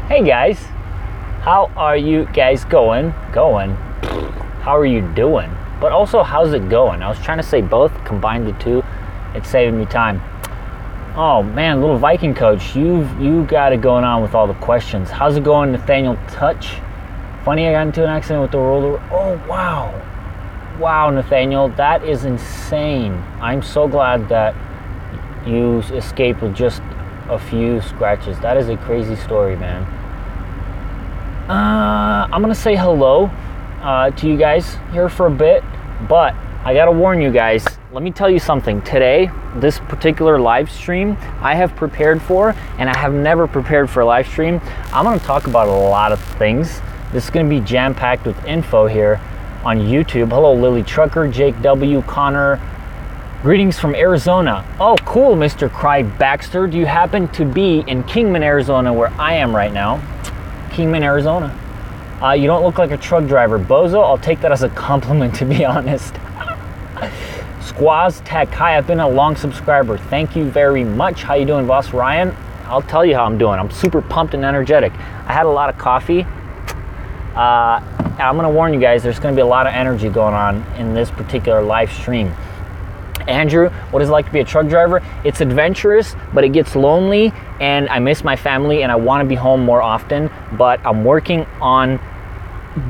Hey guys, how are you guys going? How are you doing? But also, how's it going? I was trying to say both, combined the two. It's saving me time. Oh man, little Viking coach, you got it going on with all the questions. How's it going, Nathaniel Touch? Funny I got into an accident with the roller. Oh wow, Nathaniel, that is insane. I'm so glad that you escaped with just a few scratches. That is a crazy story, man. I'm gonna say hello to you guys here for a bit, but I gotta warn you guys. Let me tell you something. Today, this particular live stream I have prepared for, and I have never prepared for a live stream. I'm gonna talk about a lot of things. This is gonna be jam-packed with info here on YouTube. Hello, Lily Trucker, Jake W, Connor. Greetings from Arizona. Oh, cool, Mr. Cry Baxter. Do you happen to be in Kingman, Arizona, where I am right now? Kingman, Arizona. You don't look like a truck driver. Bozo, I'll take that as a compliment, to be honest. Squaz Tech, hi, I've been a long subscriber. Thank you very much. How you doing, boss Ryan? I'll tell you how I'm doing. I'm super pumped and energetic. I had a lot of coffee. I'm gonna warn you guys, there's gonna be a lot of energy going on in this particular live stream. Andrew, what is it like to be a truck driver? It's adventurous, but it gets lonely, and I miss my family, and I want to be home more often, but I'm working on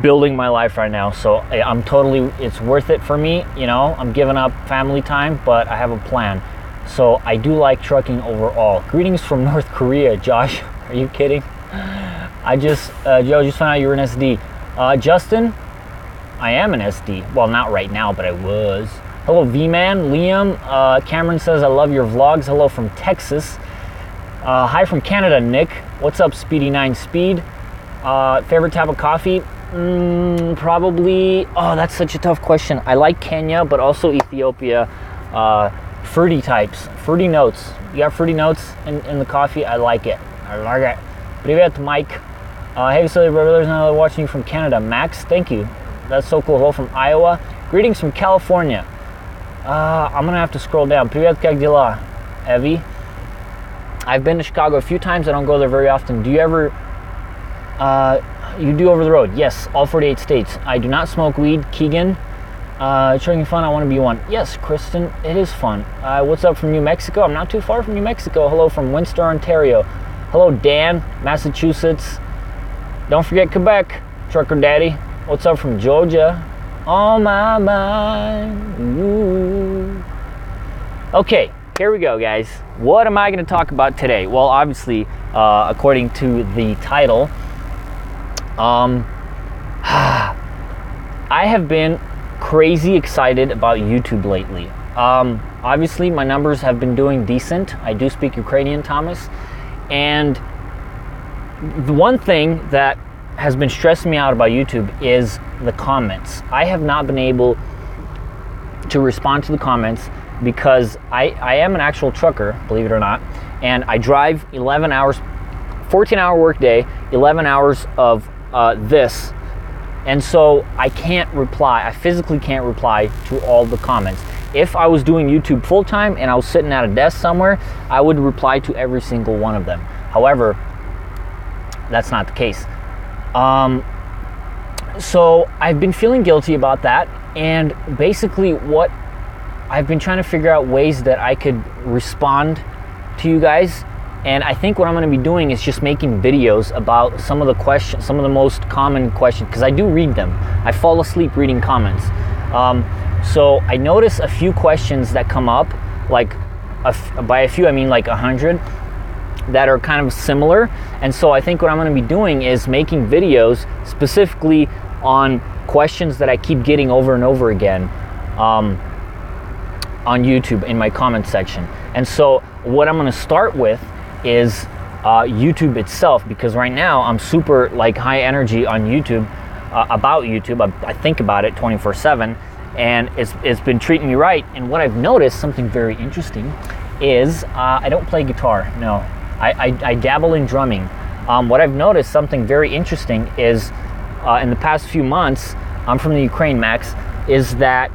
building my life right now, so it's worth it for me, you know. I'm giving up family time, but I have a plan. So I do like trucking overall. Greetings from North Korea, Josh. Are you kidding? Joe, just found out you were an SD. Justin, I am an SD. Well, not right now, but I was. Hello, V-Man, Liam. Cameron says, I love your vlogs. Hello from Texas. Hi from Canada, Nick. What's up, Speedy9 Speed? Favorite type of coffee? Probably, oh, that's such a tough question. I like Kenya, but also Ethiopia. Fruity types, fruity notes. You got fruity notes in the coffee? I like it. Привет, Mike. Hey, so brothers, now watching you from Canada. Max, thank you. That's so cool. Hello from Iowa. Greetings from California. I'm gonna have to scroll down. Привет, как дела, Evie? I've been to Chicago a few times. I don't go there very often. Do you ever, you do over the road? Yes, all 48 states. I do not smoke weed. Keegan, trucking fun, I want to be one. Yes, Kristen, it is fun. What's up from New Mexico? I'm not too far from New Mexico. Hello from Windsor, Ontario. Hello, Dan, Massachusetts. Don't forget Quebec, Trucker Daddy. What's up from Georgia? On my mind. Ooh. Okay, here we go, guys. What am I going to talk about today? Well, obviously, according to the title, I have been crazy excited about YouTube lately. Obviously, my numbers have been doing decent. I do speak Ukrainian, Thomas. And the one thing that has been stressing me out about YouTube is the comments. I have not been able to respond to the comments because I am an actual trucker, believe it or not, and I drive 11 hours, 14-hour workday, 11 hours of this, and so I can't reply. I physically can't reply to all the comments. If I was doing YouTube full-time and I was sitting at a desk somewhere, I would reply to every single one of them. However, that's not the case. So I've been feeling guilty about that, and basically what I've been trying to figure out ways that I could respond to you guys, and I think what I'm going to be doing is just making videos about some of the questions, some of the most common questions, because I do read them. I fall asleep reading comments. So I notice a few questions that come up, like by a few I mean like 100, that are kind of similar, and so I think what I'm going to be doing is making videos specifically on questions that I keep getting over and over again on YouTube in my comment section. And so what I'm going to start with is YouTube itself, because right now I'm super like high energy on YouTube, about YouTube. I think about it 24/7, and it's been treating me right. And what I've noticed, something very interesting, is I don't play guitar, no. I dabble in drumming. What I've noticed, something very interesting, is in the past few months, I'm from the Ukraine, Max, is that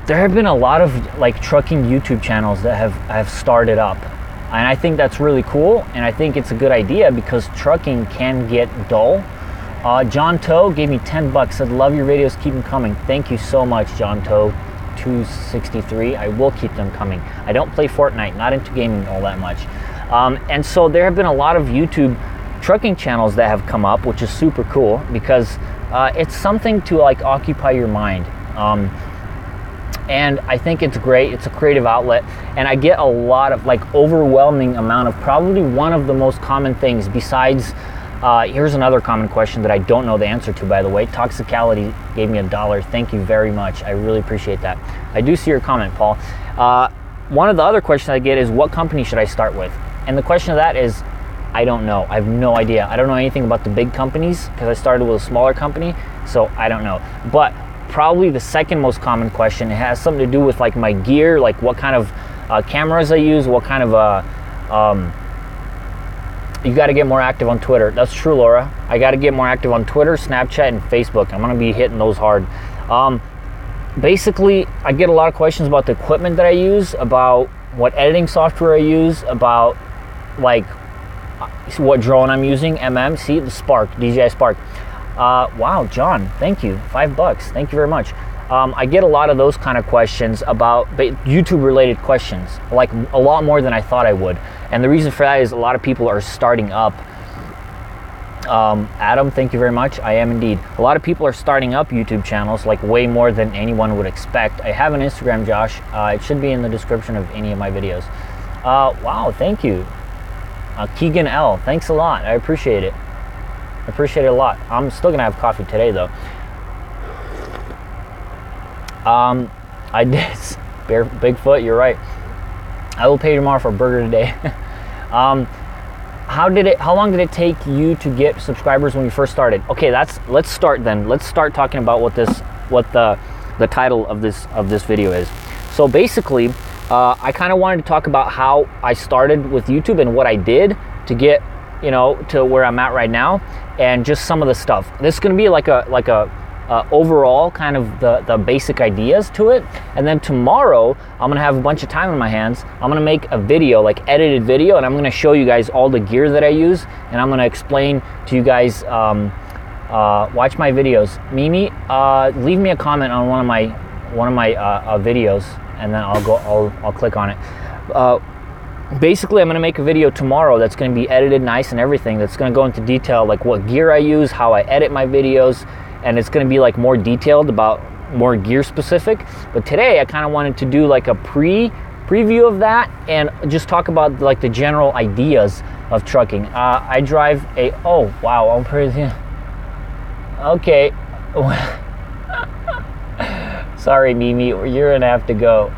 there have been a lot of like trucking YouTube channels that have started up. And I think that's really cool, and I think it's a good idea because trucking can get dull. John Toe gave me 10 bucks, said, love your videos, keep them coming. Thank you so much, John Toe 263. I will keep them coming. I don't play Fortnite, not into gaming all that much. And so there have been a lot of YouTube trucking channels that have come up, which is super cool because it's something to like occupy your mind. And I think it's great. It's a creative outlet, and I get a lot of like overwhelming amount of probably one of the most common things besides here's another common question that I don't know the answer to, by the way. Toxicality gave me $1. Thank you very much. I really appreciate that. I do see your comment, Paul. One of the other questions I get is what company should I start with? And the question of that is I don't know. I have no idea. I don't know anything about the big companies because I started with a smaller company, so I don't know. But probably the second most common question, it has something to do with like my gear, like what kind of cameras I use, what kind of you got to get more active on Twitter. That's true, Laura. I got to get more active on Twitter, Snapchat, and Facebook. I'm going to be hitting those hard. Basically, I get a lot of questions about the equipment that I use, about what editing software I use, about like what drone I'm using, see the Spark, DJI Spark. Wow, John, thank you. $5. Thank you very much. I get a lot of those kind of questions about YouTube related questions, like a lot more than I thought I would. And the reason for that is a lot of people are starting up. Adam, thank you very much. I am indeed. A lot of people are starting up YouTube channels, like way more than anyone would expect. I have an Instagram, Josh. It should be in the description of any of my videos. Wow, thank you. Keegan L, thanks a lot. I appreciate it. I appreciate it a lot. I'm still gonna have coffee today though. I did. Bigfoot, you're right. I will pay you tomorrow for a burger today. How long did it take you to get subscribers when you first started? Okay, let's start then. Let's start talking about what the title of this video is. So basically, I kind of wanted to talk about how I started with YouTube and what I did to get, you know, to where I'm at right now, and just some of the stuff. This is going to be like a overall kind of the basic ideas to it, and then tomorrow I'm gonna have a bunch of time on my hands. I'm gonna make a video, like edited video, and I'm gonna show you guys all the gear that I use, and I'm gonna explain to you guys. Watch my videos. Mimi, leave me a comment on one of my videos, and then I'll click on it. Basically, I'm gonna make a video tomorrow that's gonna be edited nice and everything. That's gonna go into detail, like what gear I use, how I edit my videos. And it's going to be like more detailed, about more gear specific. But today I kind of wanted to do like a preview of that and just talk about like the general ideas of trucking. I drive a, oh wow, I'm pretty, okay. Sorry Mimi, you're gonna have to go.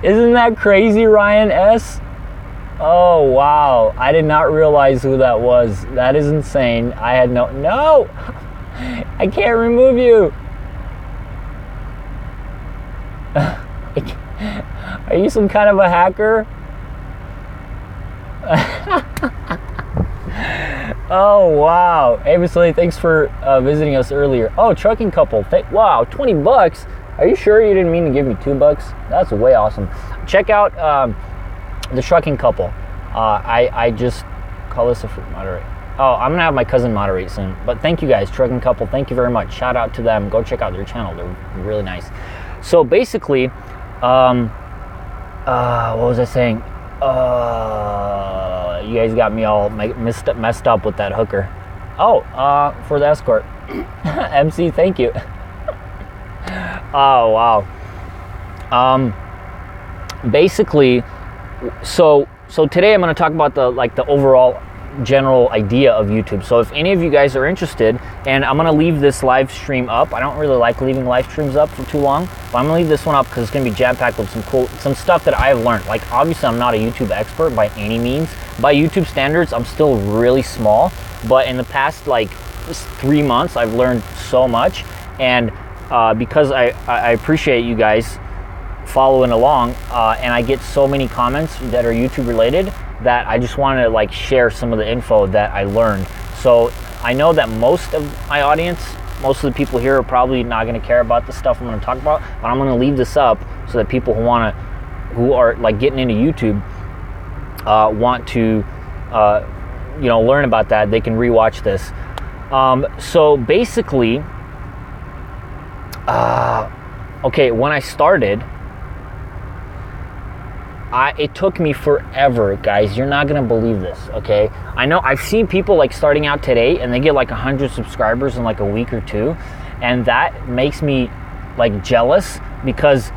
Isn't that crazy, Ryan S? Oh wow, I did not realize who that was. That is insane. I had no, I can't remove you. Are you some kind of a hacker? Oh wow. Hey Vasily, thanks for visiting us earlier. Oh, trucking couple. Wow, 20 bucks. Are you sure you didn't mean to give me $2? That's way awesome. Check out the trucking couple. I just call this a fruit moderate. Oh, I'm gonna have my cousin moderate soon. But thank you guys, trucking couple. Thank you very much. Shout out to them. Go check out their channel. They're really nice. So basically, what was I saying? You guys got me all messed up with that hooker. Oh, for the escort. MC, thank you. Oh wow. Basically, so today I'm going to talk about the overall general idea of YouTube. So if any of you guys are interested, and I'm going to leave this live stream up. I don't really like leaving live streams up for too long, but I'm going to leave this one up because it's going to be jam-packed with some stuff that I have learned. Like obviously I'm not a YouTube expert by any means. By YouTube standards, I'm still really small, but in the past like 3 months I've learned so much, and because I appreciate you guys following along, and I get so many comments that are YouTube related that I just want to like share some of the info that I learned. So I know that most of my audience, most of the people here are probably not going to care about the stuff I'm going to talk about, but I'm going to leave this up so that people who want to who are like getting into YouTube want to learn about that, they can rewatch this. So basically, okay, when I started, it took me forever, guys. You're not gonna believe this, okay? I know I've seen people like starting out today and they get like 100 subscribers in like a week or two, and that makes me like jealous, because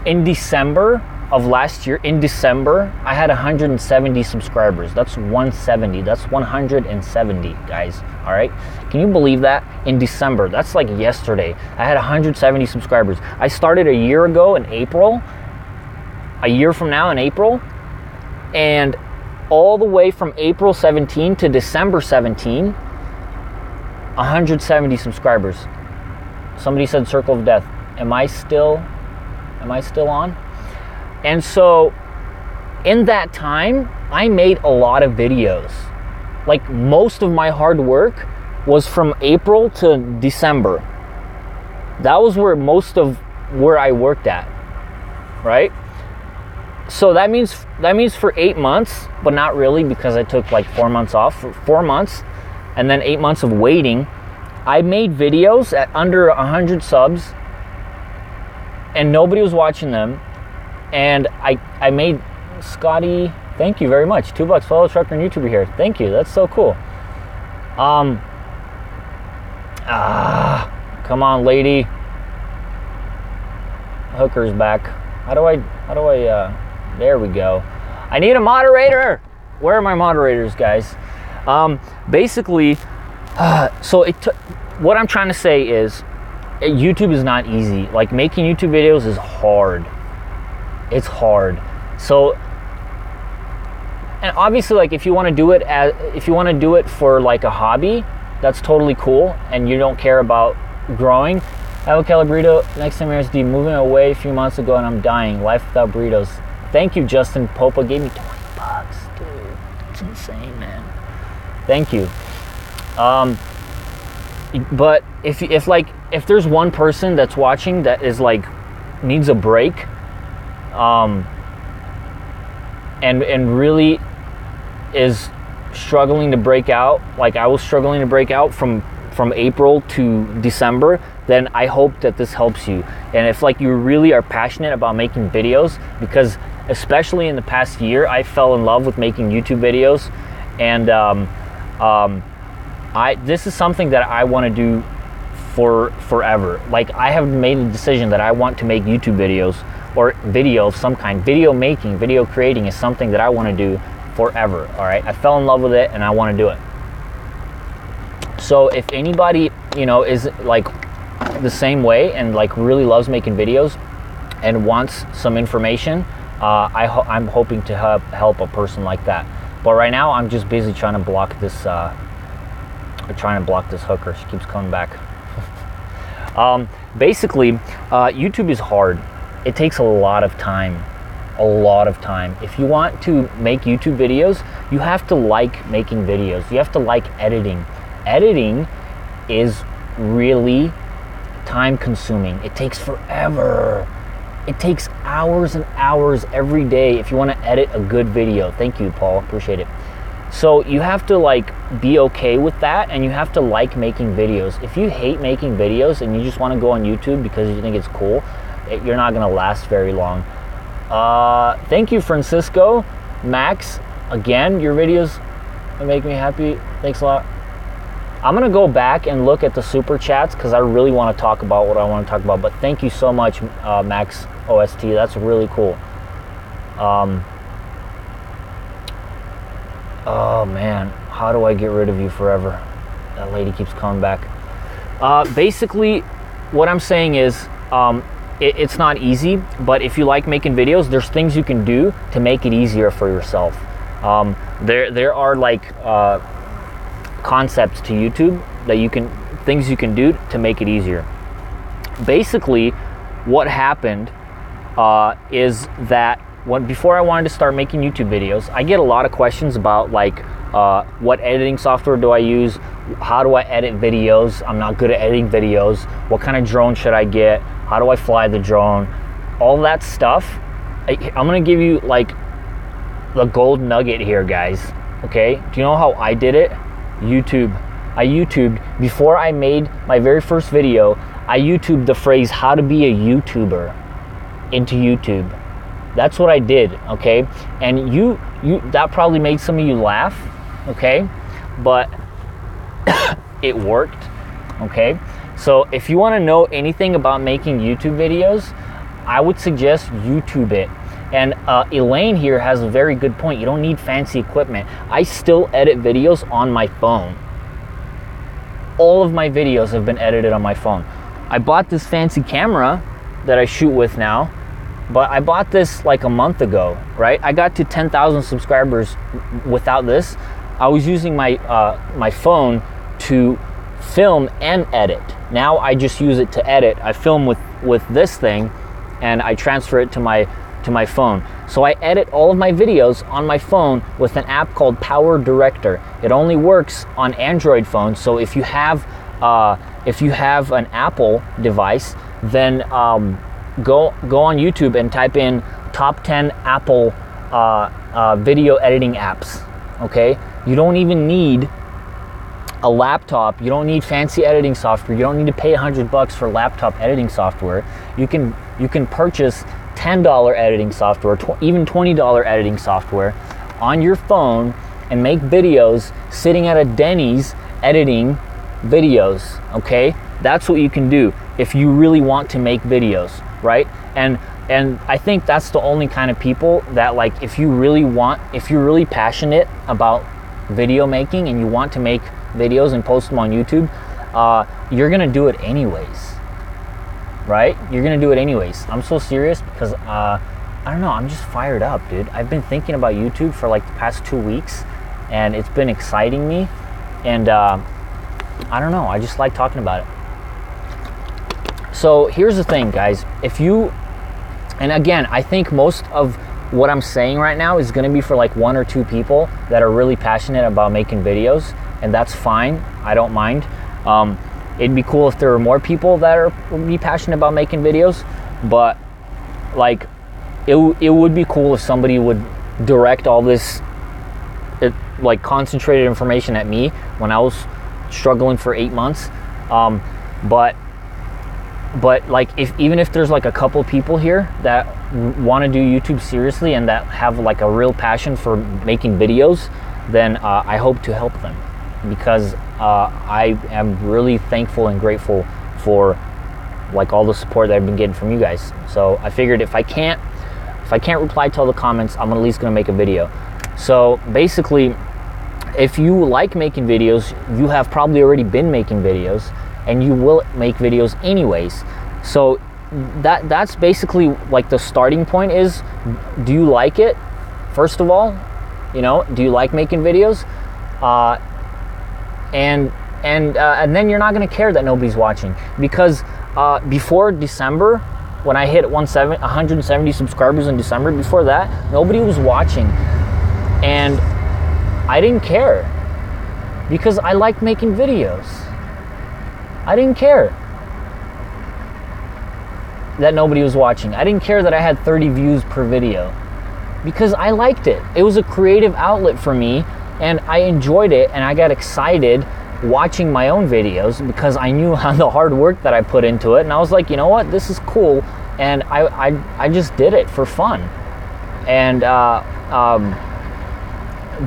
in December of last year, I had 170 subscribers. That's 170. That's 170, guys. All right. Can you believe that? In December, that's like yesterday, I had 170 subscribers. I started a year ago in April. A year from now in April, and all the way from April 17 to December 17, 170 subscribers. Somebody said Circle of Death. Am I still on? And so in that time, I made a lot of videos. Like, most of my hard work was from April to December. That was where I worked at, right? So that means for 8 months, but not really, because I took like 4 months off. For 4 months, and then 8 months of waiting, I made videos at under 100 subs, and nobody was watching them. And I made, Scotty, thank you very much. $2, fellow trucker and YouTuber here. Thank you. That's so cool. Come on, lady. Hooker's back. How do I? There we go. I need a moderator. Where are my moderators, guys? Basically, so what I'm trying to say is, YouTube is not easy. Like, making YouTube videos is hard. It's hard. So, and obviously, like, if you want to do it for like a hobby, that's totally cool, and you don't care about growing. Avocado burrito, next time RSD, moving away a few months ago and I'm dying. Life without burritos. Thank you, Justin Popa, gave me $20, dude. That's insane, man. Thank you. But if there's one person that's watching that is like needs a break, and really is struggling to break out, like I was struggling to break out from April to December, then I hope that this helps you. And if like you really are passionate about making videos, because especially in the past year, I fell in love with making YouTube videos, and this is something that I want to do for forever. Like, I have made a decision that I want to make YouTube videos, or video of some kind. Video making, video creating is something that I want to do forever. All right, I fell in love with it and I want to do it. So if anybody, is like the same way and like really loves making videos and wants some information, I'm hoping to help a person like that. But right now I'm just busy trying to block this hooker. She keeps coming back. Basically, YouTube is hard. It takes a lot of time. If you want to make YouTube videos, you have to like making videos. You have to like editing. Editing is really time consuming. It takes forever. It takes hours and hours every day if you want to edit a good video. Thank you, Paul. Appreciate it. So you have to like be okay with that, and you have to like making videos. If you hate making videos and you just want to go on YouTube because you think it's cool, you're not going to last very long. Thank you, Francisco. Max, again, your videos make me happy. Thanks a lot. I'm going to go back and look at the super chats because I really want to talk about what I want to talk about. But thank you so much, Max OST. That's really cool. Oh, man. How do I get rid of you forever? That lady keeps coming back. Basically, what I'm saying is it's not easy. But if you like making videos, there's things you can do to make it easier for yourself. There are like concepts to YouTube that things you can do to make it easier. Basically, what happened is that before I wanted to start making YouTube videos, I get a lot of questions about like what editing software do I use, how do I edit videos, I'm not good at editing videos, what kind of drone should I get, how do I fly the drone, all that stuff. I'm gonna give you like the gold nugget here, guys. Okay, do you know how I did it? YouTube. I YouTubed before I made my very first video. I YouTubed the phrase "how to be a YouTuber" into YouTube. That's what I did. Okay, and you that probably made some of you laugh. Okay, but it worked. Okay, so if you want to know anything about making YouTube videos, I would suggest YouTube it. And Elaine here has a very good point. You don't need fancy equipment. I still edit videos on my phone. All of my videos have been edited on my phone. I bought this fancy camera that I shoot with now, but I bought this like a month ago, right? I got to 10,000 subscribers without this. I was using my my phone to film and edit. Now I just use it to edit. I film with this thing, and I transfer it to my phone. So I edit all of my videos on my phone with an app called Power Director. It only works on Android phones. So if you have an Apple device, then go on YouTube and type in top 10 Apple video editing apps. Okay, you don't even need a laptop. You don't need fancy editing software. You don't need to pay $100 for laptop editing software. You can purchase $10 editing software, even $20 editing software on your phone and make videos sitting at a Denny's editing videos. Okay, that's what you can do if you really want to make videos, right? And I think that's the only kind of people that, like, if you're really passionate about video making and you want to make videos and post them on YouTube, you're gonna do it anyways. Right? You're gonna do it anyways. I'm so serious because I don't know, I'm just fired up, dude. I've been thinking about YouTube for like the past 2 weeks, and it's been exciting me, and I don't know, I just like talking about it. So here's the thing, guys. And again, I think most of what I'm saying right now is gonna be for like 1 or 2 people that are really passionate about making videos, and that's fine. I don't mind. It'd be cool if there were more people that would be passionate about making videos, but like it would be cool if somebody would direct all this like concentrated information at me when I was struggling for 8 months. But like even if there's like a couple people here that want to do YouTube seriously and that have like a real passion for making videos, then I hope to help them, because I am really thankful and grateful for like all the support that I've been getting from you guys. So I figured if I can't reply to all the comments, I'm at least gonna make a video. So basically, if you like making videos, you have probably already been making videos, and you will make videos anyways. So that's basically like the starting point is, do you like it? First of all, do you like making videos? And then you're not gonna care that nobody's watching, because before December, when I hit 170 subscribers in December, before that, nobody was watching, and I didn't care because I like making videos. I didn't care that nobody was watching. I didn't care that I had 30 views per video because I liked it. It was a creative outlet for me, and I enjoyed it, and I got excited watching my own videos because I knew how the hard work that I put into it, and I was like, you know what, this is cool, and I just did it for fun. And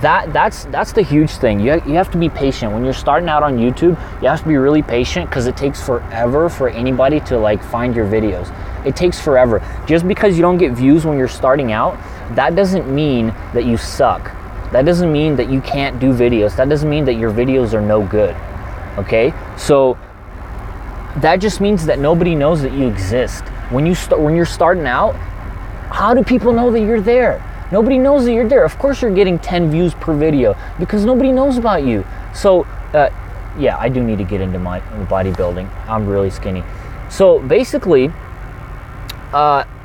that's the huge thing. You have to be patient when you're starting out on YouTube. You have to be really patient because it takes forever for anybody to like find your videos. It takes forever. Just because you don't get views when you're starting out, that doesn't mean that you suck. That doesn't mean that you can't do videos. That doesn't mean that your videos are no good. Okay? So that just means that nobody knows that you exist. When you're starting out, how do people know that you're there? Nobody knows that you're there. Of course you're getting 10 views per video because nobody knows about you. So yeah, I do need to get into my bodybuilding. I'm really skinny. So basically,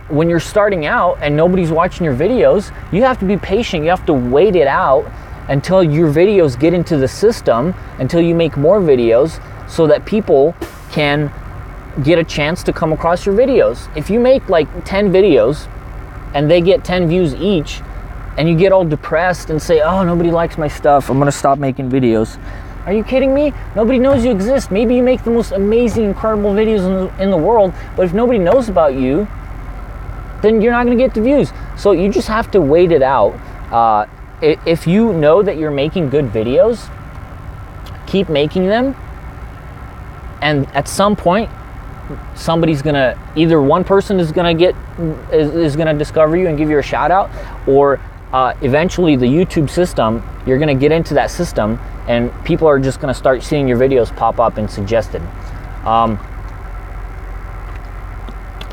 when you're starting out and nobody's watching your videos, you have to be patient. You have to wait it out until your videos get into the system, until you make more videos, so that people can get a chance to come across your videos. If you make like 10 videos and they get 10 views each, and you get all depressed and say, oh, nobody likes my stuff, I'm gonna stop making videos. Are you kidding me? Nobody knows you exist. Maybe you make the most amazing, incredible videos in the world, but if nobody knows about you, then you're not gonna get the views. So you just have to wait it out. If you know that you're making good videos, keep making them, and at some point, somebody's gonna, either one person is gonna discover you and give you a shout out, or eventually the YouTube system, you're gonna get into that system, and people are just gonna start seeing your videos pop up and suggested.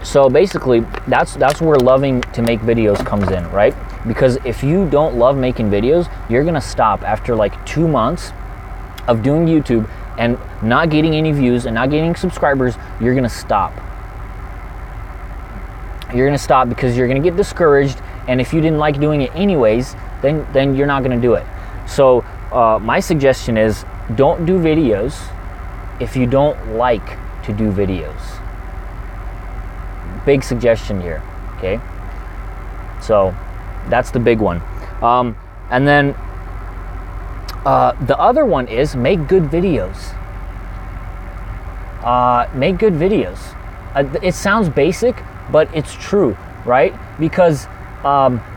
So basically, that's where loving to make videos comes in, right? Because if you don't love making videos, you're gonna stop after like 2 months of doing YouTube and not getting any views and not getting subscribers. You're gonna stop. You're gonna stop because you're gonna get discouraged, and if you didn't like doing it anyways, then you're not gonna do it. So my suggestion is, don't do videos if you don't like to do videos. Big suggestion here, okay? So that's the big one. And then the other one is make good videos. Make good videos. It sounds basic, but it's true, right? Because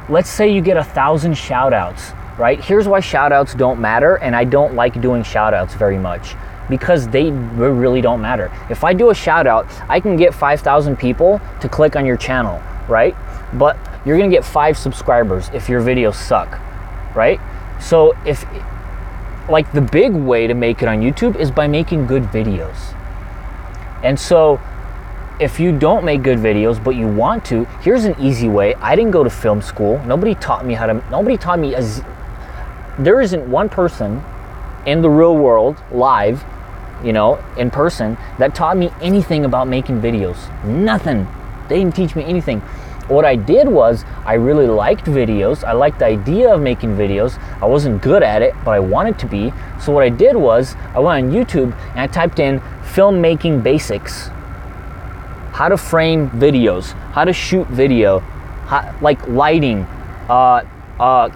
let's say you get 1,000 shout outs, right? Here's why shout outs don't matter, and I don't like doing shout outs very much, because they really don't matter. If I do a shout out, I can get 5,000 people to click on your channel, right? But you're gonna get 5 subscribers if your videos suck, right? So if, like, the big way to make it on YouTube is by making good videos. And so if you don't make good videos but you want to, here's an easy way. I didn't go to film school. Nobody taught me there isn't one person in the real world, live, you know, in person, that taught me anything about making videos. Nothing. They didn't teach me anything. What I did was, I really liked videos. I liked the idea of making videos. I wasn't good at it, but I wanted to be. So what I did was, I went on YouTube and I typed in filmmaking basics. How to frame videos, how to shoot video, like lighting,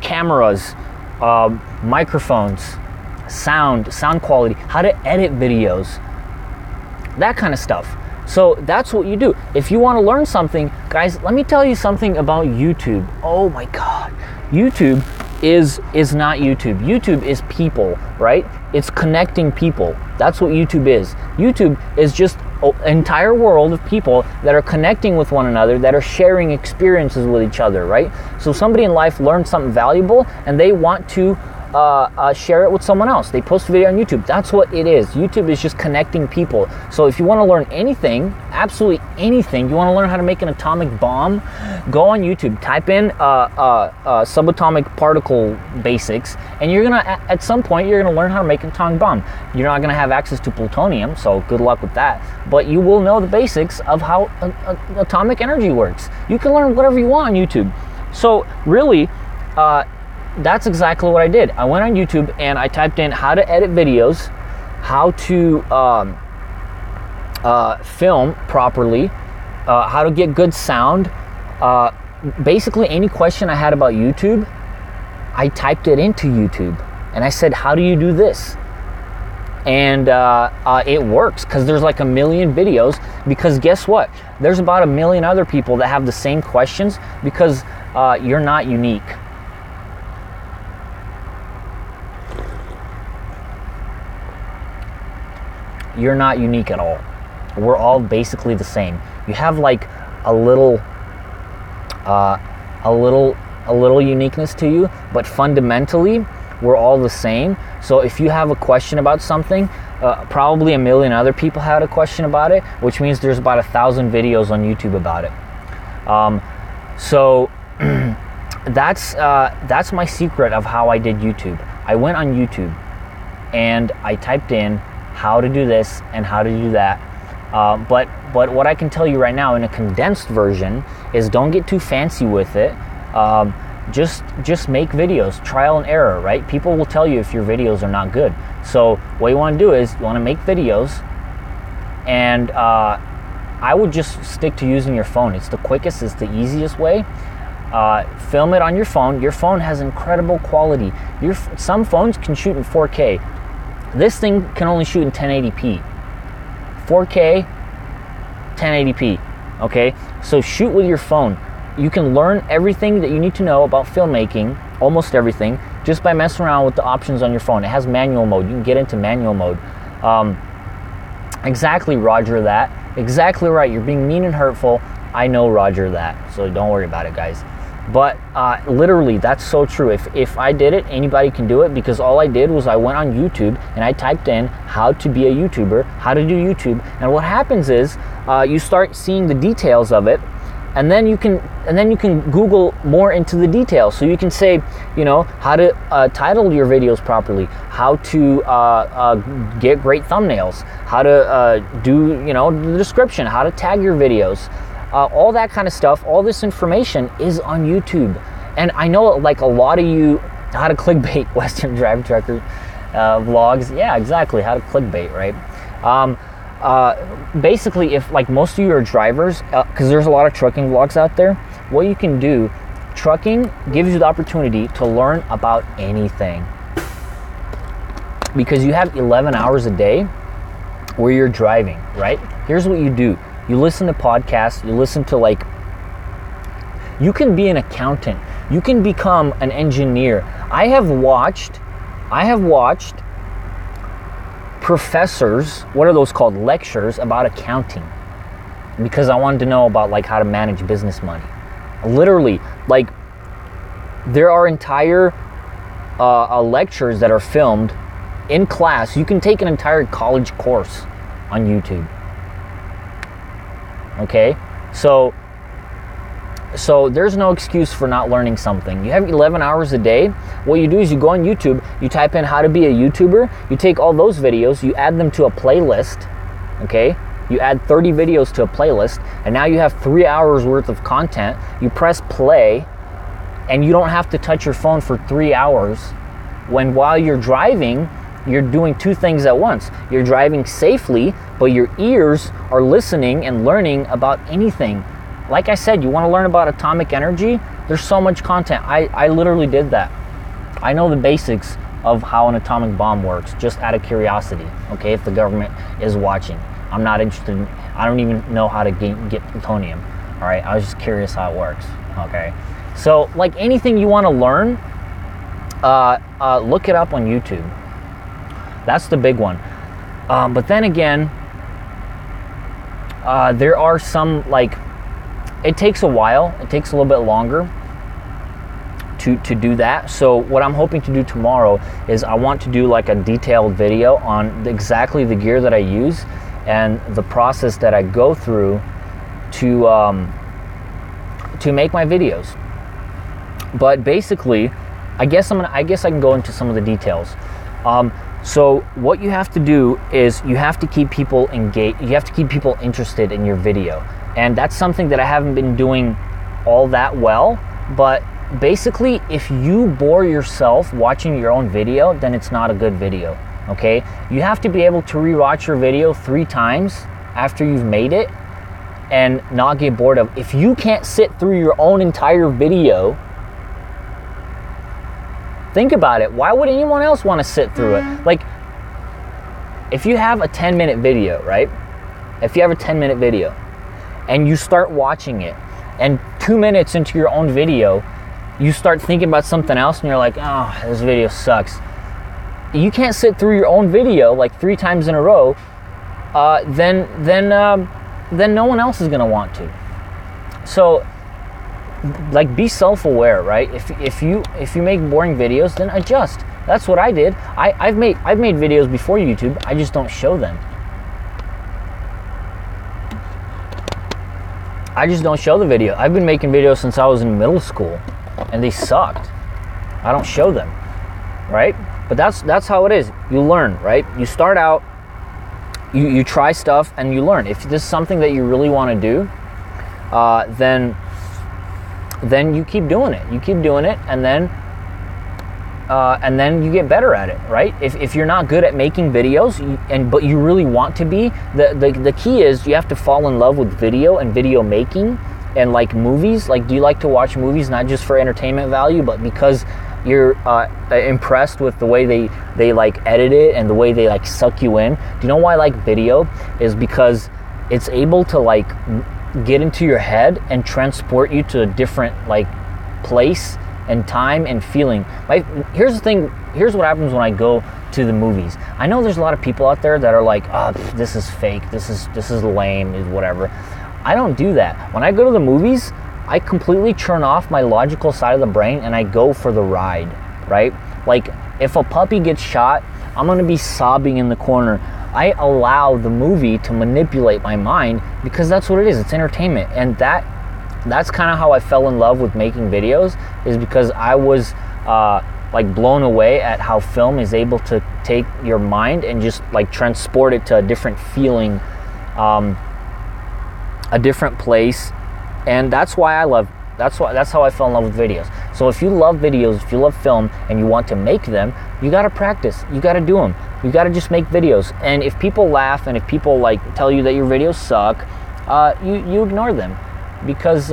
cameras, microphones, sound quality, how to edit videos, that kind of stuff. So that's what you do. If you want to learn something, guys, let me tell you something about YouTube. Oh my God. YouTube is not YouTube. YouTube is people, right? It's connecting people. That's what YouTube is. YouTube is just an entire world of people that are connecting with one another, that are sharing experiences with each other, right? So somebody in life learned something valuable and they want to share it with someone else. They post a video on YouTube. That's what it is. YouTube is just connecting people. So if you want to learn anything, absolutely anything, you want to learn how to make an atomic bomb, go on YouTube, type in subatomic particle basics, and you're gonna, at some point, you're gonna learn how to make an atomic bomb. You're not gonna have access to plutonium, so good luck with that, but you will know the basics of how atomic energy works. You can learn whatever you want on YouTube. So really, that's exactly what I did. I went on YouTube and I typed in how to edit videos, how to film properly, how to get good sound. Basically any question I had about YouTube, I typed it into YouTube and I said, how do you do this? And it works, because there's like 1 million videos, because guess what? There's about 1 million other people that have the same questions, because you're not unique. You're not unique at all. We're all basically the same. You have like a little uniqueness to you, but fundamentally we're all the same. So if you have a question about something, probably 1 million other people had a question about it, which means there's about 1,000 videos on YouTube about it. So that's my secret of how I did YouTube. I went on YouTube and I typed in how to do this and how to do that. But what I can tell you right now in a condensed version is, don't get too fancy with it. Just make videos, trial and error, right? People will tell you if your videos are not good. So what you want to do is, you want to make videos, and I would just stick to using your phone. It's the quickest, it's the easiest way. film it on your phone. Your phone has incredible quality. Some phones can shoot in 4K. This thing can only shoot in 1080p. 4K, 1080p. Okay, so shoot with your phone. You can learn everything that you need to know about filmmaking, almost everything, just by messing around with the options on your phone. It has manual mode. You can get into manual mode. Exactly, Roger that. Exactly right. You're being mean and hurtful. I know, Roger that. So don't worry about it, guys. But literally, that's so true. If I did it, anybody can do it, because all I did was I went on YouTube and I typed in how to be a YouTuber, how to do YouTube. And what happens is you start seeing the details of it, and then you can Google more into the details. So you can say, you know, how to title your videos properly, how to get great thumbnails, how to do, you know, the description, how to tag your videos, all that kind of stuff. All this information is on YouTube. And I know, like, a lot of you, how to clickbait Western Drive Trucker vlogs. Yeah, exactly, how to clickbait, right? Basically, if like most of you are drivers, because there's a lot of trucking vlogs out there, what you can do, trucking gives you the opportunity to learn about anything, because you have 11 hours a day where you're driving, right? Here's what you do. You listen to podcasts, you listen to, like, you can be an accountant, you can become an engineer. I have watched professors, what are those called, lectures about accounting, because I wanted to know about, like, how to manage business money. Literally, like, there are entire lectures that are filmed in class. You can take an entire college course on YouTube. Okay, so there's no excuse for not learning something. You have 11 hours a day. What you do is you go on YouTube, you type in how to be a YouTuber, you take all those videos, you add them to a playlist, okay? You add 30 videos to a playlist, and now you have 3 hours worth of content. You press play, and you don't have to touch your phone for 3 hours, when while you're driving, you're doing two things at once. You're driving safely, but your ears are listening and learning about anything. Like I said, you want to learn about atomic energy? There's so much content. I literally did that. I know the basics of how an atomic bomb works, just out of curiosity, okay, if the government is watching. I'm not interested in, I don't even know how to get plutonium, all right? I was just curious how it works, okay? So, like anything you want to learn, look it up on YouTube. That's the big one. But then again, there are some, like, it takes a while. It takes a little bit longer to do that. So what I'm hoping to do tomorrow is I want to do like a detailed video on exactly the gear that I use and the process that I go through to make my videos. But basically, I guess I can go into some of the details. So what you have to do is you have to keep people engaged. You have to keep people interested in your video. And that's something that I haven't been doing all that well. But basically, if you bore yourself watching your own video, then it's not a good video, okay? You have to be able to rewatch your video 3 times after you've made it and not get bored of it. If you can't sit through your own entire video, think about it. Why would anyone else want to sit through it? Like, if you have a 10-minute video, right? If you have a 10-minute video and you start watching it, and 2 minutes into your own video, you start thinking about something else and you're like, oh, this video sucks. You can't sit through your own video like 3 times in a row, then no one else is gonna want to. So, like, be self-aware, right? If you make boring videos, then adjust. That's what I did. I've made videos before YouTube. I just don't show them. I just don't show the video. I've been making videos since I was in middle school, and they sucked. I don't show them, right? But that's how it is. You learn, right? You start out, you try stuff, and you learn. If this is something that you really want to do, then you keep doing it. You keep doing it, and then you get better at it, right? If you're not good at making videos, but you really want to be, the key is you have to fall in love with video and video making And like movies, like, do you like to watch movies not just for entertainment value, but because you're impressed with the way they like edit it and the way they like suck you in? Do you know why I like video? Is because it's able to like get into your head and transport you to a different like place and time and feeling. Here's the thing, here's what happens when I go to the movies. I know there's a lot of people out there that are like, oh, this is fake, this is lame, whatever. I don't do that. When I go to the movies, I completely turn off my logical side of the brain and I go for the ride, right? Like, if a puppy gets shot, I'm gonna be sobbing in the corner. I allow the movie to manipulate my mind because that's what it is. It's entertainment. And that's kind of how I fell in love with making videos, is because I was like blown away at how film is able to take your mind and just like transport it to a different feeling, a different place. And that's how I fell in love with videos. So if you love videos, if you love film and you want to make them, you got to practice, you got to do them, you got to just make videos. And if people laugh and if people like tell you that your videos suck, you ignore them, because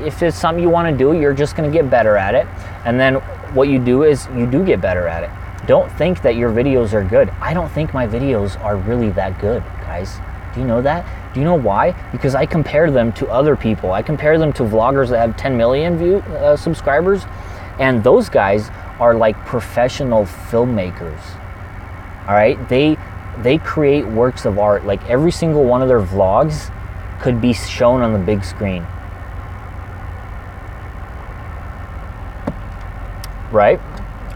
if it's something you want to do, you're just going to get better at it. And then what you do is you do get better at it. Don't think that your videos are good. I don't think my videos are really that good, guys. Do you know that? Do you know why? Because I compare them to other people. I compare them to vloggers that have 10 million subscribers, and those guys are like professional filmmakers. All right, they create works of art. Like, every single one of their vlogs could be shown on the big screen, right?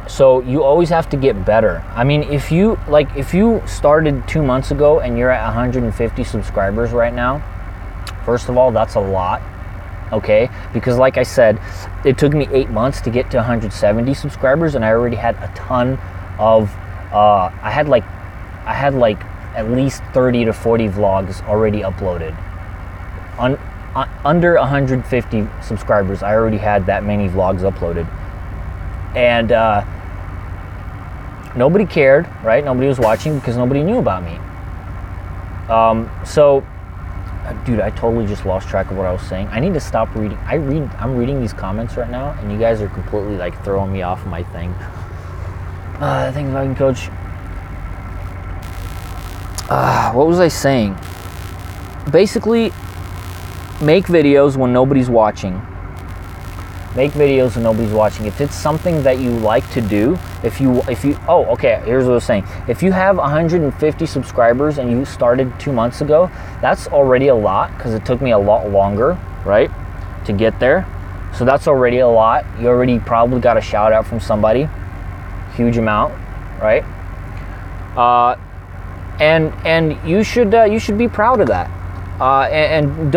So you always have to get better. I mean, if you started 2 months ago and you're at 150 subscribers right now, first of all, that's a lot, okay? Because like I said, it took me 8 months to get to 170 subscribers, and I already had a ton of, I had like at least 30 to 40 vlogs already uploaded. Under 150 subscribers, I already had that many vlogs uploaded. And nobody cared, right? Nobody was watching because nobody knew about me. So, dude, I totally just lost track of what I was saying. I need to stop reading. I'm reading these comments right now, and you guys are completely like throwing me off my thing. Thank you, fucking coach. What was I saying? Basically, make videos when nobody's watching. Make videos when nobody's watching. If it's something that you like to do, oh, okay, here's what I was saying. If you have 150 subscribers and you started 2 months ago, that's already a lot, because it took me a lot longer, right, to get there. So that's already a lot. You already probably got a shout out from somebody, huge amount, right? And you should be proud of that. And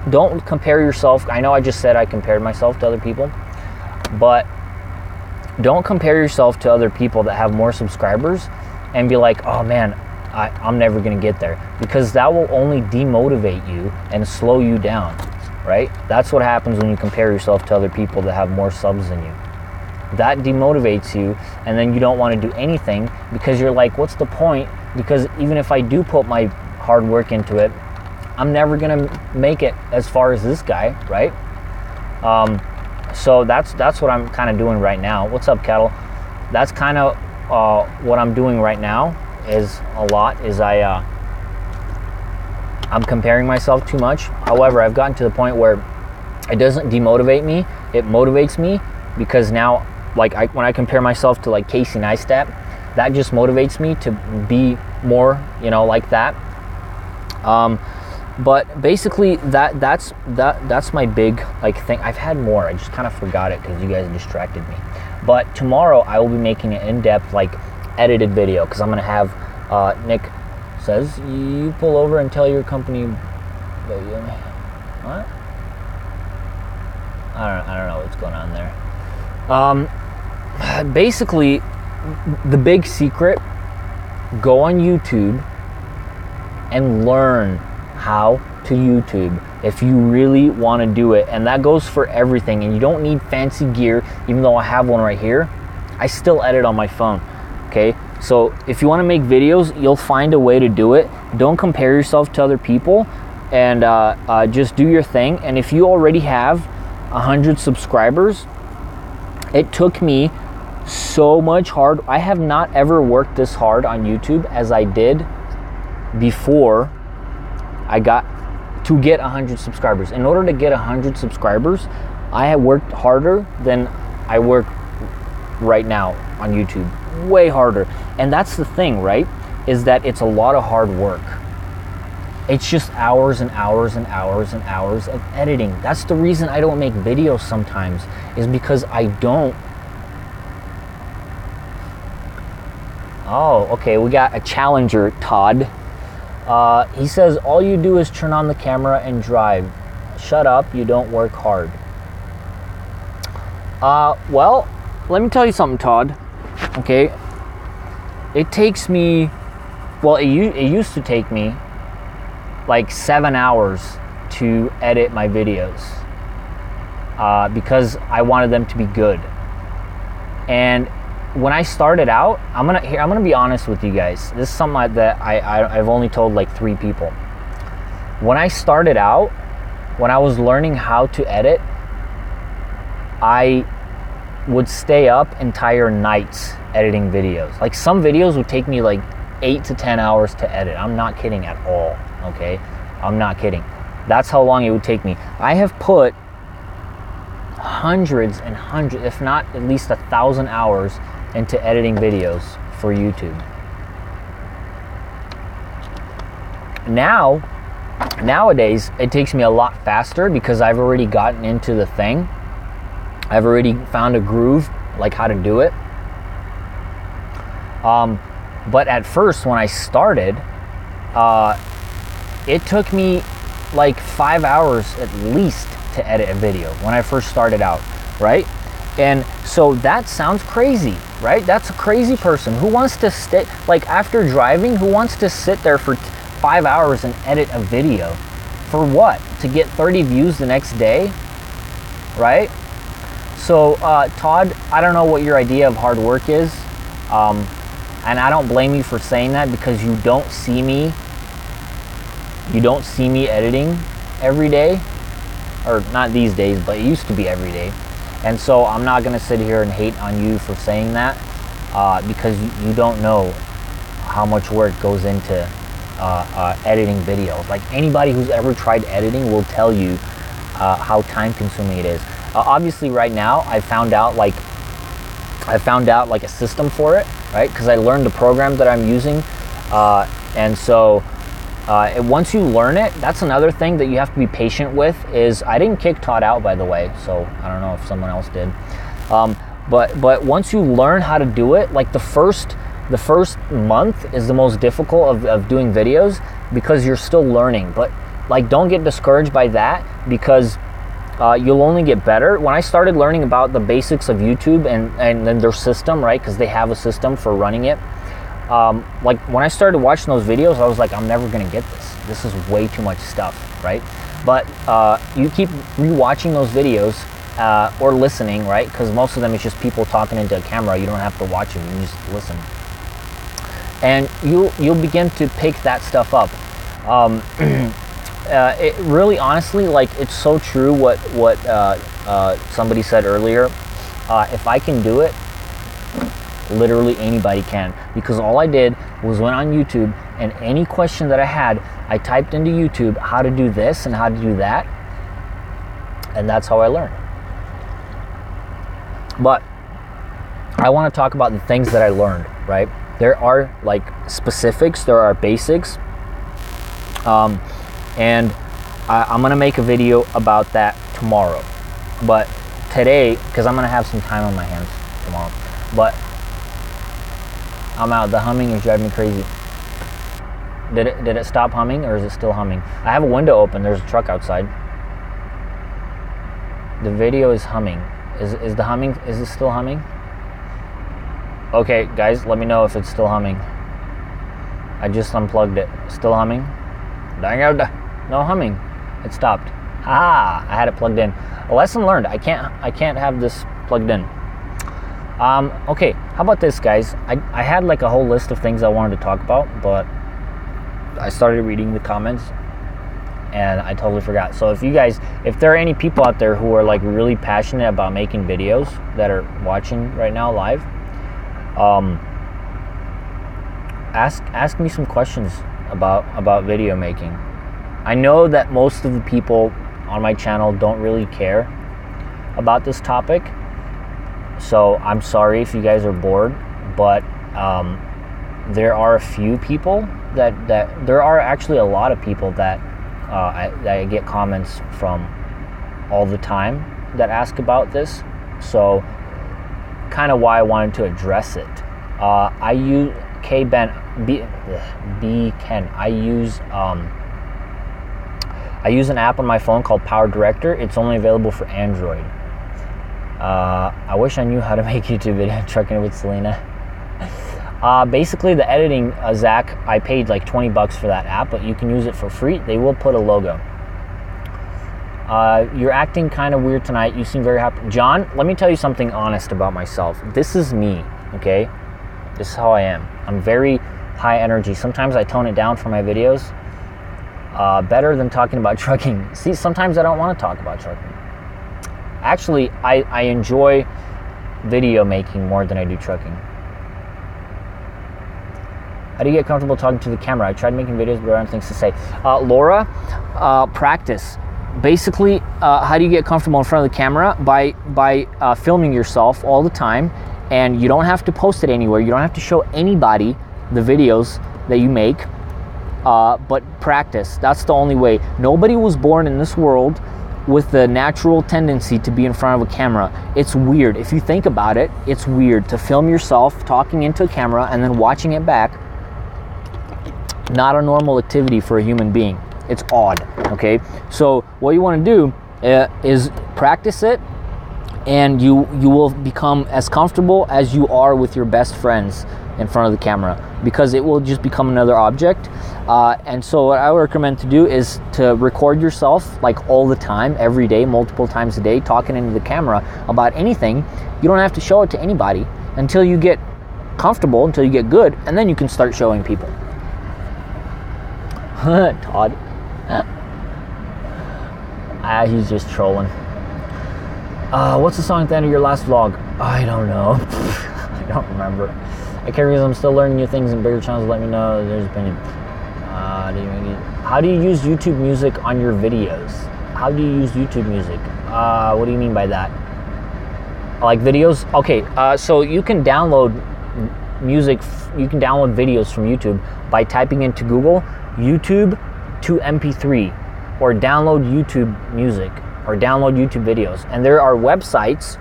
don't compare yourself. I know I just said I compared myself to other people, but don't compare yourself to other people that have more subscribers and be like, oh man, I'm never gonna get there, because that will only demotivate you and slow you down, right? That's what happens when you compare yourself to other people that have more subs than you. That demotivates you, and then you don't want to do anything because you're like, what's the point? Because even if I do put my hard work into it, I'm never gonna make it as far as this guy, right? So that's what I'm kind of doing right now. What's up, Kettle? That's kind of what I'm doing right now. I'm comparing myself too much. However, I've gotten to the point where it doesn't demotivate me. It motivates me, because now, like, when I compare myself to like Casey Neistat, that just motivates me to be more, like that. But basically, that's my big like thing. I've had more. I just kind of forgot it because you guys distracted me. But tomorrow I will be making an in-depth like edited video, because I'm gonna have Nick says you pull over and tell your company. What? I don't know what's going on there. Basically, the big secret: go on YouTube and learn how to YouTube if you really want to do it. And that goes for everything. And you don't need fancy gear. Even though I have one right here, I still edit on my phone. Okay, so if you want to make videos, you'll find a way to do it. Don't compare yourself to other people. and just do your thing. And if you already have 100 subscribers, it took me so much hard. I have not ever worked this hard on YouTube as I did before I got to get 100 subscribers. In order to get 100 subscribers, I have worked harder than I work right now on YouTube. Way harder. And that's the thing, right? Is that it's a lot of hard work. It's just hours and hours and hours and hours of editing. That's the reason I don't make videos sometimes, is because I don't. Oh, okay, we got a challenger, Todd. He says, all you do is turn on the camera and drive. Shut up, you don't work hard. Well, let me tell you something, Todd. Okay, it takes me, well, it used to take me like 7 hours to edit my videos because I wanted them to be good. And when I started out, I'm gonna be honest with you guys. This is something that I've only told like 3 people. When I started out, when I was learning how to edit, I would stay up entire nights editing videos. Like some videos would take me like 8 to 10 hours to edit. I'm not kidding at all, okay? I'm not kidding. That's how long it would take me. I have put hundreds and hundreds, if not at least 1,000 hours into editing videos for YouTube. Nowadays, it takes me a lot faster because I've already gotten into the thing. I've already found a groove, like how to do it. But at first, when I started, it took me like 5 hours at least to edit a video when I first started out, right? And so that sounds crazy, right? That's a crazy person who wants to stay, like after driving, who wants to sit there for 5 hours and edit a video. For what? To get 30 views the next day, right? So, Todd, I don't know what your idea of hard work is. And I don't blame you for saying that because you don't see me editing every day, or not these days, but it used to be every day. And so I'm not going to sit here and hate on you for saying that because you don't know how much work goes into editing videos. Like anybody who's ever tried editing will tell you how time consuming it is. Obviously right now I found out like a system for it, right? Because I learned the program that I'm using, and so once you learn it, that's another thing that you have to be patient with. Is I didn't kick Todd out, by the way, so I don't know if someone else did. But once you learn how to do it, like the first month is the most difficult of doing videos because you're still learning. But like, don't get discouraged by that because you'll only get better. When I started learning about the basics of YouTube and then their system, right? Because they have a system for running it. Like when I started watching those videos, I was like, I'm never gonna get this. This is way too much stuff, right? But you keep rewatching those videos or listening, right? Because most of them is just people talking into a camera. You don't have to watch them, you just listen. And you'll begin to pick that stuff up. It really, honestly, like it's so true what somebody said earlier. If I can do it, literally anybody can, because all I did was went on YouTube and any question that I had, I typed into YouTube how to do this and how to do that, and that's how I learned. But I want to talk about the things that I learned, right? There are like specifics, there are basics, and I'm gonna make a video about that tomorrow. But today, because I'm gonna have some time on my hands tomorrow, but I'm out. The humming is driving me crazy. Did it stop humming or is it still humming? I have a window open. There's a truck outside. The video is humming. Is the humming? Is it still humming? Okay, guys, let me know if it's still humming. I just unplugged it. Still humming? Dang it! No humming. It stopped. Haha! I had it plugged in. A lesson learned. I can't have this plugged in. Okay, how about this, guys? I had like a whole list of things I wanted to talk about, but I started reading the comments and I totally forgot. So if there are any people out there who are like really passionate about making videos that are watching right now live, ask me some questions about video making. I know that most of the people on my channel don't really care about this topic, so I'm sorry if you guys are bored, but there are a few people that there are actually a lot of people that I get comments from all the time that ask about this. So kind of why I wanted to address it. I use Ken. I use an app on my phone called Power Director. It's only available for Android. I wish I knew how to make YouTube video trucking with Selena. Basically the editing, Zach, I paid like $20 for that app, but you can use it for free. They will put a logo. You're acting kind of weird tonight. You seem very happy. John, let me tell you something honest about myself. This is me, okay? This is how I am. I'm very high energy. Sometimes I tone it down for my videos. Better than talking about trucking. See, sometimes I don't want to talk about trucking. Actually, I enjoy video making more than I do trucking. How do you get comfortable talking to the camera? I tried making videos, but I don't have things to say. Laura, practice. Basically, how do you get comfortable in front of the camera? By filming yourself all the time, and you don't have to post it anywhere. You don't have to show anybody the videos that you make, but practice. That's the only way. Nobody was born in this world with the natural tendency to be in front of a camera. It's weird. If you think about it, it's weird to film yourself talking into a camera and then watching it back. Not a normal activity for a human being. It's odd, okay? So what you want to do is practice it, and you will become as comfortable as you are with your best friends in front of the camera, because it will just become another object. And so what I would recommend to do is to record yourself like all the time, every day, multiple times a day, talking into the camera about anything. You don't have to show it to anybody until you get comfortable, until you get good, and then you can start showing people. Todd. He's just trolling. What's the song at the end of your last vlog? I don't know. I don't remember. I care because I'm still learning new things, and bigger channels let me know there's been. How do you use YouTube music on your videos? How do you use YouTube music? What do you mean by that? Like videos? Okay, so you can download music. You can download videos from YouTube by typing into Google YouTube to MP3, or download YouTube music, or download YouTube videos. And there are websites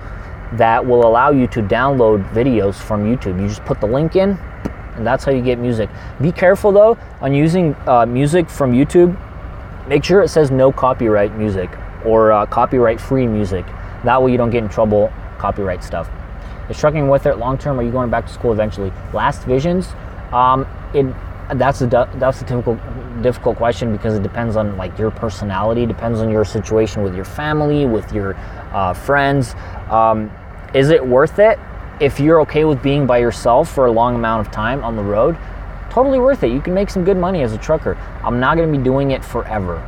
that will allow you to download videos from YouTube. You just put the link in, and that's how you get music. Be careful though on using music from YouTube. Make sure it says no copyright music, or copyright free music. That way you don't get in trouble, copyright stuff. Is trucking worth it long term? Or are you going back to school eventually? Last visions, that's a difficult question, because it depends on like your personality, depends on your situation with your family, with your friends. Is it worth it? If you're okay with being by yourself for a long amount of time on the road, totally worth it. You can make some good money as a trucker. I'm not going to be doing it forever.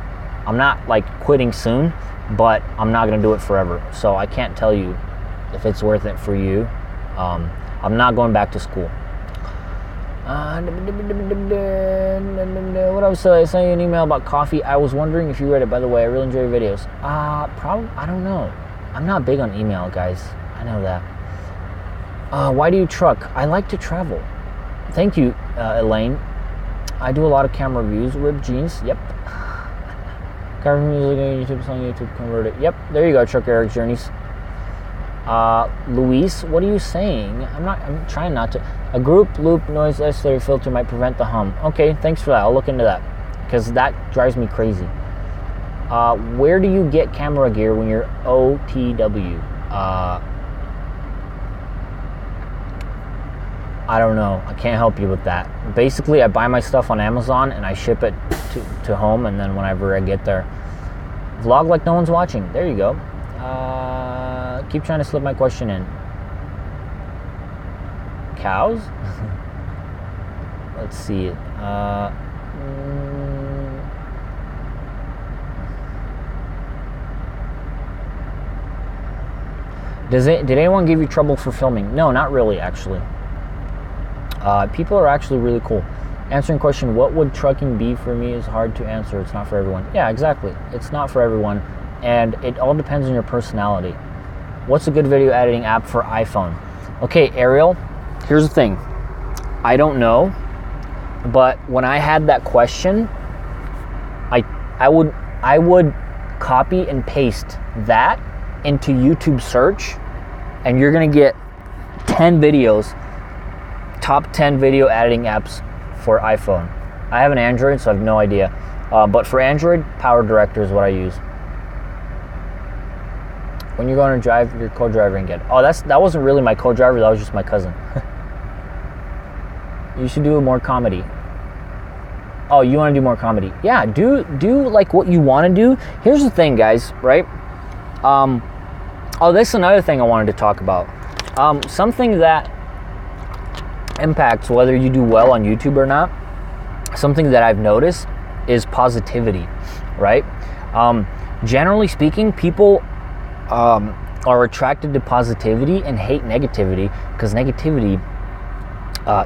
I'm not like quitting soon, but I'm not going to do it forever. So I can't tell you if it's worth it for you. I'm not going back to school. What else? I sent you an email about coffee. I was wondering if you read it, by the way. I really enjoy your videos. Probably, I don't know. I'm not big on email, guys. I know that. Why do you truck? I like to travel. Thank you, Elaine. I do a lot of camera reviews. Ripped jeans. Yep. Camera music on YouTube, song YouTube, convert it. Yep. There you go, Trucker Eric Journeys. Luis, what are you saying? I'm trying not to. A group loop noise isolator filter might prevent the hum. Okay, thanks for that. I'll look into that, because that drives me crazy. Where do you get camera gear when you're OTW? I don't know. I can't help you with that. Basically, I buy my stuff on Amazon and I ship it to home, and then whenever I get there. Vlog like no one's watching. There you go. Keep trying to slip my question in. Cows? Let's see. Did anyone give you trouble for filming? No, not really, actually. People are actually really cool. Answering question, what would trucking be for me is hard to answer. It's not for everyone. Yeah, exactly. It's not for everyone. And it all depends on your personality. What's a good video editing app for iPhone? Okay, Ariel, here's the thing. I don't know, but when I had that question, I would copy and paste that into YouTube search, and you're gonna get 10 videos, top 10 video editing apps for iPhone. I have an Android, so I have no idea. But for Android, PowerDirector is what I use. When you're going to drive your co-driver again. Oh, that wasn't really my co-driver, that was just my cousin. You should do more comedy. Oh, you want to do more comedy? Yeah, do like what you want to do. Here's the thing, guys, right? Oh, this is another thing I wanted to talk about. Something that impacts whether you do well on YouTube or not, something that I've noticed is positivity, right? Generally speaking, people are attracted to positivity and hate negativity because negativity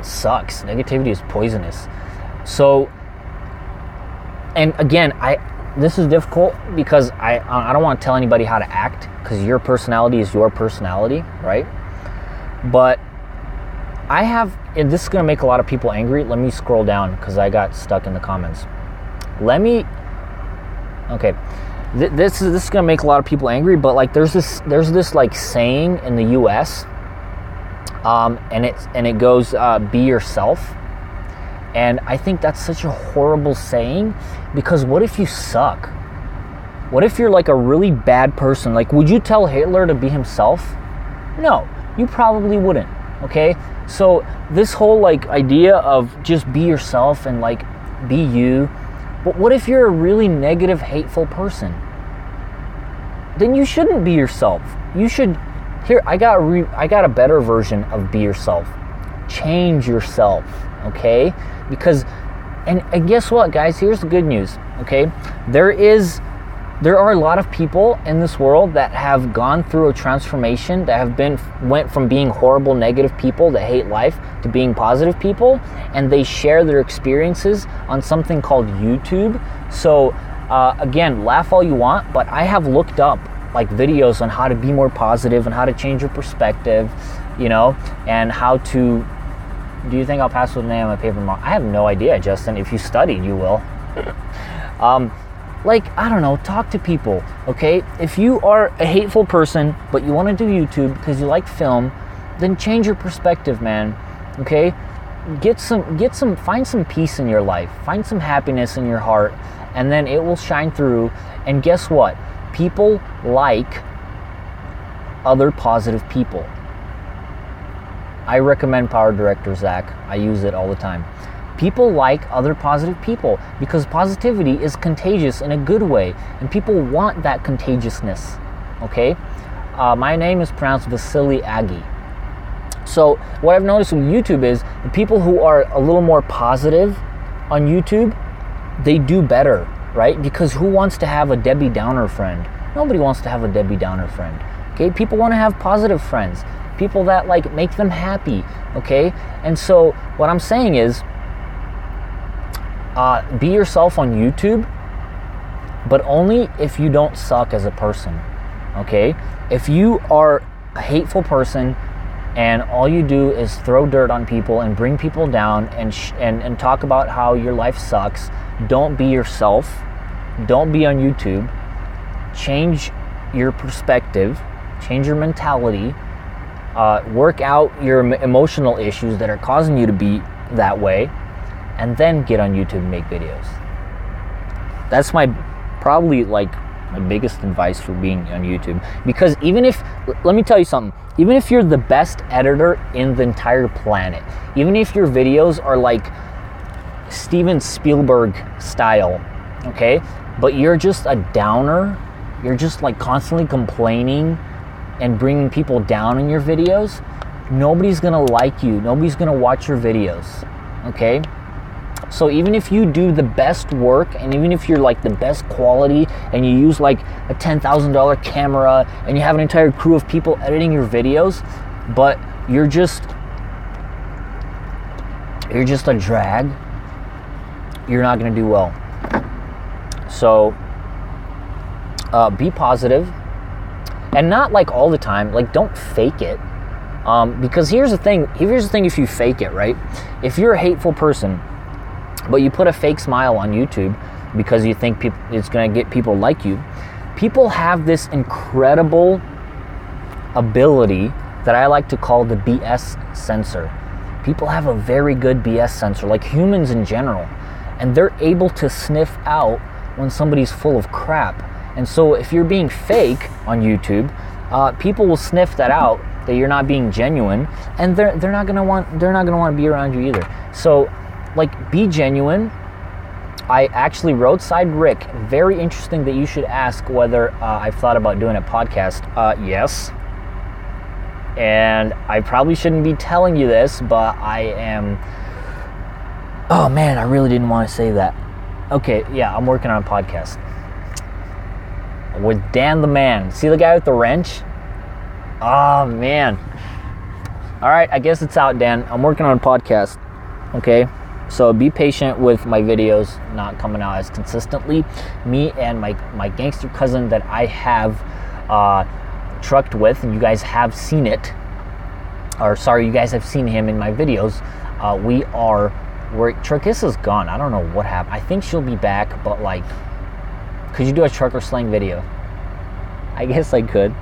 sucks. Negativity is poisonous. So, and again, this is difficult because I don't want to tell anybody how to act because your personality is your personality, right? But I have, and this is going to make a lot of people angry. Let me scroll down because I got stuck in the comments. Okay. This is going to make a lot of people angry, but like there's this like saying in the US, and it goes, be yourself. And I think that's such a horrible saying because what if you suck? What if you're like a really bad person? Like, would you tell Hitler to be himself? No, you probably wouldn't. Okay, so this whole like idea of just be yourself and like be you. But what if you're a really negative, hateful person? Then you shouldn't be yourself. You should. Here, I got a better version of be yourself. Change yourself, okay? Because, and guess what, guys? Here's the good news, okay? There are a lot of people in this world that have gone through a transformation, that went from being horrible, negative people that hate life to being positive people, and they share their experiences on something called YouTube. So again, laugh all you want, but I have looked up like videos on how to be more positive and how to change your perspective, you know, and how to. Do you think I'll pass with an A on my paper tomorrow? I have no idea, Justin. If you studied, you will. Like, I don't know, talk to people, okay? If you are a hateful person, but you want to do YouTube because you like film, then change your perspective, man, okay? Find some peace in your life. Find some happiness in your heart, and then it will shine through. And guess what? People like other positive people. I recommend PowerDirector, Zach. I use it all the time. People like other positive people because positivity is contagious in a good way, and people want that contagiousness, okay? My name is pronounced Vasily Aggie. So what I've noticed with YouTube is the people who are a little more positive on YouTube, they do better, right? Because who wants to have a Debbie Downer friend? Nobody wants to have a Debbie Downer friend, okay? People want to have positive friends, people that like make them happy, okay? And so what I'm saying is, be yourself on YouTube, but only if you don't suck as a person, okay? If you are a hateful person and all you do is throw dirt on people and bring people down and talk about how your life sucks, don't be yourself. Don't be on YouTube. Change your perspective, change your mentality, work out your emotional issues that are causing you to be that way, and then get on YouTube and make videos. That's probably like my biggest advice for being on YouTube. Because let me tell you something, even if you're the best editor in the entire planet, even if your videos are like Steven Spielberg style, okay, but you're just a downer, you're just like constantly complaining and bringing people down in your videos, nobody's gonna like you, nobody's gonna watch your videos, okay? So even if you do the best work, and even if you're like the best quality, and you use like a $10,000 camera, and you have an entire crew of people editing your videos, but you're just a drag, you're not going to do well. So be positive, and not like all the time. Like, don't fake it, because here's the thing. If you fake it, right? If you're a hateful person, but you put a fake smile on YouTube because you think it's going to get people like you, people have this incredible ability that I like to call the BS sensor. People have a very good BS sensor, like humans in general, and they're able to sniff out when somebody's full of crap. And so if you're being fake on YouTube, people will sniff that out, that you're not being genuine, and they're not gonna want to be around you either. So, like, be genuine. I actually, Roadside Rick, very interesting that you should ask whether I've thought about doing a podcast. Yes. And I probably shouldn't be telling you this, but I am... Oh man, I really didn't want to say that. Okay, yeah, I'm working on a podcast with Dan the Man. See the guy with the wrench? Oh man. All right, I guess it's out, Dan. I'm working on a podcast. Okay, so be patient with my videos not coming out as consistently. Me and my gangster cousin that I have trucked with, and you guys have seen it, or sorry, you guys have seen him in my videos. Truckissa is gone. I don't know what happened. I think she'll be back, but like, could you do a trucker slang video? I guess I could.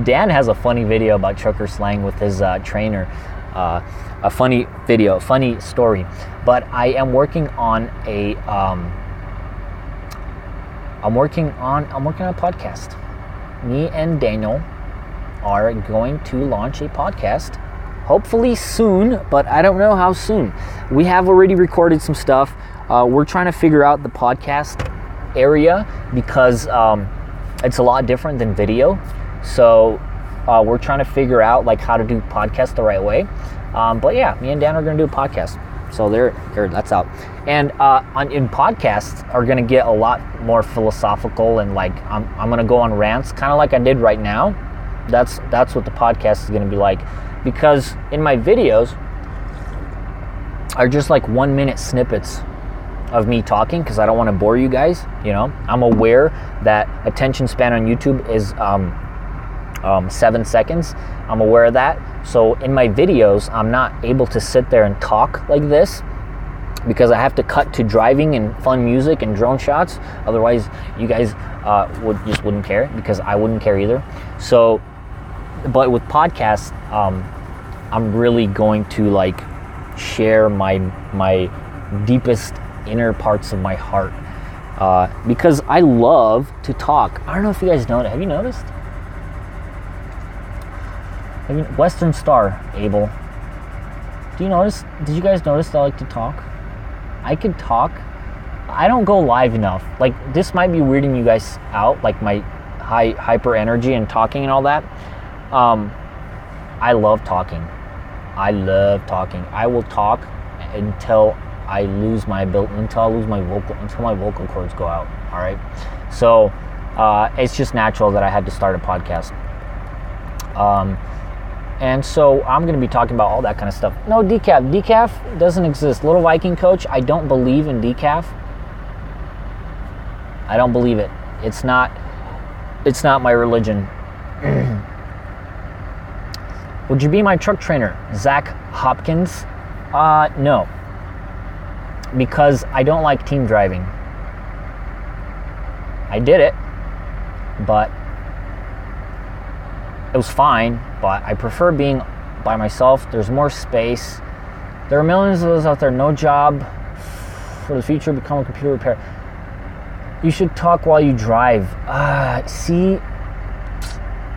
Dan has a funny video about trucker slang with his trainer. A funny video, funny story. But I am working on a I'm working on a podcast. Me and Daniel are going to launch a podcast, hopefully soon, but I don't know how soon. We have already recorded some stuff. We're trying to figure out the podcast area because it's a lot different than video. So we're trying to figure out like how to do podcasts the right way. But yeah, me and Dan are going to do a podcast. So there, that's out. And in podcasts are going to get a lot more philosophical, and like I'm going to go on rants, kind of like I did right now. That's what the podcast is going to be like, because in my videos are just like 1 minute snippets of me talking, because I don't want to bore you guys. You know, I'm aware that attention span on YouTube is 7 seconds. I'm aware of that. So in my videos, I'm not able to sit there and talk like this, because I have to cut to driving and fun music and drone shots. Otherwise, you guys wouldn't care, because I wouldn't care either. So, but with podcasts, I'm really going to like share my deepest inner parts of my heart, because I love to talk. I don't know if you guys know that. Have you noticed? Western Star, Abel. Did you guys notice that I like to talk? I could talk. I don't go live enough. Like, this might be weirding you guys out, like my hyper energy and talking and all that. I love talking. I will talk until I lose my ability, until my vocal cords go out. All right. So it's just natural that I had to start a podcast. And so I'm going to be talking about all that kind of stuff. No, decaf. Decaf doesn't exist. Little Viking Coach, I don't believe in decaf. I don't believe it. It's not my religion. Would you be my truck trainer, Zach Hopkins? No. Because I don't like team driving. I did it, but it was fine, but I prefer being by myself. There's more space. There are millions of those out there. No job for the future, become a computer repair. You should talk while you drive. See,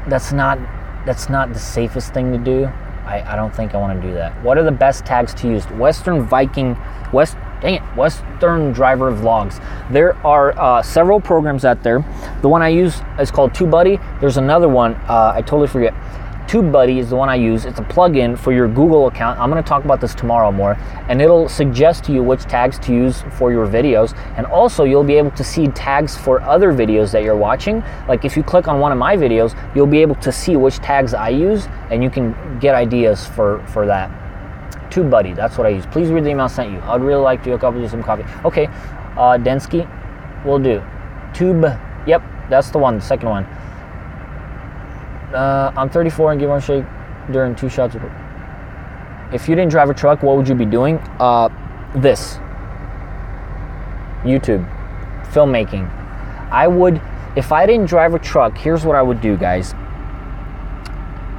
that's not the safest thing to do. I don't think I want to do that. What are the best tags to use? Western Driver Vlogs. There are several programs out there. The one I use is called TubeBuddy. There's another one, I totally forget. TubeBuddy is the one I use. It's a plugin for your Google account. I'm going to talk about this tomorrow more, and it'll suggest to you which tags to use for your videos, and also you'll be able to see tags for other videos that you're watching. Like if you click on one of my videos, you'll be able to see which tags I use, and you can get ideas for that. TubeBuddy, that's what I use. Please read the email I sent you. I'd really like to hook up with you some coffee. Okay, Densky, will do. Tube, yep, that's the one, the second one. I'm 34 and give one shake during 2 shots of it. If you didn't drive a truck, what would you be doing? This. YouTube. Filmmaking. I would, if I didn't drive a truck, here's what I would do, guys.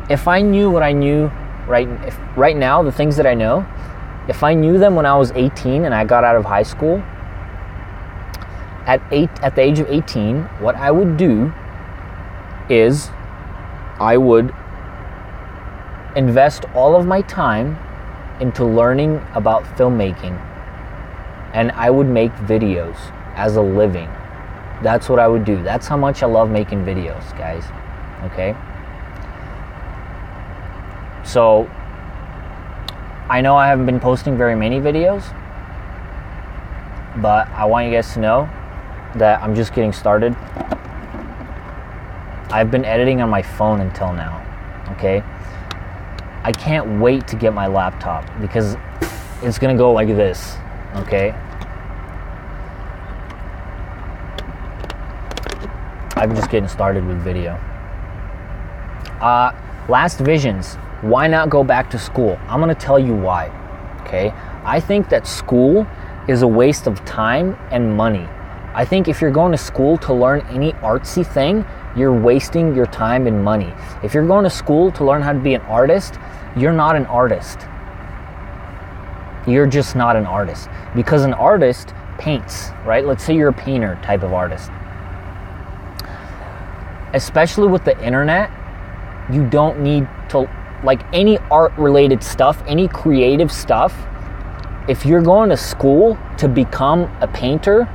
If I knew what I knew right now, the things that I know, if I knew them when I was 18 and I got out of high school, at the age of 18, what I would do is I would invest all of my time into learning about filmmaking, and I would make videos as a living. That's what I would do. That's how much I love making videos, guys. Okay? So, I know I haven't been posting very many videos, but I want you guys to know that I'm just getting started. I've been editing on my phone until now, okay? I can't wait to get my laptop because it's gonna go like this, okay? I'm just getting started with video. Last visions, why not go back to school? I'm gonna tell you why, okay? I think that school is a waste of time and money. I think if you're going to school to learn any artsy thing, you're wasting your time and money. If you're going to school to learn how to be an artist, you're not an artist. You're just not an artist. Because an artist paints, right? Let's say you're a painter type of artist. Especially with the internet, you don't need to, like any art related stuff, any creative stuff, if you're going to school to become a painter,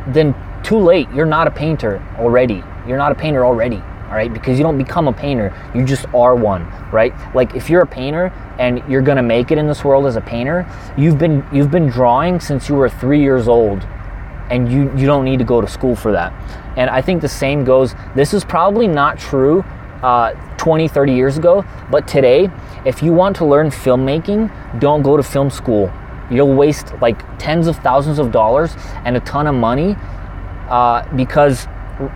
then too late. You're not a painter already. You're not a painter already, all right? Because you don't become a painter, you just are one, right? Like if you're a painter and you're gonna make it in this world as a painter, you've been drawing since you were 3 years old, and you don't need to go to school for that. And I think the same goes, this is probably not true 20, 30 years ago, but today, if you want to learn filmmaking, don't go to film school. You'll waste like tens of thousands of dollars and a ton of money because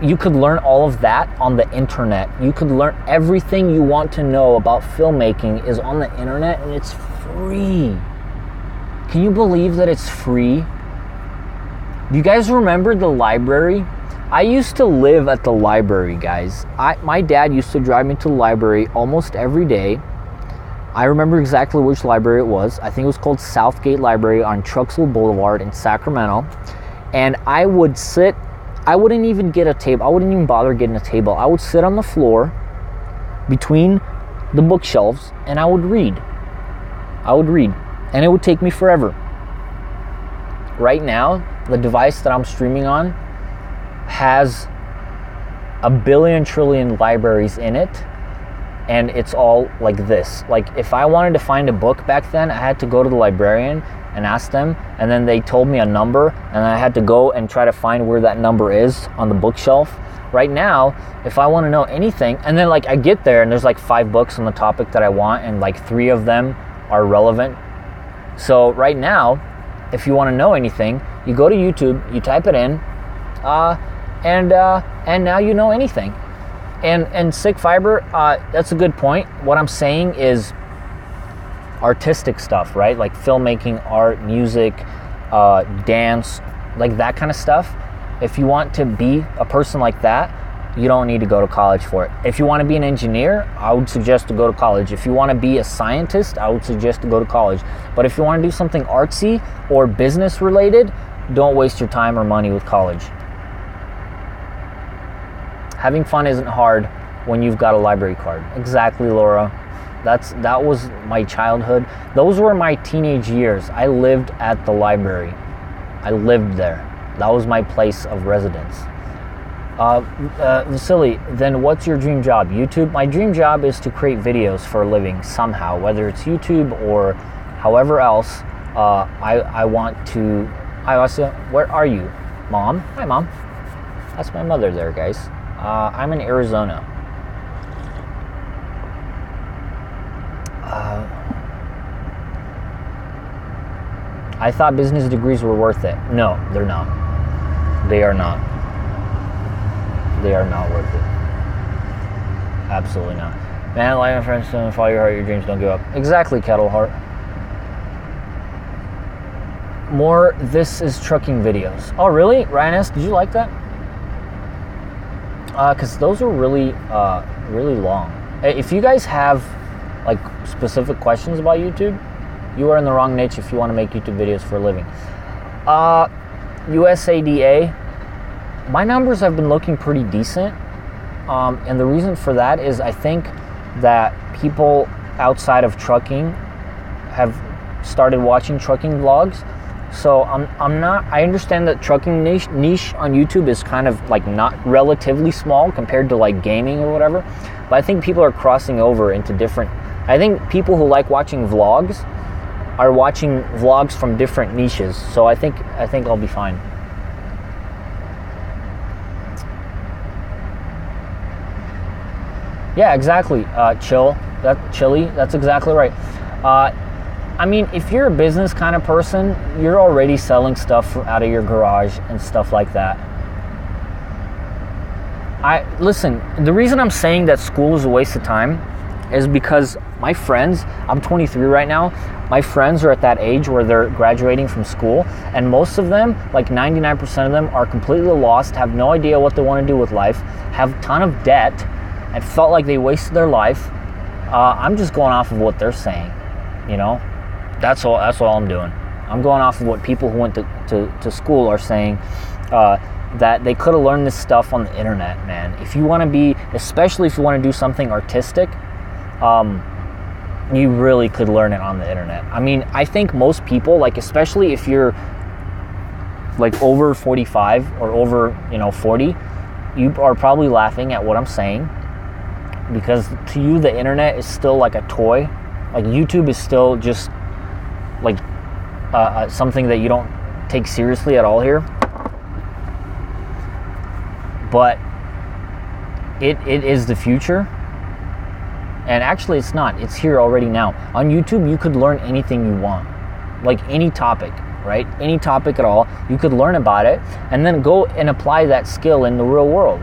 you could learn all of that on the internet. You could learn everything you want to know about filmmaking is on the internet, and it's free. Can you believe that it's free? Do you guys remember the library? I used to live at the library, guys. My dad used to drive me to the library almost every day. I remember exactly which library it was. I think it was called Southgate Library on Truxell Boulevard in Sacramento. And I would sit, I wouldn't even get a table. I wouldn't even bother getting a table. I would sit on the floor between the bookshelves and I would read. And it would take me forever. Right now, the device that I'm streaming on has 1 billion trillion libraries in it, and it's all like this. Like if I wanted to find a book back then, I had to go to the librarian and ask them, and then they told me a number, and I had to go and try to find where that number is on the bookshelf. Right now, if I want to know anything, and then like I get there and there's like 5 books on the topic that I want, and like 3 of them are relevant. So right now, if you want to know anything, you go to YouTube, you type it in, and now you know anything. And Sick Fiber, that's a good point. What I'm saying is artistic stuff, right? Like filmmaking, art, music, dance, like that kind of stuff. If you want to be a person like that, you don't need to go to college for it. If you want to be an engineer, I would suggest to go to college. If you want to be a scientist, I would suggest to go to college. But if you want to do something artsy or business related, don't waste your time or money with college. Having fun isn't hard when you've got a library card. Exactly, Laura. That was my childhood. Those were my teenage years. I lived at the library. I lived there. That was my place of residence. Vasily, then what's your dream job? YouTube? My dream job is to create videos for a living somehow, whether it's YouTube or however else. I want to. Hi, Vasily. Where are you? Mom? Hi, Mom. That's my mother there, guys. I'm in Arizona. I thought business degrees were worth it. No, they're not. They are not. They are not worth it. Absolutely not. Man, like my friends, don't follow your heart, your dreams, don't give up. Exactly, Kettle Heart. More This Is Trucking videos. Oh, really? Ryan S., did you like that? Because those are really, really long. If you guys have, like, specific questions about YouTube, you are in the wrong niche if you want to make YouTube videos for a living. USADA, my numbers have been looking pretty decent. And the reason for that is I think that people outside of trucking have started watching trucking vlogs. So I understand that trucking niche on YouTube is kind of like not relatively small compared to like gaming or whatever. But I think people are crossing over into different, I think people who like watching vlogs are watching vlogs from different niches. So I think I'll be fine. Yeah, exactly. Chili. That's exactly right. I mean, if you're a business kind of person, you're already selling stuff out of your garage and stuff like that. Listen, the reason I'm saying that school is a waste of time is because my friends, I'm 23 right now, my friends are at that age where they're graduating from school, and most of them, like 99% of them, are completely lost, have no idea what they want to do with life, have a ton of debt, and felt like they wasted their life. I'm just going off of what they're saying, you know? That's all I'm doing. I'm going off of what people who went to school are saying, that they could have learned this stuff on the internet, man. If you want to be, especially if you want to do something artistic, you really could learn it on the internet. I mean, I think most people, like especially if you're like over 45 or over, 40, you are probably laughing at what I'm saying, because to you the internet is still like a toy. Like YouTube is still just like something that you don't take seriously at all here. But it is the future. And actually it's not. It's here already now. On YouTube, you could learn anything you want. Like any topic, right? Any topic at all. You could learn about it and then go and apply that skill in the real world.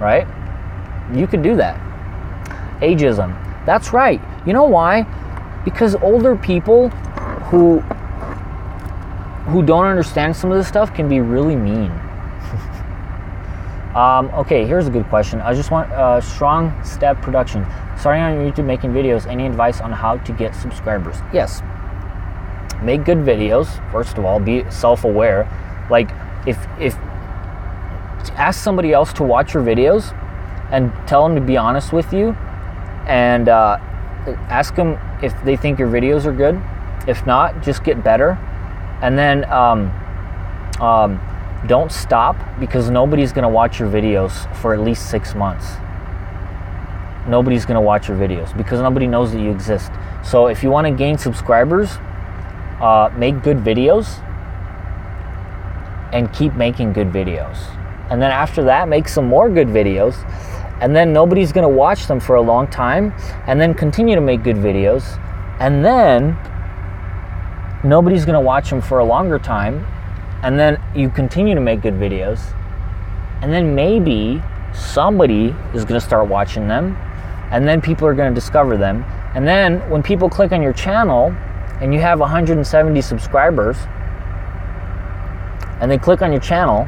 Right? You could do that. Ageism. That's right. You know why? Because older people who don't understand some of this stuff can be really mean. Okay, here's a good question. I just want Strong Step Production. Starting on YouTube making videos, any advice on how to get subscribers? Yes. Make good videos, first of all. Be self-aware. Like, if ask somebody else to watch your videos and tell them to be honest with you, and ask them if they think your videos are good. If not, just get better. And then don't stop, because nobody's going to watch your videos for at least 6 months. Nobody's going to watch your videos because nobody knows that you exist. So if you want to gain subscribers, make good videos and keep making good videos. And then after that, make some more good videos. And then nobody's going to watch them for a long time. And then continue to make good videos. And then nobody's going to watch them for a longer time. And then you continue to make good videos, and then maybe somebody is going to start watching them, and then people are going to discover them. And then when people click on your channel and you have 170 subscribers, and they click on your channel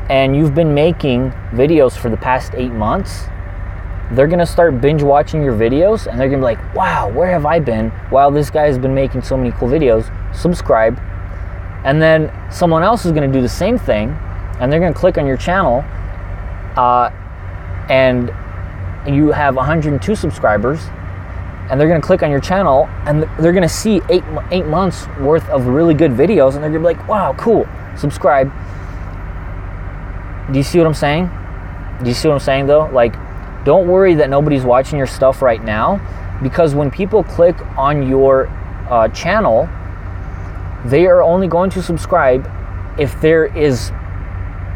and you've been making videos for the past 8 months, they're going to start binge watching your videos, and they're going to be like, wow, where have I been while this guy has been making so many cool videos? Subscribe. And then someone else is going to do the same thing, and they're going to click on your channel, and you have 102 subscribers, and they're going to click on your channel, and they're going to see 8 months worth of really good videos, and they're going to be like, wow, cool, subscribe. Do you see what I'm saying? Do you see what I'm saying though? Like, don't worry that nobody's watching your stuff right now, because when people click on your channel, they are only going to subscribe if there is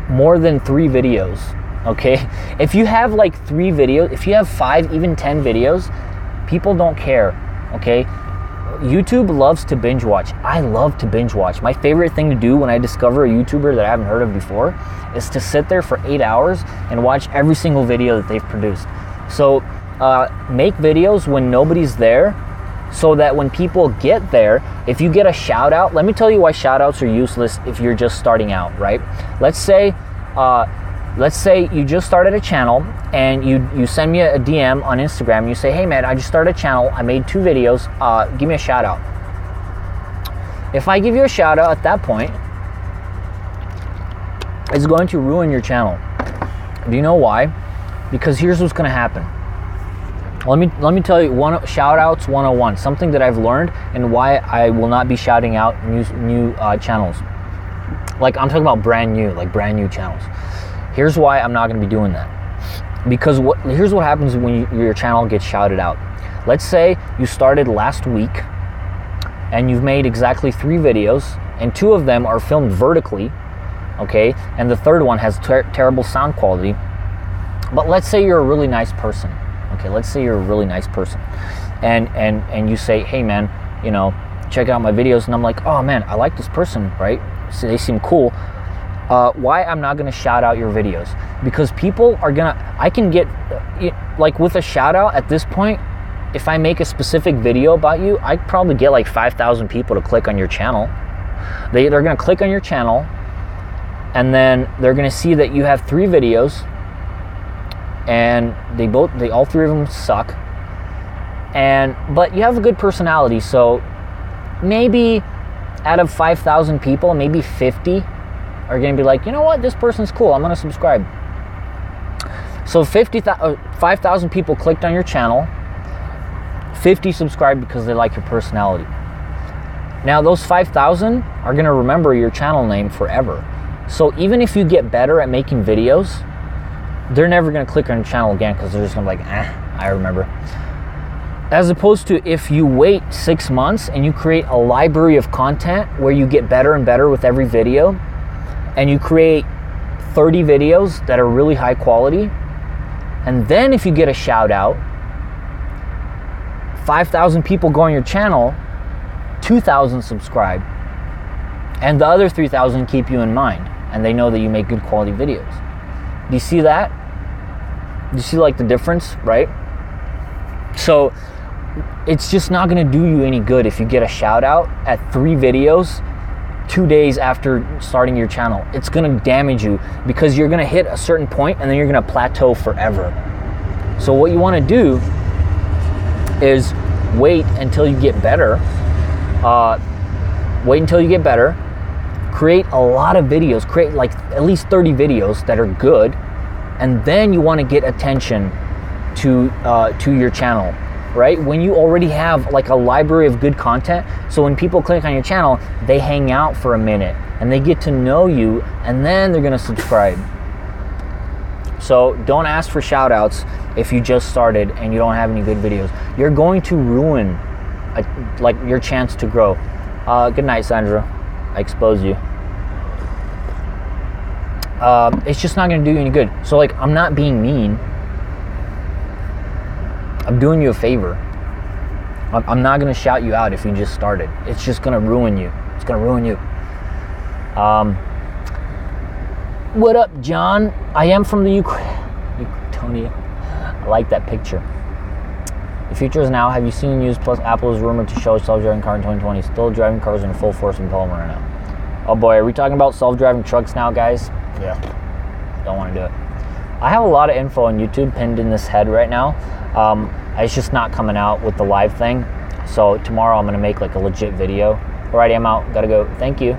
more than 3 videos, okay? If you have like 3 videos, if you have 5, even 10 videos, people don't care, okay? YouTube loves to binge watch. I love to binge watch. My favorite thing to do when I discover a YouTuber that I haven't heard of before is to sit there for 8 hours and watch every single video that they've produced. So make videos when nobody's there, so that when people get there, if you get a shout out, let me tell you why shout outs are useless if you're just starting out, right? Let's say you just started a channel and you send me a DM on Instagram and you say, hey man, I just started a channel, I made 2 videos, give me a shout out. If I give you a shout out at that point, it's going to ruin your channel. Do you know why? Because here's what's gonna happen. Let me tell you shout outs 101, something that I've learned and why I will not be shouting out new channels. Like, I'm talking about brand new channels. Here's why I'm not going to be doing that. Because here's what happens when your channel gets shouted out. Let's say you started last week and you've made exactly 3 videos, and 2 of them are filmed vertically, okay? And the third one has terrible sound quality. But let's say you're a really nice person. Okay, let's say you're a really nice person. And you say, hey man, you know, check out my videos, and I'm like, oh man, I like this person, right? So they seem cool. Why I'm not gonna shout out your videos? Because people are I can get, like with a shout out at this point, if I make a specific video about you, I probably get like 5,000 people to click on your channel. They're gonna click on your channel, and then they're gonna see that you have 3 videos, and all 3 of them suck. But you have a good personality, so maybe out of 5,000 people, maybe 50 are going to be like, you know what, this person's cool, I'm going to subscribe. So 5,000 people clicked on your channel, 50 subscribed because they like your personality. Now those 5,000 are going to remember your channel name forever. So even if you get better at making videos, they're never going to click on your channel again, because they're just going to be like, I remember. As opposed to if you wait 6 months and you create a library of content where you get better and better with every video, and you create 30 videos that are really high quality, and then if you get a shout out, 5,000 people go on your channel, 2,000 subscribe, and the other 3,000 keep you in mind, and they know that you make good quality videos. Do you see that? Do you see like the difference, right? So it's just not going to do you any good if you get a shout out at 3 videos 2 days after starting your channel. It's going to damage you, because you're going to hit a certain point and then you're going to plateau forever. So what you want to do is wait until you get better. Create a lot of videos, create like at least 30 videos that are good, and then you want to get attention to your channel, right? When you already have like a library of good content, so when people click on your channel, they hang out for a minute and they get to know you, and then they're going to subscribe. So don't ask for shout outs if you just started and you don't have any good videos. You're going to ruin like your chance to grow. Good night, Sandra. I exposed you. It's just not going to do you any good. So like, I'm not being mean. I'm doing you a favor. I'm not going to shout you out if you just started. It's just going to ruin you. It's going to ruin you. What up, John? I am from the Ukraine. I like that picture. The future is now. Have you seen the news? Plus, Apple is rumored to show self-driving car in 2020. Still driving cars in full force in development right now. Oh boy, are we talking about self-driving trucks now, guys? Yeah. Don't want to do it. I have a lot of info on YouTube pinned in this head right now. It's just not coming out with the live thing. So tomorrow I'm going to make like a legit video. Alrighty, I'm out. Gotta go. Thank you,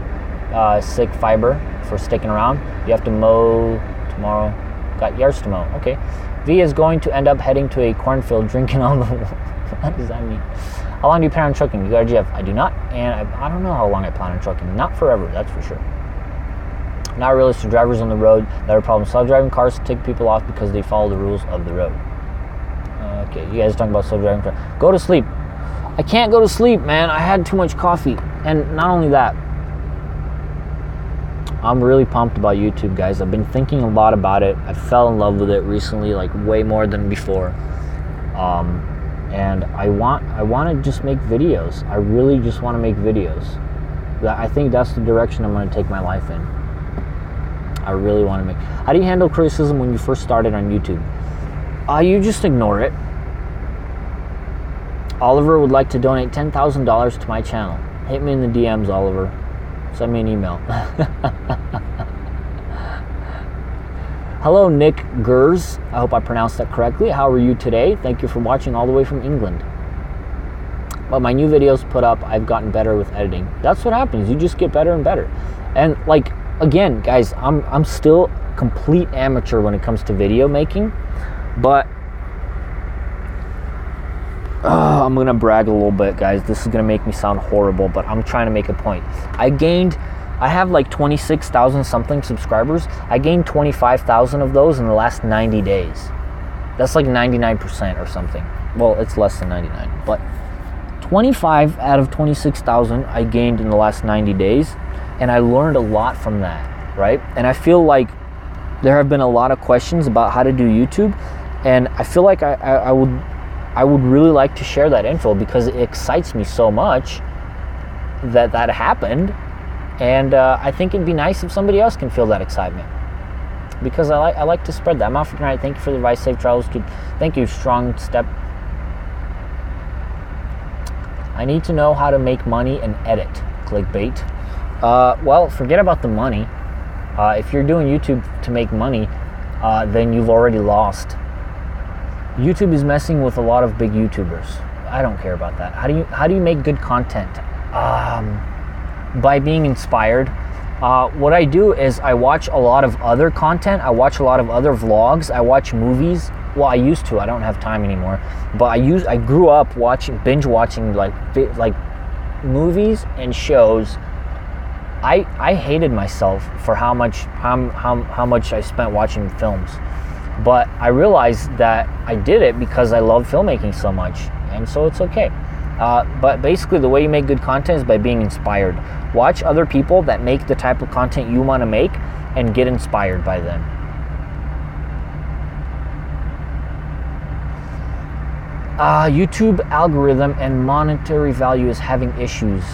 Sick Fiber, for sticking around. You have to mow tomorrow. Got yards to mow. Okay. V is going to end up heading to a cornfield drinking all the... What does that mean? How long do you plan on trucking? You got a GF? I do not. And I don't know how long I plan on trucking. Not forever, that's for sure. Not realistic drivers on the road that are problems. Self-driving cars take people off because they follow the rules of the road. Okay, you guys are talking about self-driving cars. Go to sleep. I can't go to sleep, man. I had too much coffee. And not only that, I'm really pumped about YouTube, guys. I've been thinking a lot about it. I fell in love with it recently, like way more than before. And I want to just make videos. I really just want to make videos. I think that's the direction I'm going to take my life in. I really want to make. How do you handle criticism when you first started on YouTube? You just ignore it. Oliver would like to donate $10,000 to my channel. Hit me in the DMs, Oliver. Send me an email. Hello, Nick Gers. I hope I pronounced that correctly. How are you today? Thank you for watching all the way from England. But my new videos put up, I've gotten better with editing. That's what happens. You just get better and better. And like, again, guys, I'm still complete amateur when it comes to video making. But I'm gonna brag a little bit, guys. This is gonna make me sound horrible, but I'm trying to make a point. I have like 26,000 something subscribers. I gained 25,000 of those in the last 90 days. That's like 99% or something. Well, it's less than 99, but 25 out of 26,000 I gained in the last 90 days, and I learned a lot from that, right? And I feel like there have been a lot of questions about how to do YouTube, and I feel like I would really like to share that info because it excites me so much that happened. And I think it'd be nice if somebody else can feel that excitement, because I like to spread that. I'm off tonight. Thank you for the advice. Safe travels. Thank you. Strong step. I need to know how to make money and edit. Clickbait. Well, forget about the money. If you're doing YouTube to make money, then you've already lost. YouTube is messing with a lot of big YouTubers. I don't care about that. How do you make good content? By being inspired. What I do is I watch a lot of other content. I watch a lot of other vlogs. I watch movies. Well, I used to. I don't have time anymore. But I grew up binge watching like movies and shows. I hated myself for how much I spent watching films. But I realized that I did it because I love filmmaking so much, and so it's okay. But basically, the way you make good content is by being inspired. Watch other people that make the type of content you want to make and get inspired by them. YouTube algorithm and monetary value is having issues.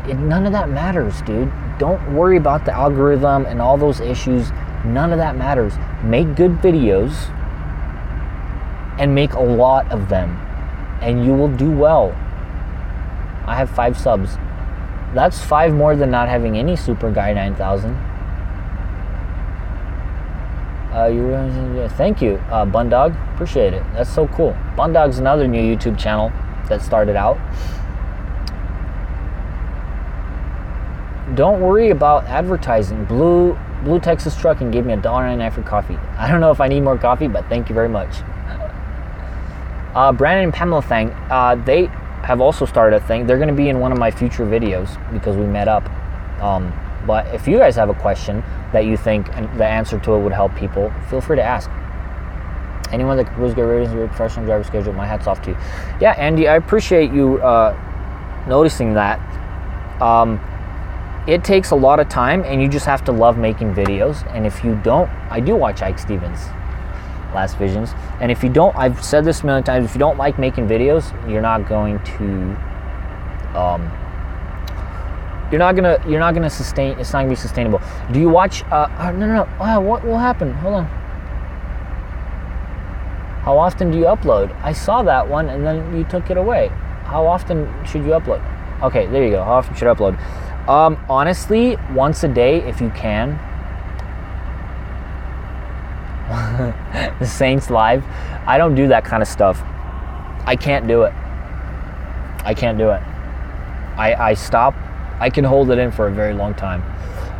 None of that matters, dude. Don't worry about the algorithm and all those issues. None of that matters. Make good videos and make a lot of them, and you will do well. I have 5 subs. That's 5 more than not having any Super Guy 9000. Thank you, Bundog. Appreciate it. That's so cool. Bundog's another new YouTube channel that started out. Don't worry about advertising. Blue Texas Trucking gave me $1.99 for coffee. I don't know if I need more coffee, but thank you very much. Brandon and Pamela Thang, they have also started a thing. They're going to be in one of my future videos because we met up. But if you guys have a question that you think the answer to it would help people, feel free to ask. Anyone that can get ratings your professional driver schedule, my hat's off to you. Yeah, Andy, I appreciate you noticing that. It takes a lot of time, and you just have to love making videos. And if you don't, I do watch Ike Stevens' Last Visions. And if you don't, I've said this a million times, if you don't like making videos, you're not going to sustain. It's not gonna be sustainable. Do you watch? No. What will happen? Hold on. How often do you upload? I saw that one, and then you took it away. How often should you upload? Okay, there you go. How often should I upload? Honestly, once a day if you can. The Saints live. I don't do that kind of stuff. I can't do it. I stop. I can hold it in for a very long time.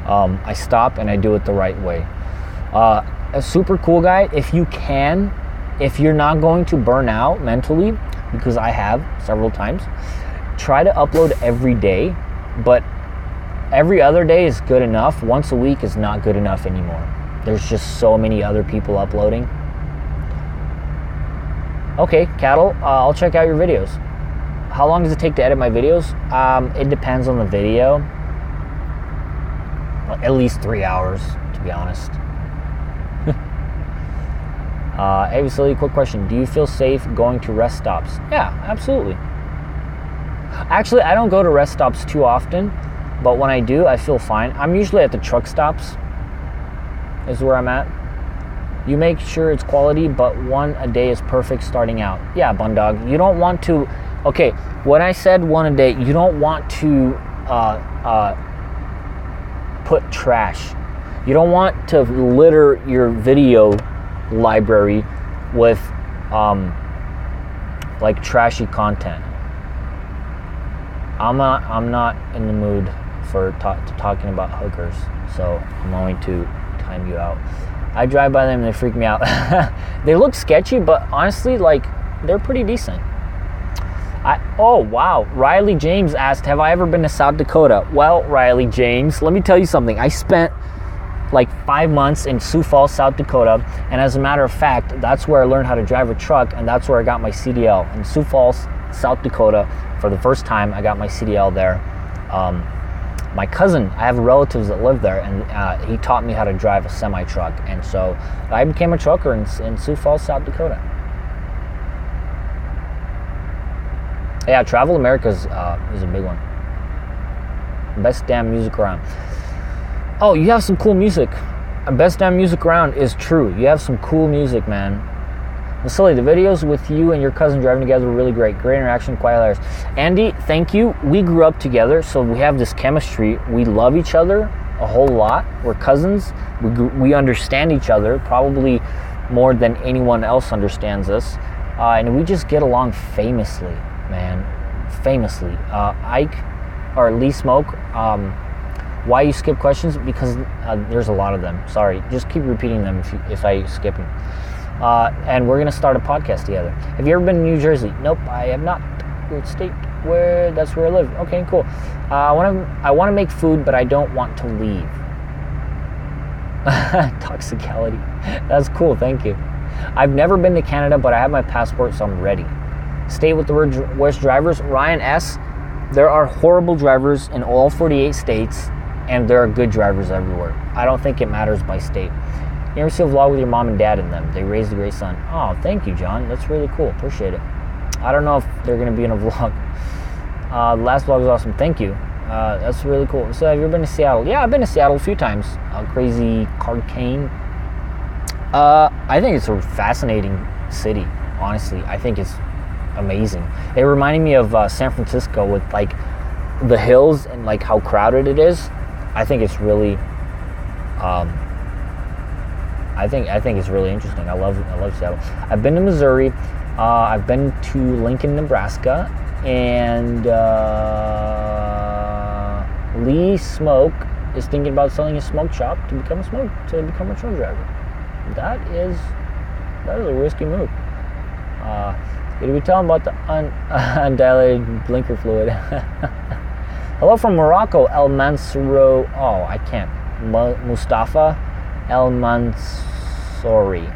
I stop and I do it the right way. A super cool guy, if you can, if you're not going to burn out mentally, because I have several times, try to upload every day, but every other day is good enough. Once a week is not good enough anymore. There's just so many other people uploading. Okay, Cattle, I'll check out your videos. How long does it take to edit my videos? It depends on the video. Well, at least 3 hours, to be honest. Hey, Vasily, quick question. Do you feel safe going to rest stops? Yeah, absolutely. Actually, I don't go to rest stops too often, but when I do, I feel fine. I'm usually at the truck stops, is where I'm at. You make sure it's quality, but one a day is perfect starting out. Yeah, Bundog. You don't want to... Okay, when I said one a day, you don't want to put trash. You don't want to litter your video library with like trashy content. I'm not in the mood for talking about hookers, so I'm going to time you out. I drive by them and they freak me out. They look sketchy, but honestly, like, they're pretty decent. Oh wow, Riley James asked, have I ever been to South Dakota? Well, Riley James, let me tell you something. I spent like 5 months in Sioux Falls, South Dakota, and as a matter of fact, that's where I learned how to drive a truck, and that's where I got my CDL. In Sioux Falls, South Dakota, for the first time, I got my CDL there. My cousin, I have relatives that live there, and he taught me how to drive a semi-truck, and so I became a trucker in Sioux Falls, South Dakota. Yeah, Travel America is a big one. Best damn music around. Oh, you have some cool music. Best damn music around is true. You have some cool music, man. Vasily, the videos with you and your cousin driving together were really great. Great interaction, quiet hilarious. Andy, thank you. We grew up together, so we have this chemistry. We love each other a whole lot. We're cousins. We understand each other probably more than anyone else understands us. And we just get along famously, man. Famously. Ike, or Lee Smoke, why you skip questions? Because there's a lot of them. Sorry. Just keep repeating them if I skip them. And we're gonna start a podcast together. Have you ever been to New Jersey? Nope, I have not. Weird state. That's where I live. Okay, cool. I want to make food, but I don't want to leave. Toxicality. That's cool. Thank you. I've never been to Canada, but I have my passport, so I'm ready. Stay with the worst drivers. Ryan S. There are horrible drivers in all 48 states, and there are good drivers everywhere. I don't think it matters by state. You ever see a vlog with your mom and dad in them? They raised a great son. Oh, thank you, John. That's really cool. Appreciate it. I don't know if they're going to be in a vlog. The last vlog was awesome. Thank you. That's really cool. So have you ever been to Seattle? Yeah, I've been to Seattle a few times. Crazy Carcane. I think it's a fascinating city, honestly. I think it's amazing. It reminded me of San Francisco with like the hills and like how crowded it is. I think it's really I think it's really interesting. I love Seattle. I've been to Missouri. I've been to Lincoln, Nebraska, and Lee Smoke is thinking about selling his smoke shop to become a truck driver. That is a risky move. Did we tell him about the undilated blinker fluid? Hello from Morocco, El Mansouro. Oh, I can't. Mustafa El Mansouri,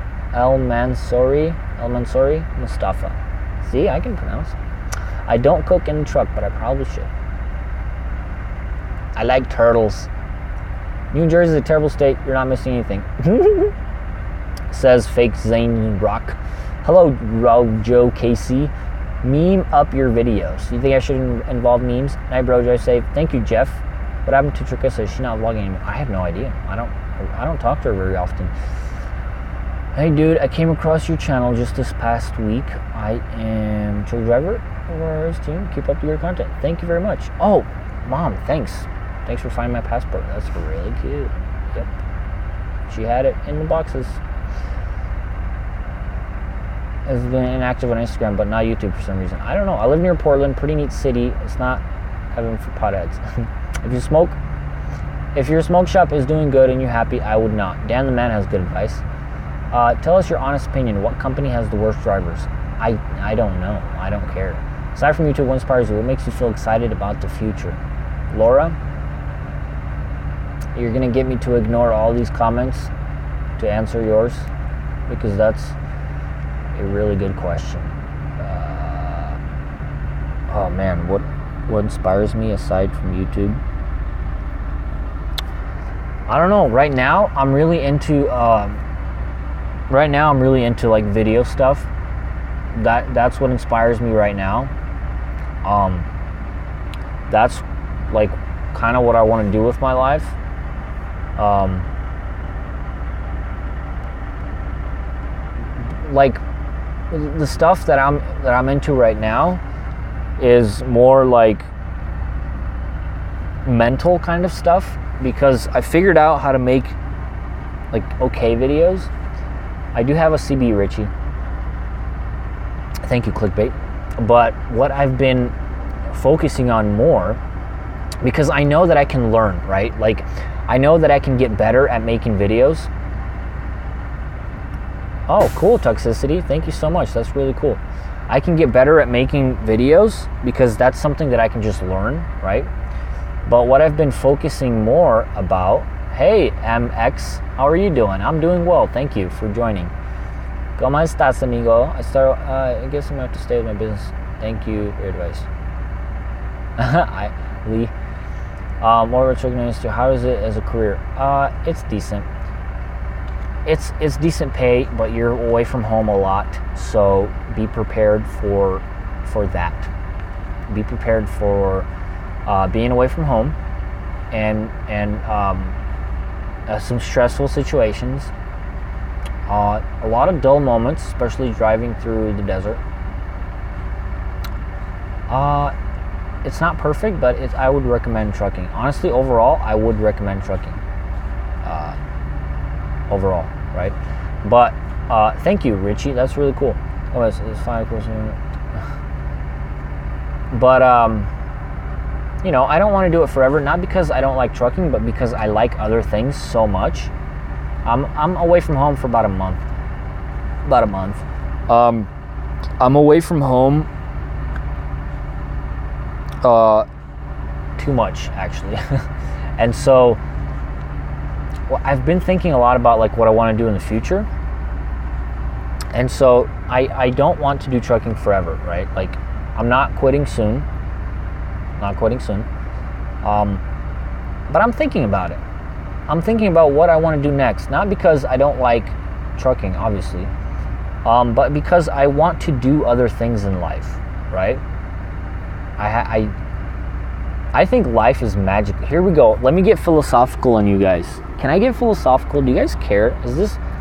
Mustafa. See, I can pronounce. I don't cook in the truck, but I probably should. I like turtles. New Jersey is a terrible state. You're not missing anything. Says fake Zane Rock. Hello, Joe Casey. Meme up your videos. You think I should involve memes? Night bro, I say thank you, Jeff. What happened to Tricissa? Is she not vlogging anymore? I have no idea. I don't talk to her very often. Hey dude, I came across your channel just this past week. I am a truck driver over his team. Keep up the good content. Thank you very much. Oh, Mom, thanks. Thanks for finding my passport. That's really cute. Yep. She had it in the boxes. Has been inactive on Instagram, but not YouTube for some reason. I don't know. I live near Portland, pretty neat city. It's not heaven for potheads. If your smoke shop is doing good and you're happy, I would not. Dan the Man has good advice. Tell us your honest opinion. What company has the worst drivers? I don't know. I don't care. Aside from YouTube, what inspires you? What makes you feel excited about the future? Laura? you're gonna get me to ignore all these comments to answer yours? Because that's a really good question. Oh man, what inspires me aside from YouTube? I don't know. Right now, I'm really into like video stuff. That's what inspires me right now. That's like kind of what I want to do with my life. Like the stuff that I'm into right now is more like mental kind of stuff, because I figured out how to make like okay videos. I do have a CB Richie. Thank you, clickbait. But what I've been focusing on more, because I know that I can learn, right? Like I know that I can get better at making videos. Oh, cool, Toxicity. Thank you so much. That's really cool. I can get better at making videos because that's something that I can just learn, right? But what I've been focusing more about, hey, MX, how are you doing? I'm doing well. Thank you for joining. ¿Cómo estás, amigo? I guess I'm going to have to stay with my business. Thank you for your advice. Lee. More of a truck industry. How is it as a career? It's decent. It's decent pay, but you're away from home a lot, so be prepared for that. Be prepared for being away from home and some stressful situations. A lot of dull moments, especially driving through the desert. It's not perfect, but I would recommend trucking. Honestly, overall, I would recommend trucking. Overall, right? But thank you, Richie. That's really cool. Oh, it's 5 course. But you know, I don't want to do it forever. Not because I don't like trucking, but because I like other things so much. I'm away from home for about a month. I'm away from home too much, actually. And so well, I've been thinking a lot about like what I want to do in the future. And so I don't want to do trucking forever, right? Like I'm not quitting soon. But I'm thinking about it. I'm thinking about what I want to do next. Not because I don't like trucking, obviously, but because I want to do other things in life, right? I think life is magic. Here we go. Let me get philosophical on you guys. Can I get philosophical? Do you guys care?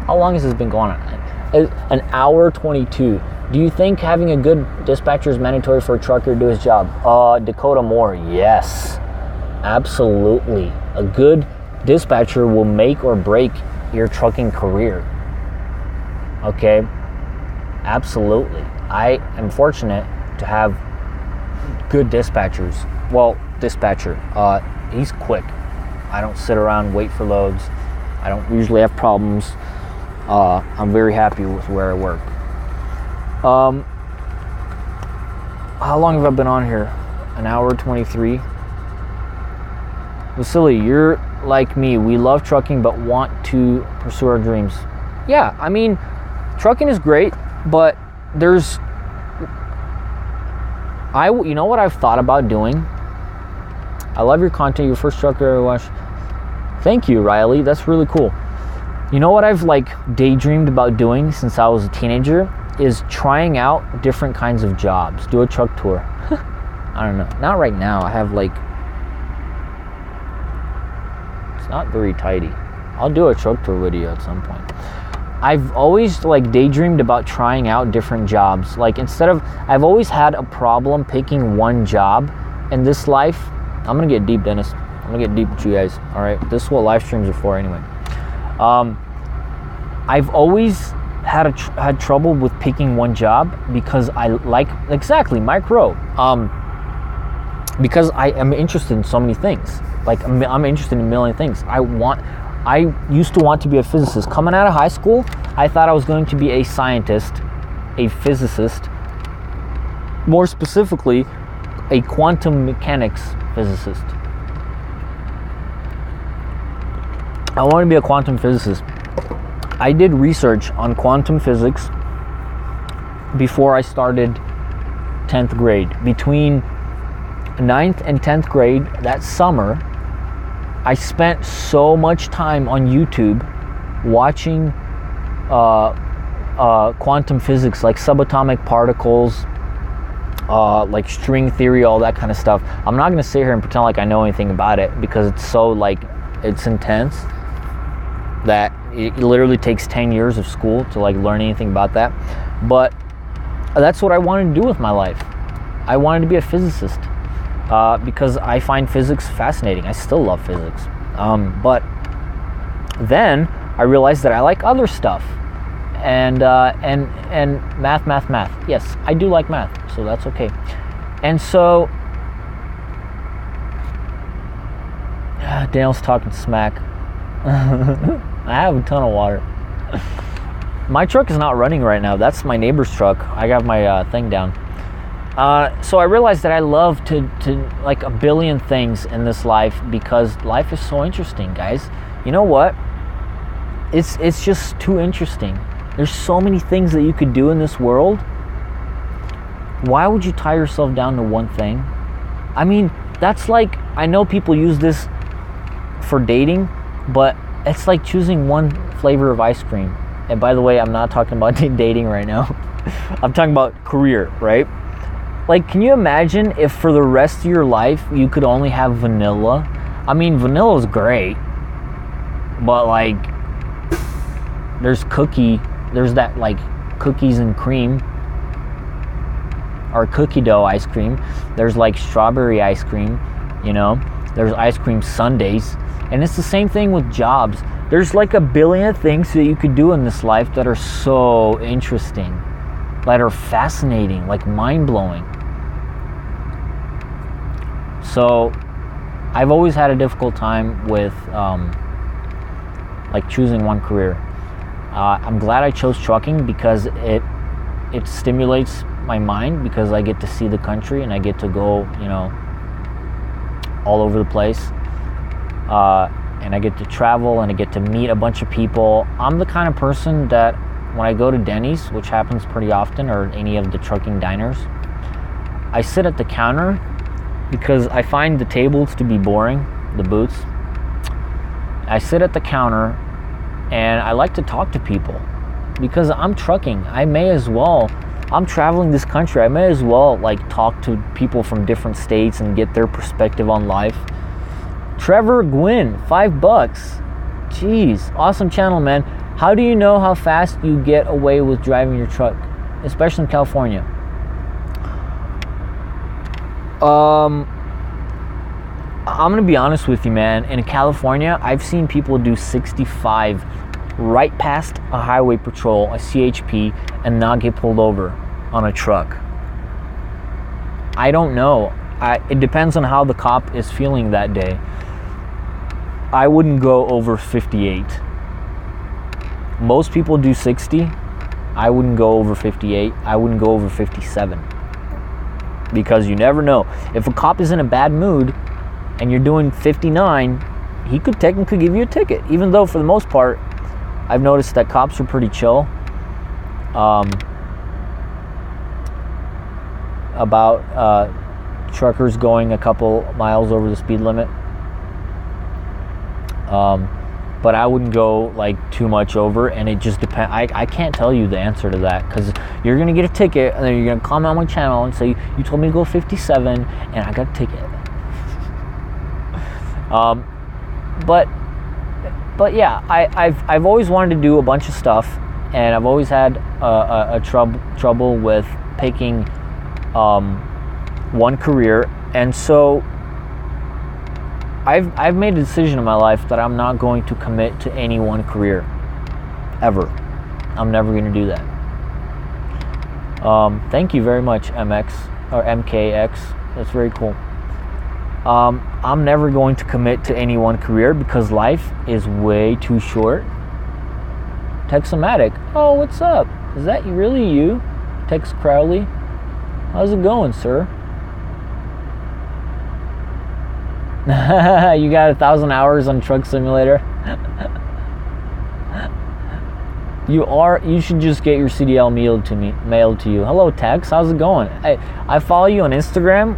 How long has this been going on? An hour 22. Do you think having a good dispatcher is mandatory for a trucker to do his job? Dakota Moore, yes. Absolutely. A good dispatcher will make or break your trucking career. Okay? Absolutely. I am fortunate to have good dispatchers. Well, dispatcher. He's quick. I don't sit around and wait for loads. I don't usually have problems. I'm very happy with where I work. How long have I been on here? An hour 23. Vasily, you're like me. We love trucking but want to pursue our dreams. Yeah, I mean, trucking is great, but you know what I've thought about doing? I love your content. Your first trucker I watched. Thank you, Riley. That's really cool. You know what I've like daydreamed about doing since I was a teenager is trying out different kinds of jobs. Do a truck tour. I don't know. Not right now. I have like, it's not very tidy. I'll do a truck tour video at some point. I've always like daydreamed about trying out different jobs. Like I've always had a problem picking one job in this life. I'm gonna get deep, Dennis. I'm gonna get deep with you guys. All right, this is what live streams are for, anyway. I've always had trouble with picking one job because I like exactly Mike Rowe. Because I am interested in so many things. Like I'm interested in a million things. I used to want to be a physicist. Coming out of high school, I thought I was going to be a scientist, a physicist, more specifically, a quantum mechanics physicist. I want to be a quantum physicist. I did research on quantum physics before I started 10th grade. Between 9th and 10th grade, that summer, I spent so much time on YouTube watching quantum physics, like subatomic particles, like string theory, all that kind of stuff. I'm not going to sit here and pretend like I know anything about it, because it's so, like, it's intense that it literally takes 10 years of school to, like, learn anything about that. But that's what I wanted to do with my life. I wanted to be a physicist because I find physics fascinating. I still love physics. But then I realized that I like other stuff. And math. Yes, I do like math, so that's okay. And so Daniel's talking smack. I have a ton of water. My truck is not running right now. That's my neighbor's truck. I got my thing down. So I realized that I love to like a billion things in this life, because life is so interesting, guys. You know what? It's just too interesting. There's so many things that you could do in this world. Why would you tie yourself down to one thing? I mean, that's like, I know people use this for dating, but it's like choosing one flavor of ice cream. And by the way, I'm not talking about dating right now. I'm talking about career, right? Like, can you imagine if for the rest of your life you could only have vanilla? I mean, vanilla is great, but like, there's that like cookies and cream, or cookie dough ice cream. There's like strawberry ice cream, you know? There's ice cream sundaes. And it's the same thing with jobs. There's like a billion things that you could do in this life that are so interesting, that are fascinating, like mind-blowing. So I've always had a difficult time with like choosing one career. I'm glad I chose trucking, because it stimulates my mind, because I get to see the country and I get to go, you know, all over the place. And I get to travel and I get to meet a bunch of people. I'm the kind of person that when I go to Denny's, which happens pretty often, or any of the trucking diners, I sit at the counter because I find the tables to be boring, the booths. I sit at the counter and I like to talk to people, because I'm trucking. I'm traveling this country. I may as well like talk to people from different states and get their perspective on life. Trevor Gwynn, $5. Jeez, awesome channel, man. How do you know how fast you get away with driving your truck, especially in California? I'm gonna be honest with you, man. In California, I've seen people do 65 right past a highway patrol, a CHP, and not get pulled over on a truck. I don't know. It depends on how the cop is feeling that day. I wouldn't go over 58. Most people do 60. I wouldn't go over 58. I wouldn't go over 57. Because you never know. If a cop is in a bad mood and you're doing 59, he could technically give you a ticket. Even though for the most part, I've noticed that cops are pretty chill about truckers going a couple miles over the speed limit. But I wouldn't go like too much over, and it just depends. I can't tell you the answer to that, because you're gonna get a ticket and then you're gonna comment on my channel and say, you told me to go 57 and I got a ticket. But yeah, I've always wanted to do a bunch of stuff, and I've always had a trouble with picking one career, and so I've made a decision in my life that I'm not going to commit to any one career ever. I'm never going to do that. Thank you very much, MX or MKX. That's very cool. I'm never going to commit to any one career because life is way too short. Texomatic. Oh, what's up? Is that really you? Tex Crowley. How's it going, sir? You got 1,000 hours on Truck Simulator? You should just get your CDL mailed to you. Hello, Tex. How's it going? I follow you on Instagram.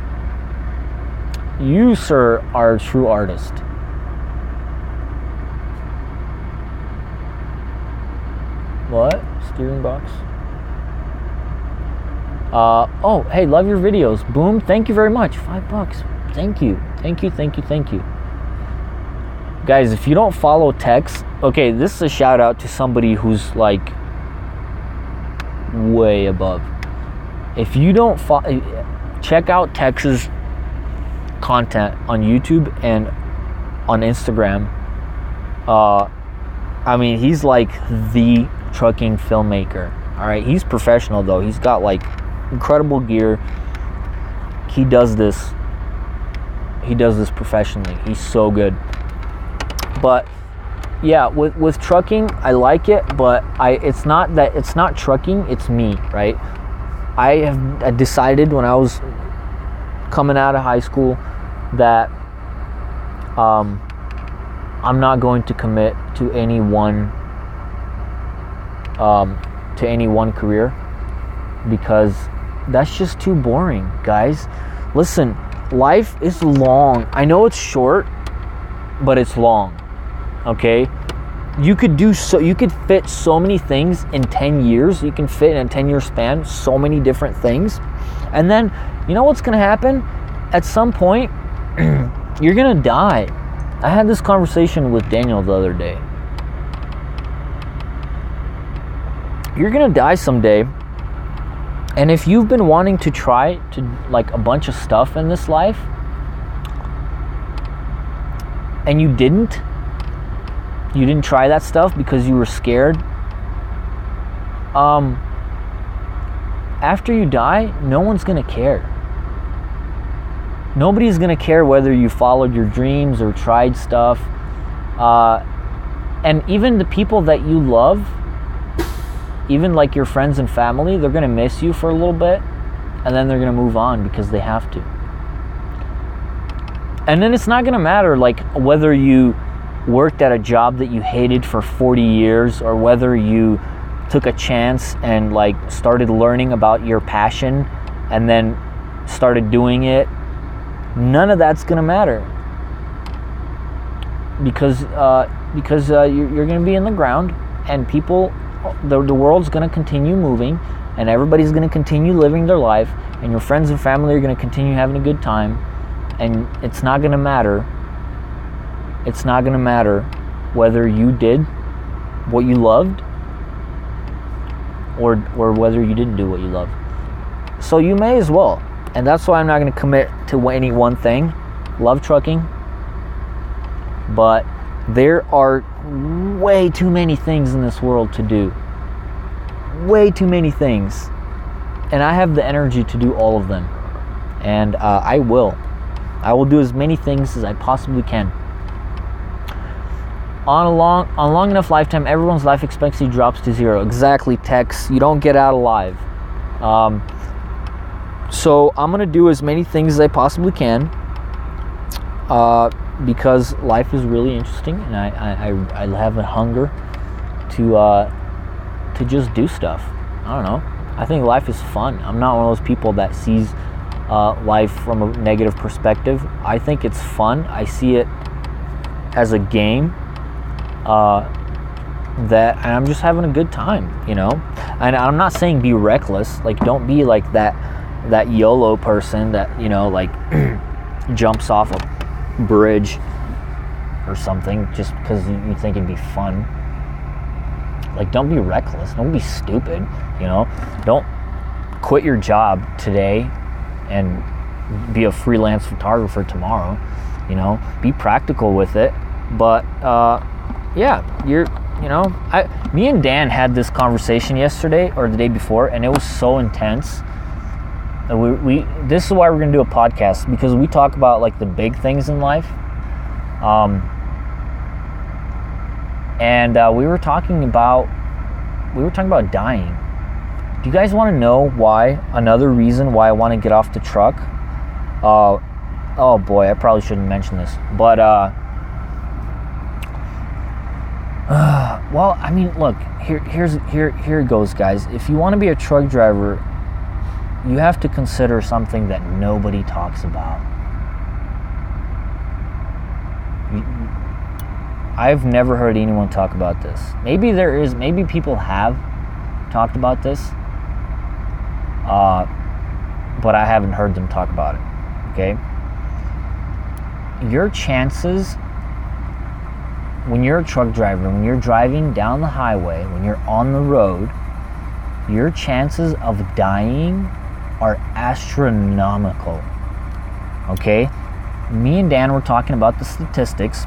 You, sir, are a true artist. What? Steering box? Oh, hey, love your videos. Boom. Thank you very much. $5. Thank you. Thank you. Guys, if you don't follow Tex, okay, this is a shout out to somebody who's like way above. If you don't check out Tex's content on YouTube and on Instagram. I mean, he's like the trucking filmmaker. All right, he's professional though. He's got like incredible gear. He does this professionally. He's so good. But yeah, with trucking, I like it, but it's not trucking, it's me, right? I decided when I was coming out of high school that I'm not going to commit to any one career, because that's just too boring, guys. Listen, life is long. I know it's short, but it's long. Okay? You could fit so many things in 10 years. You can fit in a 10-year span so many different things. And then, you know what's going to happen? At some point, you're going to die. I had this conversation with Daniel the other day. You're going to die someday. And if you've been wanting to try to like a bunch of stuff in this life, and you didn't try that stuff because you were scared, after you die, no one's gonna care. Nobody's gonna care whether you followed your dreams or tried stuff. And even the people that you love, even like your friends and family, they're gonna miss you for a little bit, and then they're gonna move on because they have to. And then it's not gonna matter like whether you worked at a job that you hated for 40 years or whether you took a chance and like started learning about your passion and then started doing it. None of that's gonna matter because you're gonna be in the ground, and people, the world's gonna continue moving, and everybody's gonna continue living their life, and your friends and family are gonna continue having a good time, and it's not gonna matter. It's not going to matter whether you did what you loved or whether you didn't do what you loved. So you may as well. And that's why I'm not going to commit to any one thing. Love trucking. But there are way too many things in this world to do. Way too many things. And I have the energy to do all of them. And I will. I will do as many things as I possibly can. On a long enough lifetime, everyone's life expectancy drops to 0. Exactly, Tex. You don't get out alive. So I'm gonna do as many things as I possibly can, because life is really interesting, and I have a hunger to just do stuff. I don't know. I think life is fun. I'm not one of those people that sees life from a negative perspective. I think it's fun. I see it as a game. And I'm just having a good time, you know. And I'm not saying be reckless. Like, don't be like that YOLO person that, you know, like jumps off a bridge or something just because you think it'd be fun. Like, don't be reckless. Don't be stupid, you know. Don't quit your job today and be a freelance photographer tomorrow, you know. Be practical with it. But yeah, me and Dan had this conversation yesterday or the day before, and it was so intense. This is why we're gonna do a podcast, because we talk about like the big things in life. And we were talking about dying. Do you guys want to know why? Another reason why I want to get off the truck. Oh boy, I probably shouldn't mention this, but Well, I mean, look, here it goes, guys. If you want to be a truck driver, you have to consider something that nobody talks about. I've never heard anyone talk about this. Maybe there is, maybe people have talked about this, but I haven't heard them talk about it, okay? Your chances, when you're a truck driver, when you're driving down the highway, when you're on the road, your chances of dying are astronomical, okay? Me and Dan were talking about the statistics,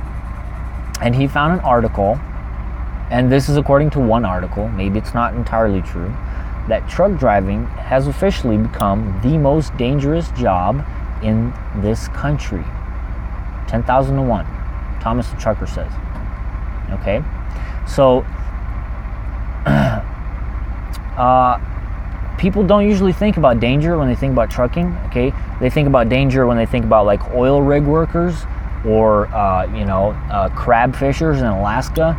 and he found an article, and this is according to one article, maybe it's not entirely true, that truck driving has officially become the most dangerous job in this country. 10,000 to 1, Thomas the Trucker says. Okay? So, people don't usually think about danger when they think about trucking, okay? They think about danger when they think about like oil rig workers or, crab fishers in Alaska.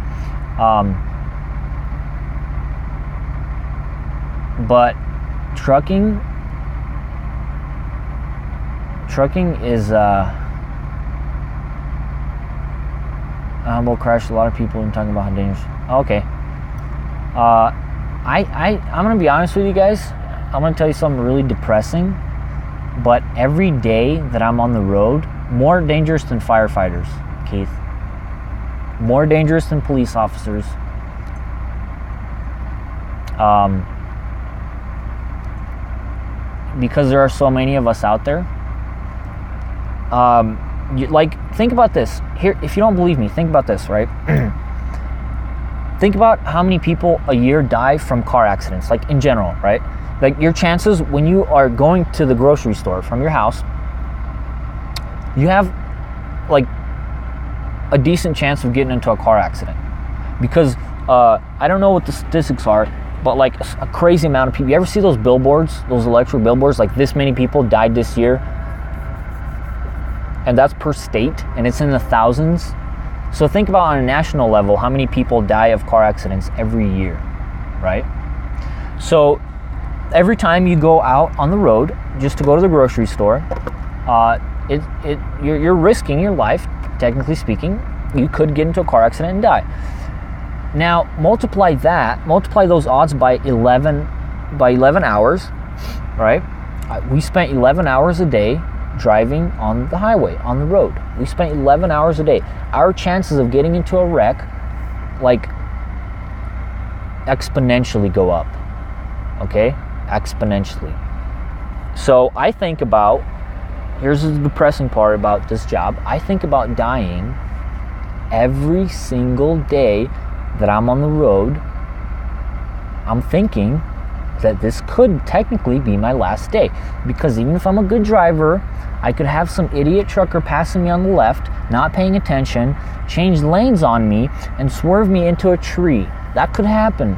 But trucking is, boat crash, a lot of people are talking about how dangerous. Okay. I'm going to be honest with you guys. I'm going to tell you something really depressing. But every day that I'm on the road, more dangerous than firefighters, Keith. More dangerous than police officers. Because there are so many of us out there. Think about this. Here, if you don't believe me, think about this, right? Think about how many people a year die from car accidents, like in general, right? Like your chances when you are going to the grocery store from your house, you have like a decent chance of getting into a car accident. Because I don't know what the statistics are, but like a crazy amount of people. You ever see those billboards, those electric billboards, like this many people died this year? And that's per state, and it's in the thousands. So think about on a national level how many people die of car accidents every year, right? So every time you go out on the road just to go to the grocery store, you're risking your life, technically speaking. You could get into a car accident and die. Now multiply those odds by 11 hours, right? We spent 11 hours a day driving on the highway, on the road. We spent 11 hours a day. Our chances of getting into a wreck, like, exponentially go up, okay? Exponentially. So I think about, here's the depressing part about this job, I think about dying every single day that I'm on the road. I'm thinking that this could technically be my last day, because even if I'm a good driver, I could have some idiot trucker passing me on the left, not paying attention, change lanes on me, and swerve me into a tree. That could happen.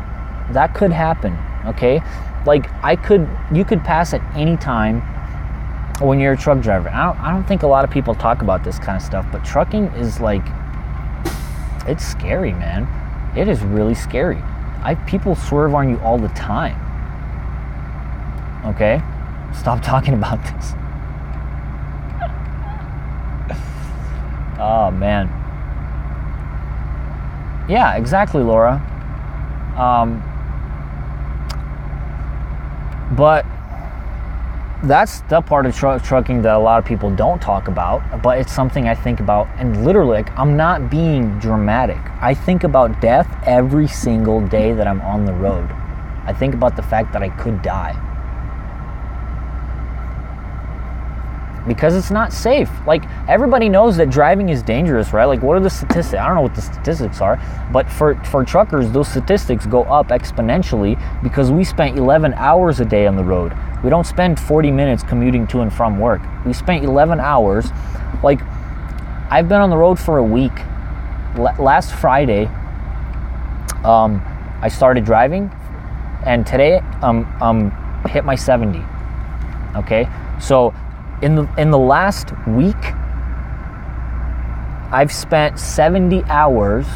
That could happen, okay? Like, you could pass at any time when you're a truck driver. I don't think a lot of people talk about this kind of stuff, but trucking is like, it's scary, man. It is really scary. People swerve on you all the time. Okay? Stop talking about this. Oh, man. Yeah, exactly, Laura. But that's the part of trucking that a lot of people don't talk about, but it's something I think about, and literally, like, I'm not being dramatic. I think about death every single day that I'm on the road. I think about the fact that I could die. Because it's not safe. Like, everybody knows that driving is dangerous, right? Like, what are the statistics? I don't know what the statistics are, but for truckers, those statistics go up exponentially because we spent 11 hours a day on the road. We don't spend 40 minutes commuting to and from work. We spent 11 hours. Like, I've been on the road for a week. Last Friday, I started driving, and today hit my 70. Okay, so in the last week, I've spent 70 hours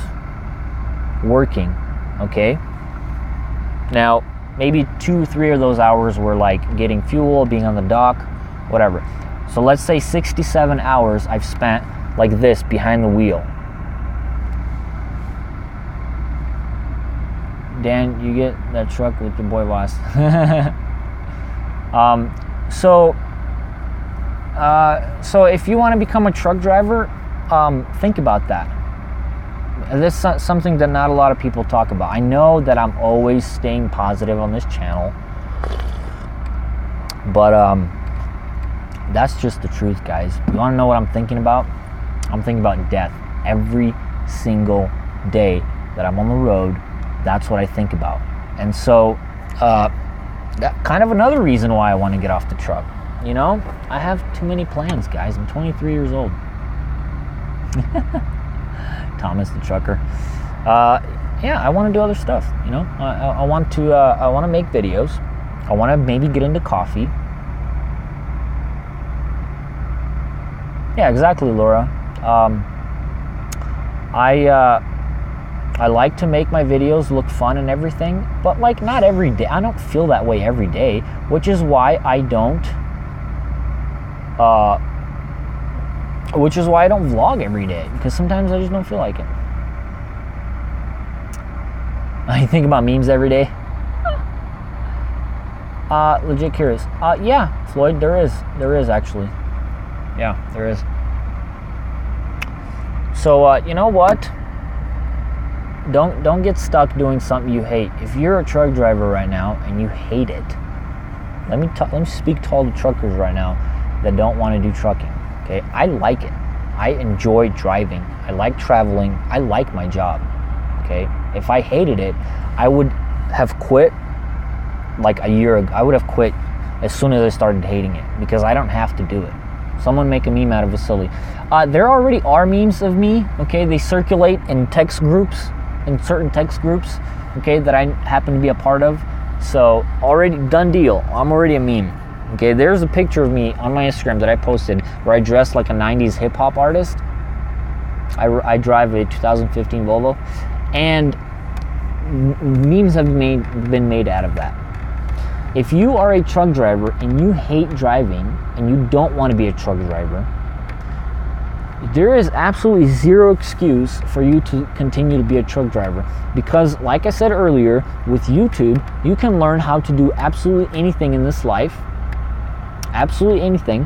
working, okay? Now, maybe 2-3 of those hours were like getting fuel, being on the dock, whatever. So let's say 67 hours I've spent like this behind the wheel. Dan, you get that truck with your boy boss. So if you want to become a truck driver, think about that. This is something that not a lot of people talk about. I know that I'm always staying positive on this channel, but that's just the truth, guys. You want to know what I'm thinking about? I'm thinking about death every single day that I'm on the road. That's what I think about. And so that kind of another reason why I want to get off the truck. You know, I have too many plans, guys. I'm 23 years old. Thomas the trucker. Yeah, I want to do other stuff. You know, I want to make videos. I want to maybe get into coffee. Yeah, exactly, Laura. I like to make my videos look fun and everything, but like not every day. I don't feel that way every day, which is why I don't vlog every day, because sometimes I just don't feel like it. I think about memes every day. Legit curious. Yeah, Floyd, there is actually. Yeah, there is. So you know what? Don't get stuck doing something you hate. If you're a truck driver right now and you hate it, let me speak to all the truckers right now that don't want to do trucking. Okay, I like it. I enjoy driving. I like traveling. I like my job. Okay, if I hated it, I would have quit like a year ago. I would have quit as soon as I started hating it, because I don't have to do it. Someone make a meme out of Vasily. There already are memes of me. Okay, they circulate in text groups, in certain text groups. Okay, that I happen to be a part of. So already done deal. I'm already a meme. Okay, there's a picture of me on my Instagram that I posted where I dressed like a 90s hip-hop artist. I drive a 2015 Volvo, and memes have been made out of that. If you are a truck driver and you hate driving and you don't want to be a truck driver, there is absolutely zero excuse for you to continue to be a truck driver, because like I said earlier, with YouTube, you can learn how to do absolutely anything in this life. Absolutely anything,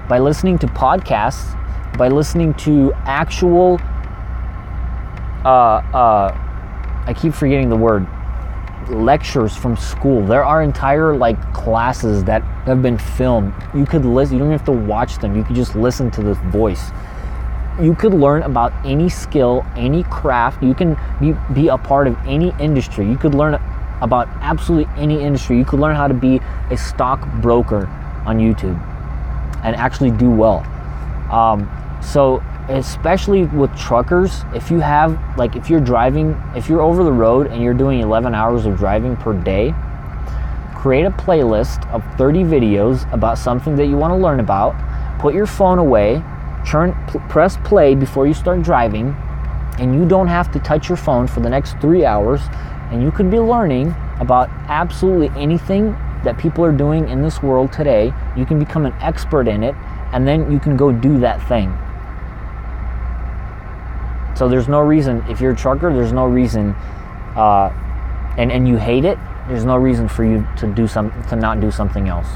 by listening to podcasts, by listening to actual I keep forgetting the word, lectures from school. There are entire like classes that have been filmed. You could listen, you don't have to watch them, you could just listen to the voice. You could learn about any skill, any craft. You can be a part of any industry. You could learn about absolutely any industry. You could learn how to be a stock broker on YouTube and actually do well. So especially with truckers, if you have, like, if you're driving, if you're over the road and you're doing 11 hours of driving per day, create a playlist of 30 videos about something that you want to learn about. Put your phone away, press play before you start driving, and you don't have to touch your phone for the next 3 hours, and you could be learning about absolutely anything that people are doing in this world today. You can become an expert in it, and then you can go do that thing. So there's no reason, if you're a trucker, there's no reason, and you hate it, there's no reason for you to not do something else.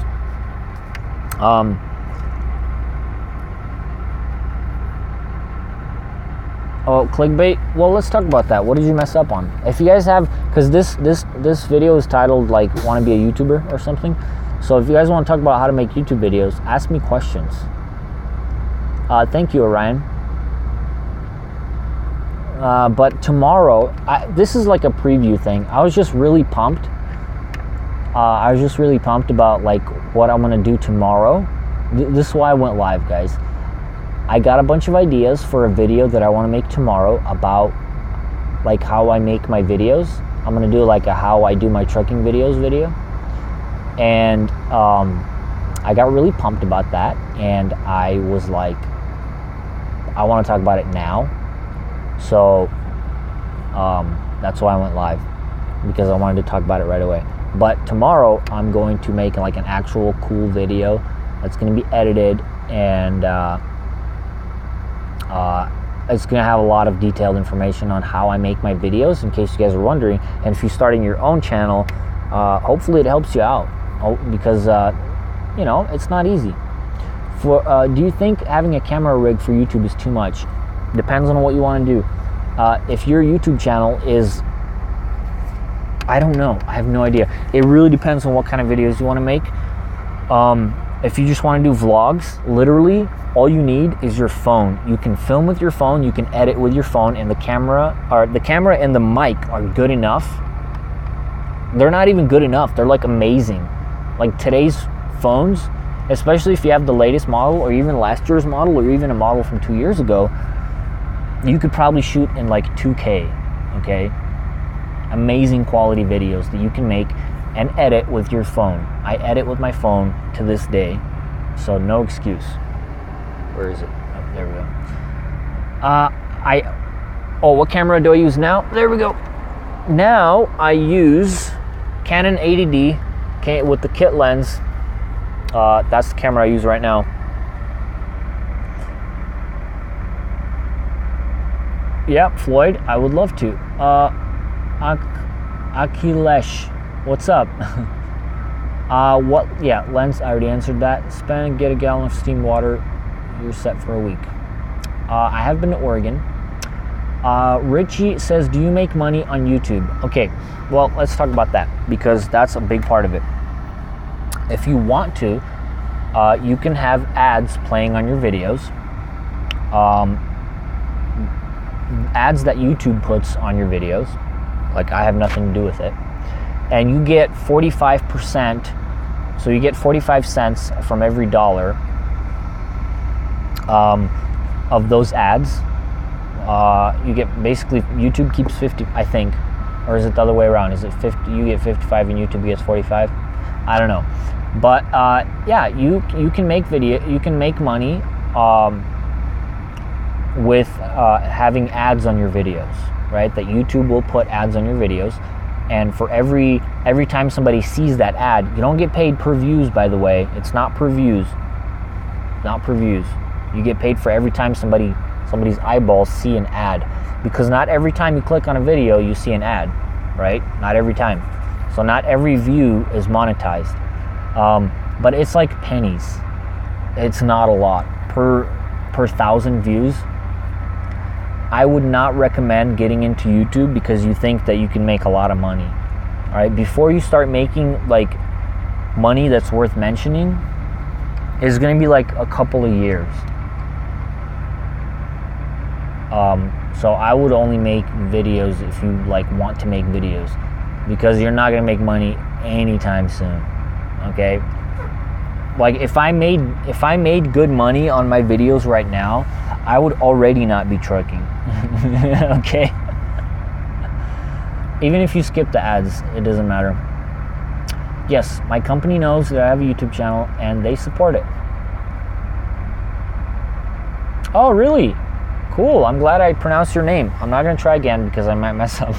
Oh, clickbait. Well, let's talk about that. What did you mess up on? If you guys have, because this video is titled like "Want to be a YouTuber" or something. So if you guys want to talk about how to make YouTube videos, ask me questions. Thank you, Orion. But tomorrow, this is like a preview thing. I was just really pumped. About like what I'm gonna do tomorrow. This is why I went live, guys. I got a bunch of ideas for a video that I want to make tomorrow about like how I make my videos. I'm gonna do like a how I do my trucking videos video, and I got really pumped about that, and I was like, I want to talk about it now. So That's why I went live, because I wanted to talk about it right away. But tomorrow I'm going to make like an actual cool video that's going to be edited, and it's going to have a lot of detailed information on how I make my videos, in case you guys are wondering. And if you're starting your own channel, hopefully it helps you out, because you know, it's not easy. Do you think having a camera rig for YouTube is too much? Depends on what you want to do. If your YouTube channel is, I don't know, I have no idea. It really depends on what kind of videos you want to make. If you just want to do vlogs, literally all you need is your phone. You can film with your phone, you can edit with your phone, and the camera and the mic are good enough. They're not even good enough, they're like amazing. Like today's phones, especially if you have the latest model, or even last year's model, or even a model from 2 years ago, you could probably shoot in like 2K, okay? Amazing quality videos that you can make and edit with your phone. I edit with my phone to this day, so no excuse. Where is it? Oh, there we go. What camera do I use now? There we go. Now I use Canon 80D with the kit lens. That's the camera I use right now. Yeah, Floyd, I would love to. Akhilesh, what's up? Yeah, lens, I already answered that. Spend, get a gallon of steamed water, you're set for a week. I have been to Oregon. Richie says, do you make money on YouTube? Okay, well, let's talk about that, because that's a big part of it. If you want to, you can have ads playing on your videos. Ads that YouTube puts on your videos, like I have nothing to do with it, and you get 45%, so you get 45 cents from every dollar of those ads. You get, basically, YouTube keeps 50, I think, or is it the other way around? Is it 50? You get 55 and YouTube gets 45? I don't know, but yeah, you can make you can make money with having ads on your videos, right? That YouTube will put ads on your videos, and for every time somebody sees that ad, you don't get paid per views, by the way. It's not per views, not per views. You get paid for every time somebody's eyeballs see an ad, because not every time you click on a video you see an ad, right? Not every time. So not every view is monetized, but it's like pennies. It's not a lot per 1,000 views. I would not recommend getting into YouTube because you think that you can make a lot of money. All right, before you start making like money that's worth mentioning, is going to be like a couple of years. So I would only make videos if you like want to make videos, because you're not going to make money anytime soon. Okay, like if I made good money on my videos right now, I would already not be trucking. Okay, even if you skip the ads, it doesn't matter. Yes, my company knows that I have a YouTube channel and they support it. Oh, really? Cool. I'm glad I pronounced your name. I'm not going to try again because I might mess up.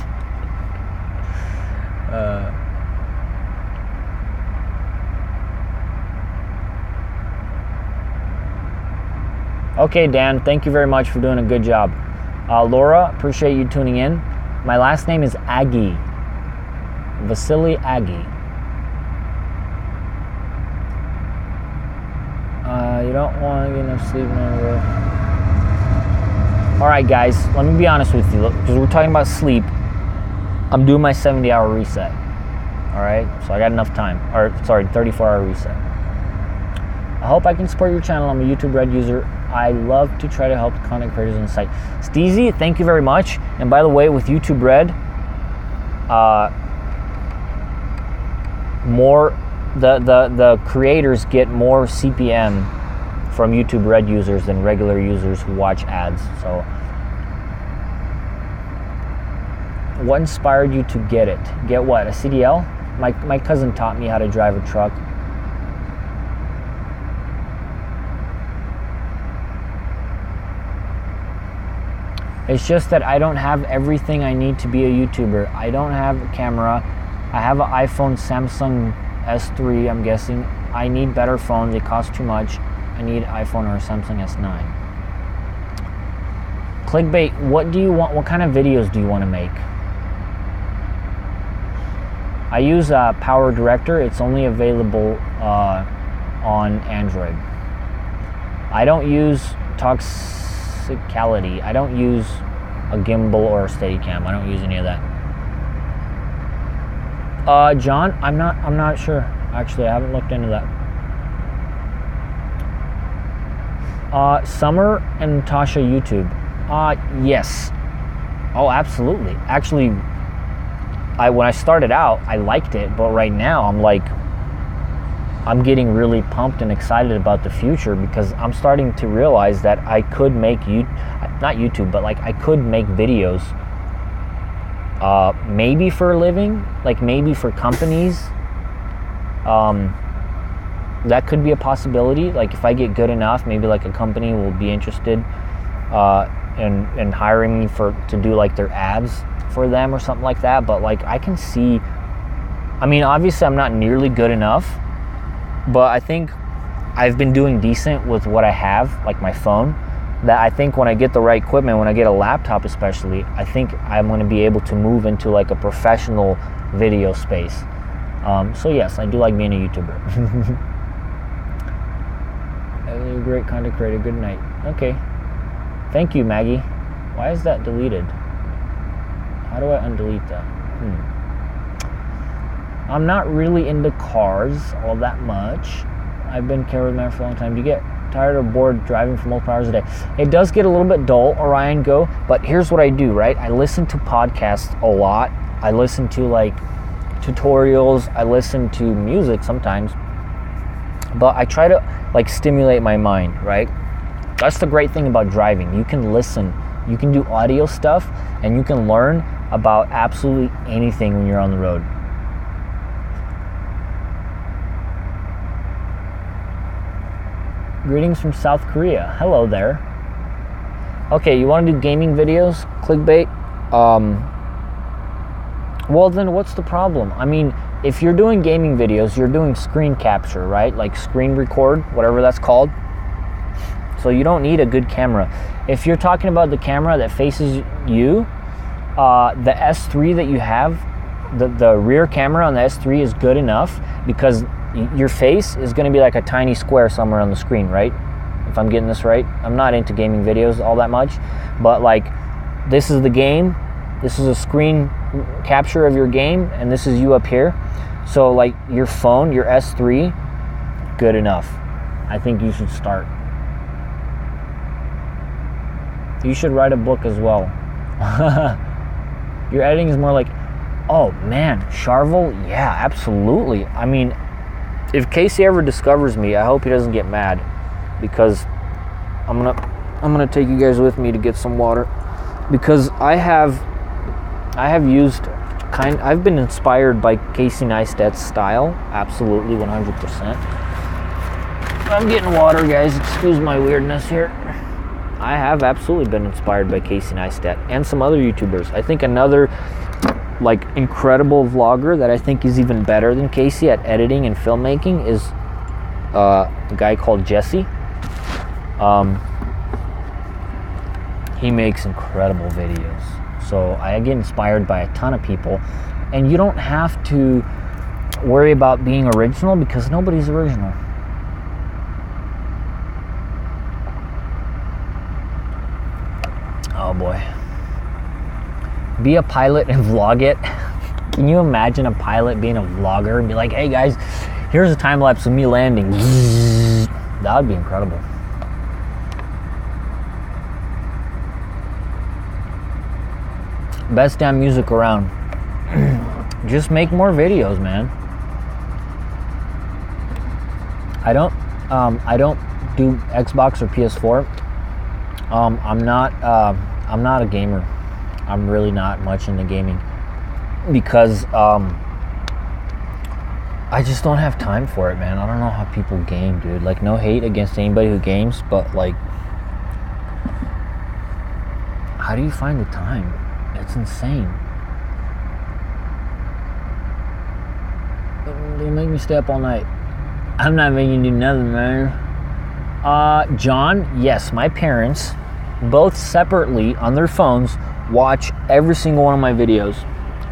Okay, Dan, thank you very much for doing a good job. Laura, appreciate you tuning in. My last name is Aggie. Vasily Aggie. You don't want to get enough sleep. All right, guys, let me be honest with you, because we're talking about sleep. I'm doing my 70-hour reset. All right, so I got enough time. Or sorry, 34-hour reset. I hope I can support your channel. I'm a YouTube Red user. I love to try to help content creators on the site. Steezy, thank you very much. And by the way, with YouTube Red, the creators get more CPM from YouTube Red users than regular users who watch ads. So, what inspired you to get it? Get what? A CDL? My cousin taught me how to drive a truck. It's just that I don't have everything I need to be a YouTuber. I don't have a camera. I have an iPhone Samsung S3, I'm guessing. I need better phones. They cost too much. I need iPhone or a Samsung S9. Clickbait, what do you want? What kind of videos do you want to make? I use Power Director. It's only available on Android. I don't use Toxicality. I don't use a gimbal or a Steadicam. I don't use any of that. John, I'm not sure. Actually, I haven't looked into that. Summer and Natasha YouTube. Yes. Oh, absolutely. Actually, when I started out, I liked it, but right now I'm getting really pumped and excited about the future because I'm starting to realize that I could make not YouTube, but like I could make videos maybe for a living, like maybe for companies. That could be a possibility. Like if I get good enough, maybe like a company will be interested in hiring me to do like their ads for them or something like that. But like I can see, I mean, obviously I'm not nearly good enough, but I think I've been doing decent with what I have, like my phone, that I think when I get the right equipment, when I get a laptop especially, I think I'm going to be able to move into like a professional video space. So yes, I do like being a YouTuber. A great content creator. Good night. Okay. Thank you, Maggie. Why is that deleted? How do I undelete that? I'm not really into cars all that much. I've been carrying man for a long time. Do you get tired or bored driving for multiple hours a day? It does get a little bit dull, Orion Go, but here's what I do, right? I listen to podcasts a lot. I listen to like tutorials. I listen to music sometimes. But I try to like stimulate my mind, right? That's the great thing about driving. You can listen, you can do audio stuff, and you can learn about absolutely anything when you're on the road. Greetings from South Korea. Hello there. Okay, you want to do gaming videos? Clickbait? Well, then what's the problem? I mean, if you're doing gaming videos, you're doing screen capture, right? Like screen record, whatever that's called. So you don't need a good camera. If you're talking about the camera that faces you, the S3 that you have, the rear camera on the S3 is good enough because your face is going to be like a tiny square somewhere on the screen, right? If I'm getting this right. I'm not into gaming videos all that much, but like this is the game. This is a screen capture of your game, and this is you up here. So like your phone, your S3, good enough. I think you should start. You should write a book as well. Your editing is more like, oh man, Charvel? Yeah, absolutely. I mean, if Casey ever discovers me, I hope he doesn't get mad because I'm gonna take you guys with me to get some water because I've been inspired by Casey Neistat's style, absolutely 100%. I'm getting water, guys. Excuse my weirdness here. I have absolutely been inspired by Casey Neistat and some other YouTubers. I think another like incredible vlogger that I think is even better than Casey at editing and filmmaking is a guy called Jesse. He makes incredible videos. So I get inspired by a ton of people, and you don't have to worry about being original because nobody's original. Oh boy. Be a pilot and vlog it. Can you imagine a pilot being a vlogger and be like, hey guys, here's a time lapse of me landing. That would be incredible. Best damn music around. Just make more videos, man. I don't do Xbox or PS4. I'm not a gamer. I'm really not much into gaming because I just don't have time for it, man. I don't know how people game, dude. Like, no hate against anybody who games, but like, How do you find the time? It's insane. Don't make me stay up all night. I'm not making you do nothing, man. John, yes, my parents, both separately on their phones, watch every single one of my videos,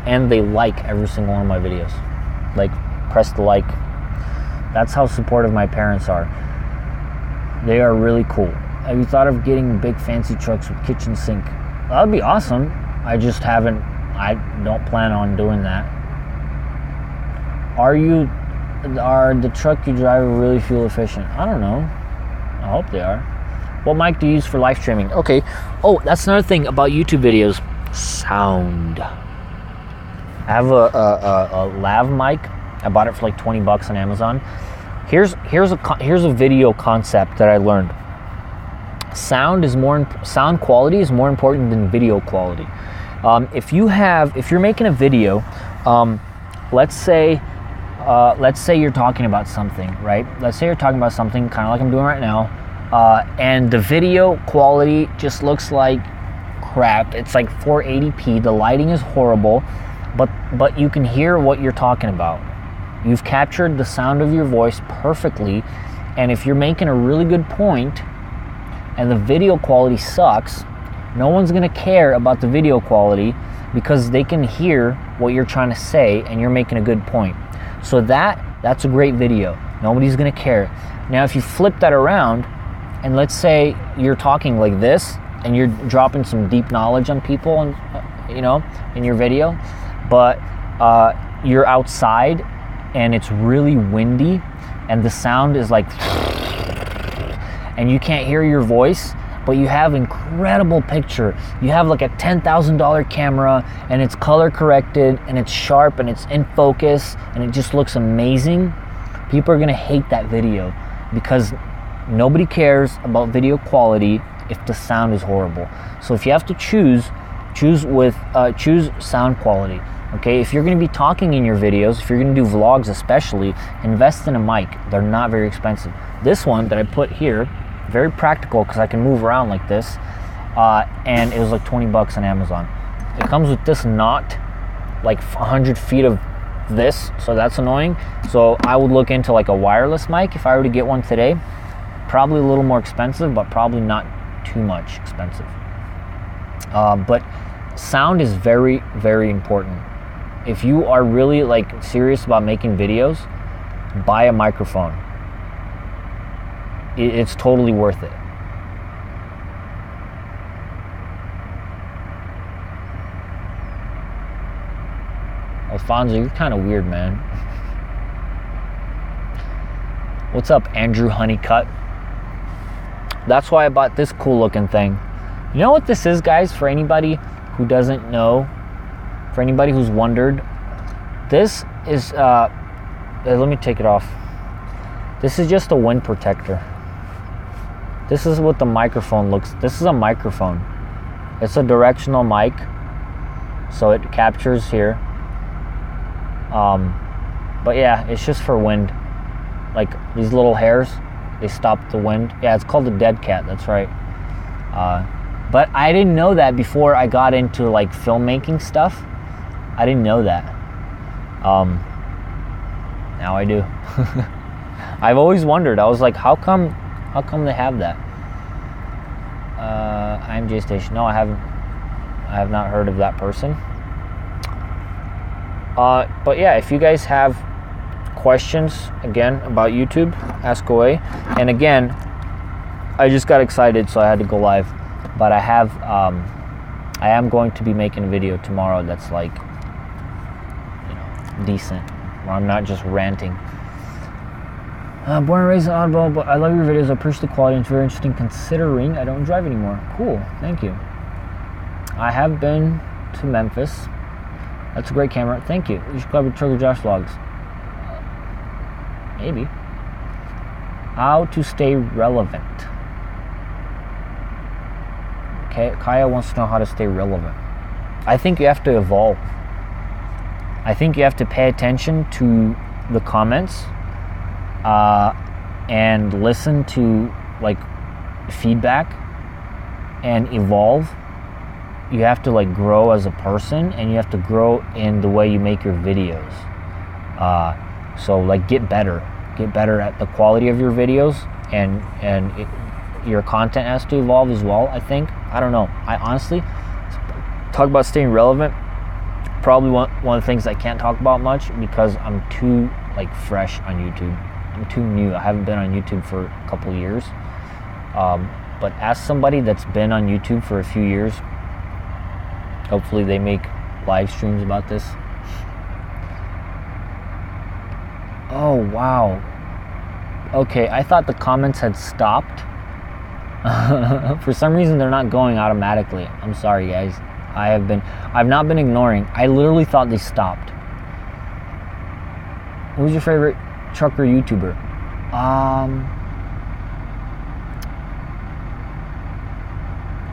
and they like every single one of my videos. Like, press the like. That's how supportive my parents are. They are really cool. Have you thought of getting big fancy trucks with kitchen sink? That would be awesome. I don't plan on doing that. Are the truck you drive really fuel efficient? I don't know. I hope they are. What mic do you use for live streaming? Okay. Oh, that's another thing about YouTube videos. Sound. I have a lav mic. I bought it for like $20 on Amazon. Here's a video concept that I learned. Sound quality is more important than video quality. If you're making a video, let's say you're talking about something, right? Let's say you're talking about something kind of like I'm doing right now, and the video quality just looks like crap. It's like 480p. The lighting is horrible, but you can hear what you're talking about. You've captured the sound of your voice perfectly, and if you're making a really good point and the video quality sucks, no one's gonna care about the video quality because they can hear what you're trying to say and you're making a good point. So that's a great video. Nobody's gonna care. Now if you flip that around and let's say you're talking like this and you're dropping some deep knowledge on people and in your video, but you're outside and it's really windy and the sound is like and you can't hear your voice, but you have incredible picture. You have like a $10,000 camera and it's color corrected and it's sharp and it's in focus and it just looks amazing. People are gonna hate that video because nobody cares about video quality if the sound is horrible. So if you have to choose sound quality. Okay, if you're gonna be talking in your videos, if you're gonna do vlogs especially, invest in a mic. They're not very expensive. This one that I put here, very practical because I can move around like this, and it was like $20 on Amazon. It comes with this knot, like 100 feet of this, so that's annoying. So I would look into like a wireless mic if I were to get one today. Probably a little more expensive, but probably not too much expensive. But sound is very, very important. If you are really like serious about making videos, buy a microphone. It's totally worth it. Alfonso, you're kind of weird, man. What's up, Andrew Honeycutt? That's why I bought this cool looking thing. You know what this is, guys? For anybody who doesn't know, for anybody who's wondered, this is, let me take it off. This is just a wind protector. This is what the microphone looks. This is a microphone. It's a directional mic, so it captures here. But yeah, it's just for wind. Like these little hairs, they stop the wind. Yeah, it's called a dead cat. That's right. But I didn't know that before I got into like filmmaking stuff. I didn't know that. Now I do. I've always wondered. I was like, how come they have that? I'm J Station. No, I have not heard of that person. But yeah, if you guys have questions again about YouTube, ask away. And again, I just got excited, so I had to go live. But I am going to be making a video tomorrow that's like, decent, where I'm not just ranting. Born and raised in Oddball, but I love your videos. I appreciate the quality. It's very interesting considering I don't drive anymore. Cool, thank you. I have been to Memphis. That's a great camera. Thank you. You should cover Trucker Josh vlogs. Maybe. How to stay relevant. Okay, Kaya wants to know how to stay relevant. I think you have to evolve. I think you have to pay attention to the comments and listen to like feedback and evolve you have to like grow as a person, and you have to grow in the way you make your videos. So like get better at the quality of your videos, and your content has to evolve as well, I think. I don't know. I honestly, talk about staying relevant, probably one of the things I can't talk about much because I'm too like fresh on YouTube. I'm too new. I haven't been on YouTube for a couple years. But as somebody that's been on YouTube for a few years, hopefully they make live streams about this. Oh, wow. Okay, I thought the comments had stopped. For some reason, they're not going automatically. I'm sorry, guys. I've not been ignoring. I literally thought they stopped. Who's your favorite trucker YouTuber?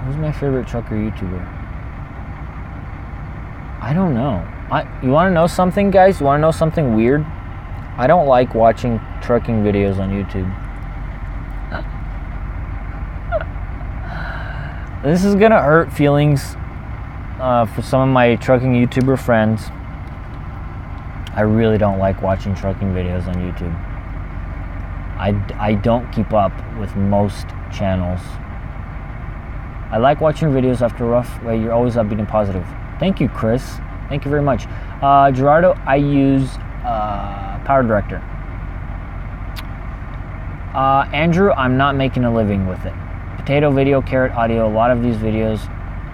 Who's my favorite trucker YouTuber? I don't know. You want to know something, guys? You want to know something weird? I don't like watching trucking videos on YouTube. This is gonna hurt feelings for some of my trucking YouTuber friends. I really don't like watching trucking videos on YouTube. I don't keep up with most channels. I like watching videos after a rough way. You're always upbeat and positive. Thank you, Chris. Thank you very much. Gerardo, I use Power Director. Andrew, I'm not making a living with it. Potato video, carrot audio. A lot of these videos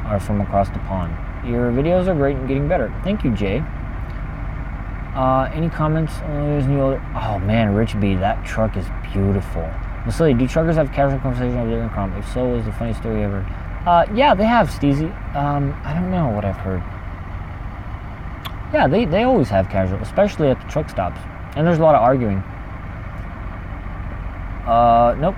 are from across the pond. Your videos are great and getting better. Thank you, Jay. Any comments? Oh man, Rich B, that truck is beautiful. Vasily, do truckers have casual conversation over their income? If so, what is the funniest story ever? Yeah, they have, Steezy. I don't know what I've heard. Yeah, they always have casual, especially at the truck stops. And there's a lot of arguing. Nope.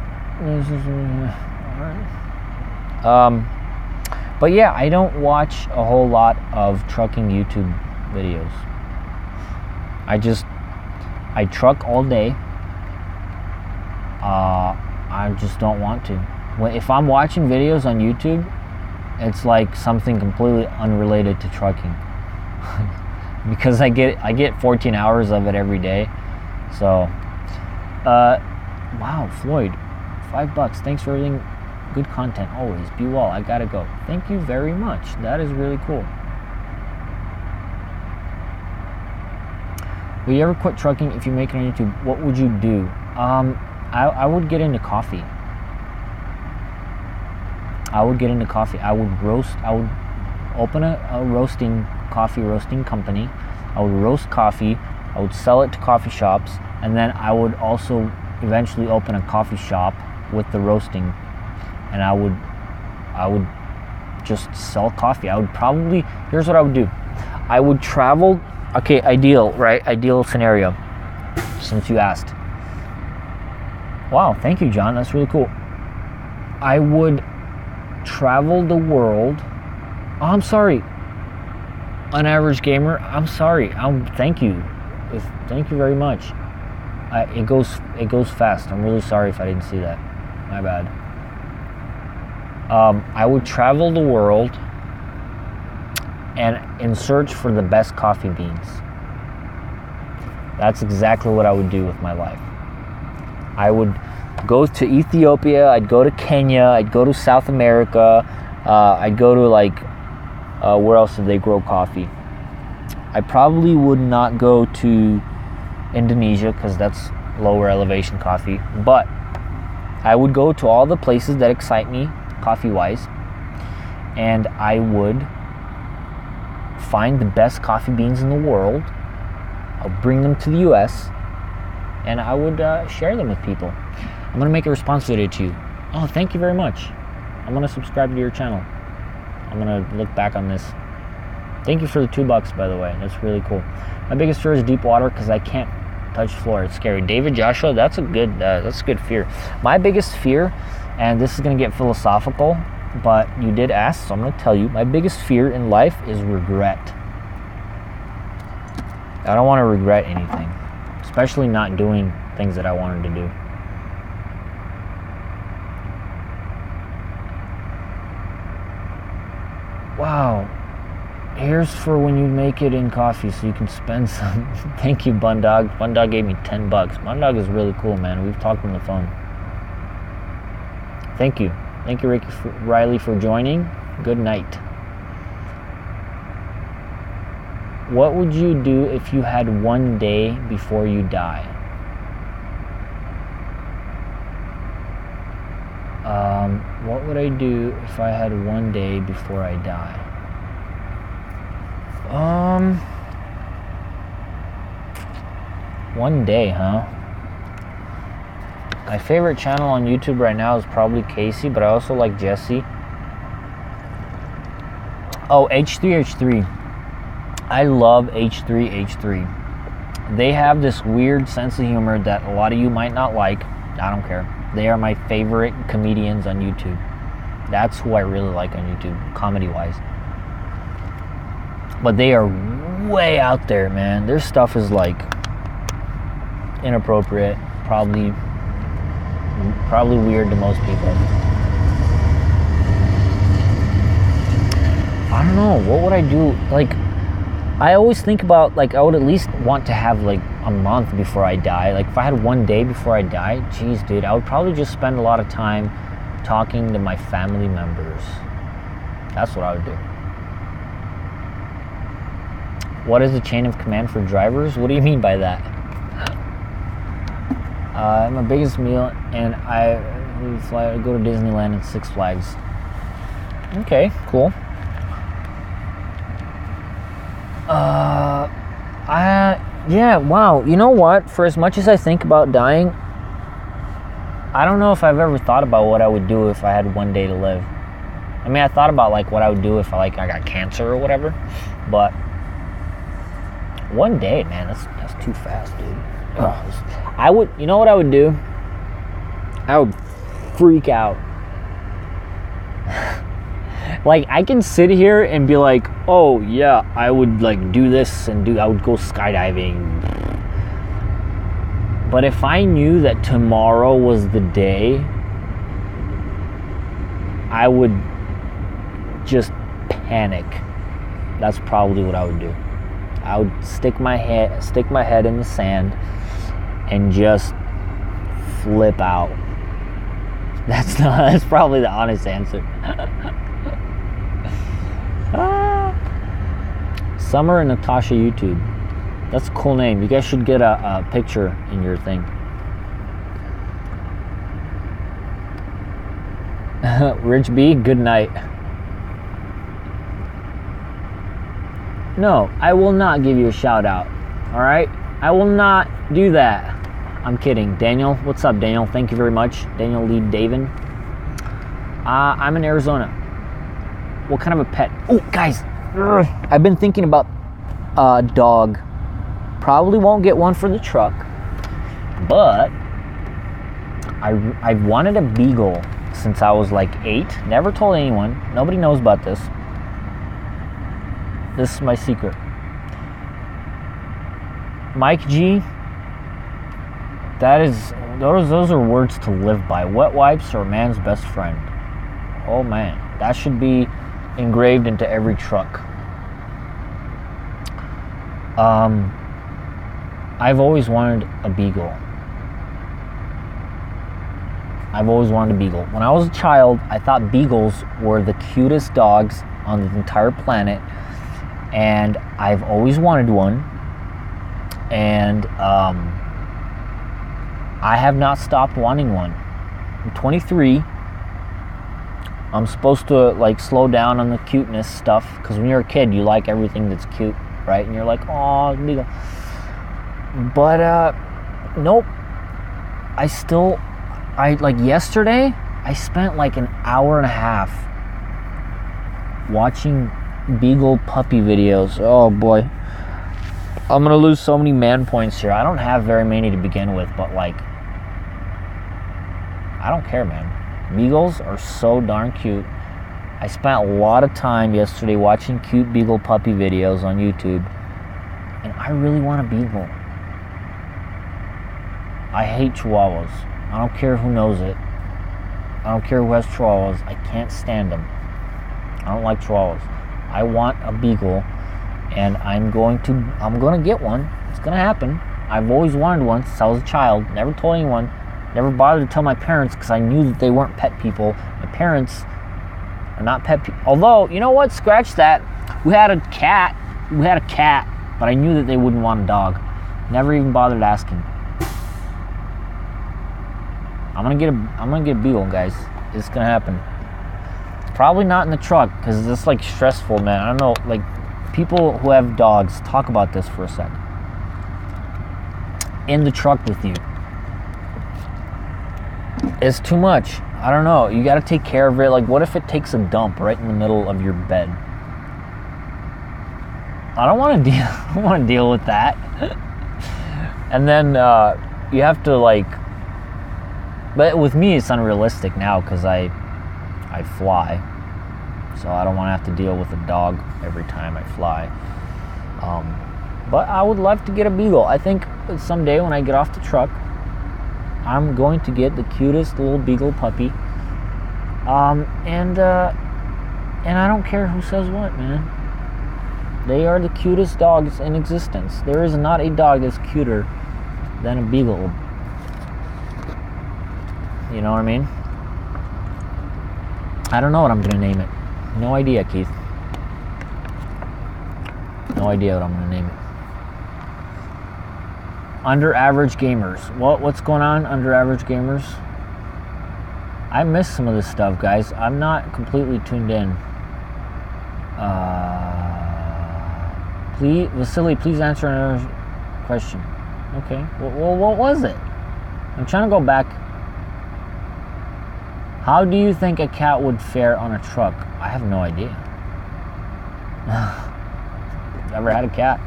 But yeah, I don't watch a whole lot of trucking YouTube videos. I truck all day. I just don't want to. If I'm watching videos on YouTube, it's like something completely unrelated to trucking. Because I get 14 hours of it every day. So, wow, Floyd, $5. Thanks for everything. Good content always. Be well. I gotta go. Thank you very much. That is really cool. Will you ever quit trucking if you make it on YouTube? What would you do? I would get into coffee. I would open a coffee roasting company. I would roast coffee. I would sell it to coffee shops, and then I would also eventually open a coffee shop with the roasting, and I would just sell coffee. Here's what I would do. I would travel. Okay, ideal, right? Ideal scenario, since you asked. Wow, thank you, John. That's really cool. I would travel the world. Oh, I'm sorry. Unaverage Gamer, I'm sorry. Thank you. Thank you very much. It goes fast. I'm really sorry if I didn't see that. My bad. I would travel the world and in search for the best coffee beans. That's exactly what I would do with my life. I would go to Ethiopia, I'd go to Kenya, I'd go to South America, I'd go to where else do they grow coffee? I probably would not go to Indonesia because that's lower elevation coffee, but I would go to all the places that excite me coffee-wise, and I would find the best coffee beans in the world. I'll bring them to the US, and I would share them with people. I'm going to make a response video to you. Oh, thank you very much. I'm going to subscribe to your channel. I'm going to look back on this. Thank you for the $2, by the way. That's really cool. My biggest fear is deep water because I can't touch floor. It's scary. David Joshua, that's a good fear. My biggest fear, and this is going to get philosophical, but you did ask, so I'm going to tell you. My biggest fear in life is regret. I don't want to regret anything, especially not doing things that I wanted to do. Wow. Here's for when you make it in coffee so you can spend some. Thank you, Bundog. Bundog gave me $10. Bundog is really cool, man. We've talked on the phone. Thank you. Thank you, Riley, for joining. Good night. What would you do if you had one day before you die? What would I do if I had one day before I die? One day, huh? My favorite channel on YouTube right now is probably Casey, but I also like Jesse. Oh, H3H3. I love H3H3. They have this weird sense of humor that a lot of you might not like. I don't care. They are my favorite comedians on YouTube. That's who I really like on YouTube, comedy-wise. But they are way out there, man. Their stuff is like inappropriate, probably weird to most people. I don't know, what would I do? Like, I always think about, like, I would at least want to have like a month before I die. Like, if I had one day before I die, geez, dude, I would probably just spend a lot of time talking to my family members. That's what I would do. What is the chain of command for drivers? What do you mean by that? My biggest meal, and I go to Disneyland and Six Flags. Okay, cool. Yeah, wow. You know what? For as much as I think about dying, I don't know if I've ever thought about what I would do if I had one day to live. I mean, I thought about like what I would do if I got cancer or whatever, but one day, man, that's too fast, dude. I would, you know what I would do? I would freak out. Like, I can sit here and be like, oh yeah, I would like do this and I would go skydiving. But if I knew that tomorrow was the day, I would just panic. That's probably what I would do. I would stick my head in the sand and just flip out. That's probably the honest answer. Summer and Natasha YouTube. That's a cool name. You guys should get a picture in your thing. Rich B, good night. No, I will not give you a shout out. Alright? I will not do that. I'm kidding. Daniel, what's up, Daniel? Thank you very much. Daniel Lee Davin. I'm in Arizona. What kind of a pet? Oh, guys. I've been thinking about a dog. Probably won't get one for the truck. But I've wanted a beagle since I was like 8. Never told anyone. Nobody knows about this. This is my secret. Mike G, those are words to live by. Wet wipes are man's best friend. Oh man, that should be engraved into every truck. I've always wanted a beagle. When I was a child, I thought beagles were the cutest dogs on the entire planet, and I've always wanted one. And I have not stopped wanting one. I'm 23. I'm supposed to like slow down on the cuteness stuff, because when you're a kid, you like everything that's cute, right? And you're like, oh, beagle. But nope. Like yesterday, I spent like an hour and a half watching beagle puppy videos. Oh boy. I'm gonna lose so many man points here. I don't have very many to begin with, but like, I don't care, man. Beagles are so darn cute. I spent a lot of time yesterday watching cute beagle puppy videos on YouTube, and I really want a beagle. I hate chihuahuas. I don't care who knows it. I don't care who has chihuahuas. I can't stand them. I don't like chihuahuas. I want a beagle, and I'm going to get one. It's gonna happen. I've always wanted one since I was a child. Never told anyone. Never bothered to tell my parents because I knew that they weren't pet people. My parents are not pet people. Although, you know what? Scratch that. We had a cat, but I knew that they wouldn't want a dog. Never even bothered asking. I'm gonna get a beagle, guys. It's gonna happen. It's probably not in the truck because it's like stressful, man. I don't know, like people who have dogs, talk about this for a sec. In the truck with you. It's too much. I don't know. You gotta take care of it. Like, what if it takes a dump right in the middle of your bed? I don't want to deal with that. And then you have to like. But with me, it's unrealistic now because I fly, so I don't want to have to deal with a dog every time I fly. But I would love to get a beagle. I think someday when I get off the truck, I'm going to get the cutest little beagle puppy. And I don't care who says what, man. They are the cutest dogs in existence. There is not a dog that's cuter than a beagle. You know what I mean? I don't know what I'm going to name it. No idea, Keith. No idea what I'm going to name it. Under Average Gamers. What's going on, Under Average Gamers? I missed some of this stuff, guys. I'm not completely tuned in. Please, Vasily, please answer another question. Okay. Well, what was it? I'm trying to go back. How do you think a cat would fare on a truck? I have no idea. Never had a cat.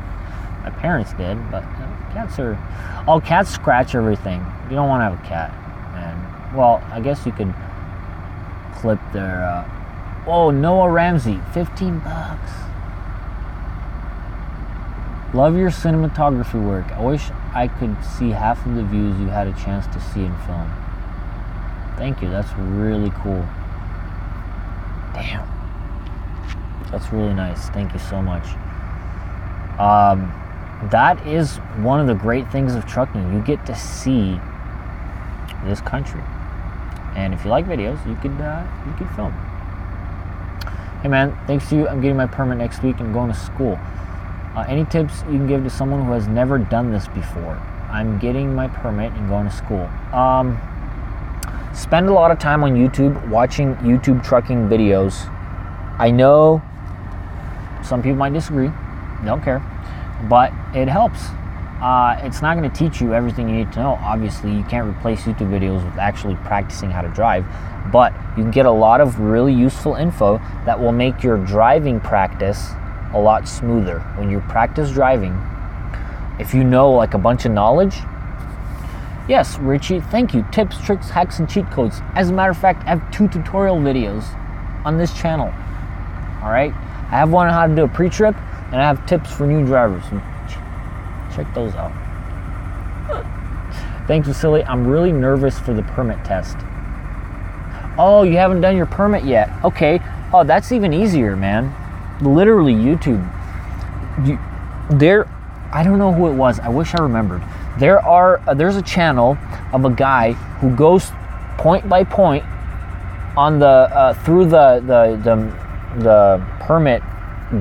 My parents did, but cats are... Oh, cats scratch everything. You don't want to have a cat, man. Well, I guess you could clip their... Oh, Noah Ramsey, $15. Love your cinematography work. I wish I could see half of the views you had a chance to see in film. Thank you. That's really cool. Damn. That's really nice. Thank you so much. That is one of the great things of trucking. You get to see this country, and if you like videos, you could film. Hey man, thanks to you, I'm getting my permit next week and going to school. Any tips you can give to someone who has never done this before? I'm getting my permit and going to school. Spend a lot of time on YouTube watching YouTube trucking videos. I know some people might disagree, don't care, but it helps. It's not going to teach you everything you need to know. Obviously, you can't replace YouTube videos with actually practicing how to drive, but you can get a lot of really useful info that will make your driving practice a lot smoother. When you practice driving, if you know like a bunch of knowledge. Yes, Richie, thank you. Tips, tricks, hacks, and cheat codes. As a matter of fact, I have 2 tutorial videos on this channel. All right, I have one on how to do a pre-trip, and I have tips for new drivers. Check those out. Thanks, Vasily. I'm really nervous for the permit test. Oh, you haven't done your permit yet? Okay. Oh, that's even easier, man. Literally, YouTube. I don't know who it was. I wish I remembered. There's a channel of a guy who goes point by point on the through the permit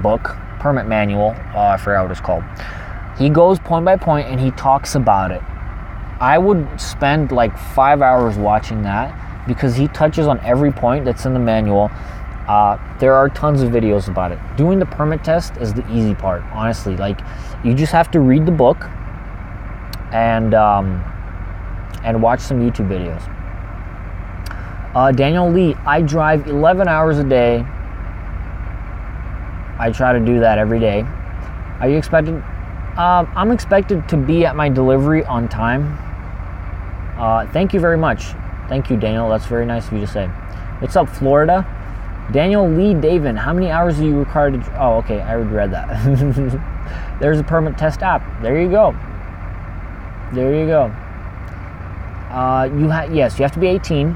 book, permit manual. I forgot what it's called. He goes point by point and he talks about it. I would spend like 5 hours watching that because he touches on every point that's in the manual. There are tons of videos about it. Doing the permit test is the easy part, honestly. Like, you just have to read the book and watch some YouTube videos. Daniel Lee, I drive 11 hours a day. I try to do that every day. Are you expected? I'm expected to be at my delivery on time. Thank you very much. Thank you, Daniel. That's very nice of you to say. What's up, Florida? Daniel Lee Davin, how many hours are you required to... Oh, okay, I already read that. There's a permit test app. There you go. There you go. Yes, you have to be 18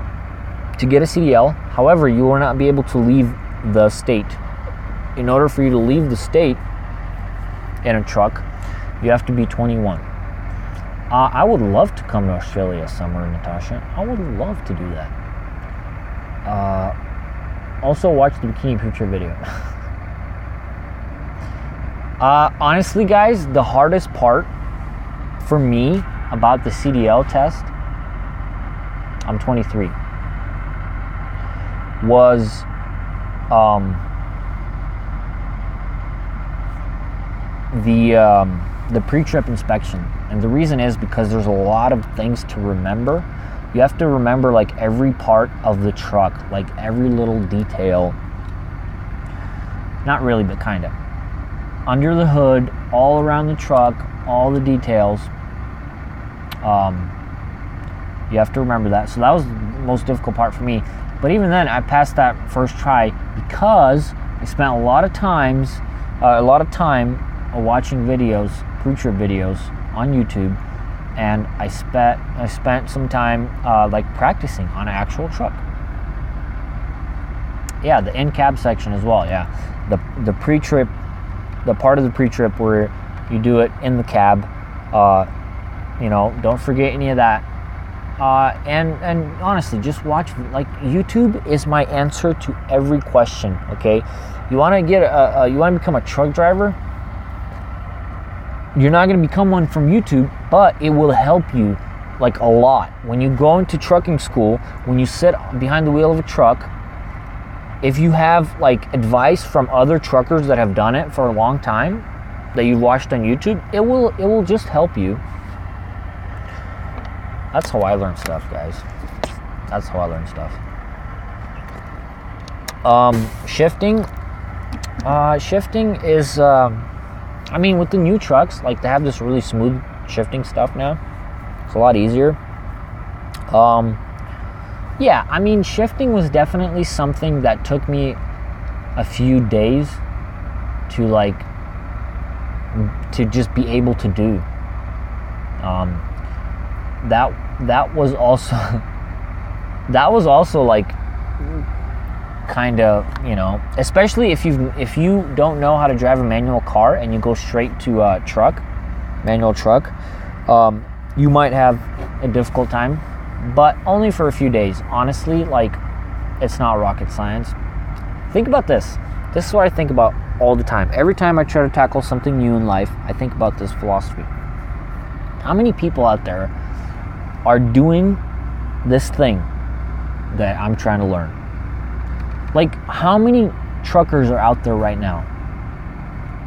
to get a CDL. However, you will not be able to leave the state. in order for you to leave the state in a truck, you have to be 21. I would love to come to Australia summer, Natasha. I would love to do that. Also, watch the Bikini Picture video. Honestly, guys, the hardest part for me about the CDL test, I'm 23, was the pre-trip inspection. And the reason is because there's a lot of things to remember. You have to remember like every part of the truck, like every little detail. Not really, but kind of. Under the hood, all around the truck, all the details. You have to remember that. So that was the most difficult part for me. But even then, I passed that first try because I spent a lot of time watching videos, pre-trip videos on YouTube, and I spent some time like practicing on an actual truck. Yeah, the in-cab section as well. Yeah, the pre-trip, the part of the pre-trip where you do it in the cab. Don't forget any of that. And honestly, just watch. Like, YouTube is my answer to every question. Okay, you want to become a truck driver. You're not going to become one from YouTube, but it will help you like a lot. When you go into trucking school, when you sit behind the wheel of a truck, if you have like advice from other truckers that have done it for a long time that you've watched on YouTube, it will just help you. That's how I learn stuff, guys. That's how I learn stuff. Shifting is with the new trucks, like they have this really smooth shifting stuff now. It's a lot easier. Shifting was definitely something that took me a few days to just be able to do. That was also like kind of, especially if you don't know how to drive a manual car and you go straight to manual truck, you might have a difficult time, but only for a few days. Honestly, like, it's not rocket science. Think about this. This is what I think about all the time. Every time I try to tackle something new in life, I think about this philosophy. How many people out there are doing this thing that I'm trying to learn? Like, how many truckers are out there right now?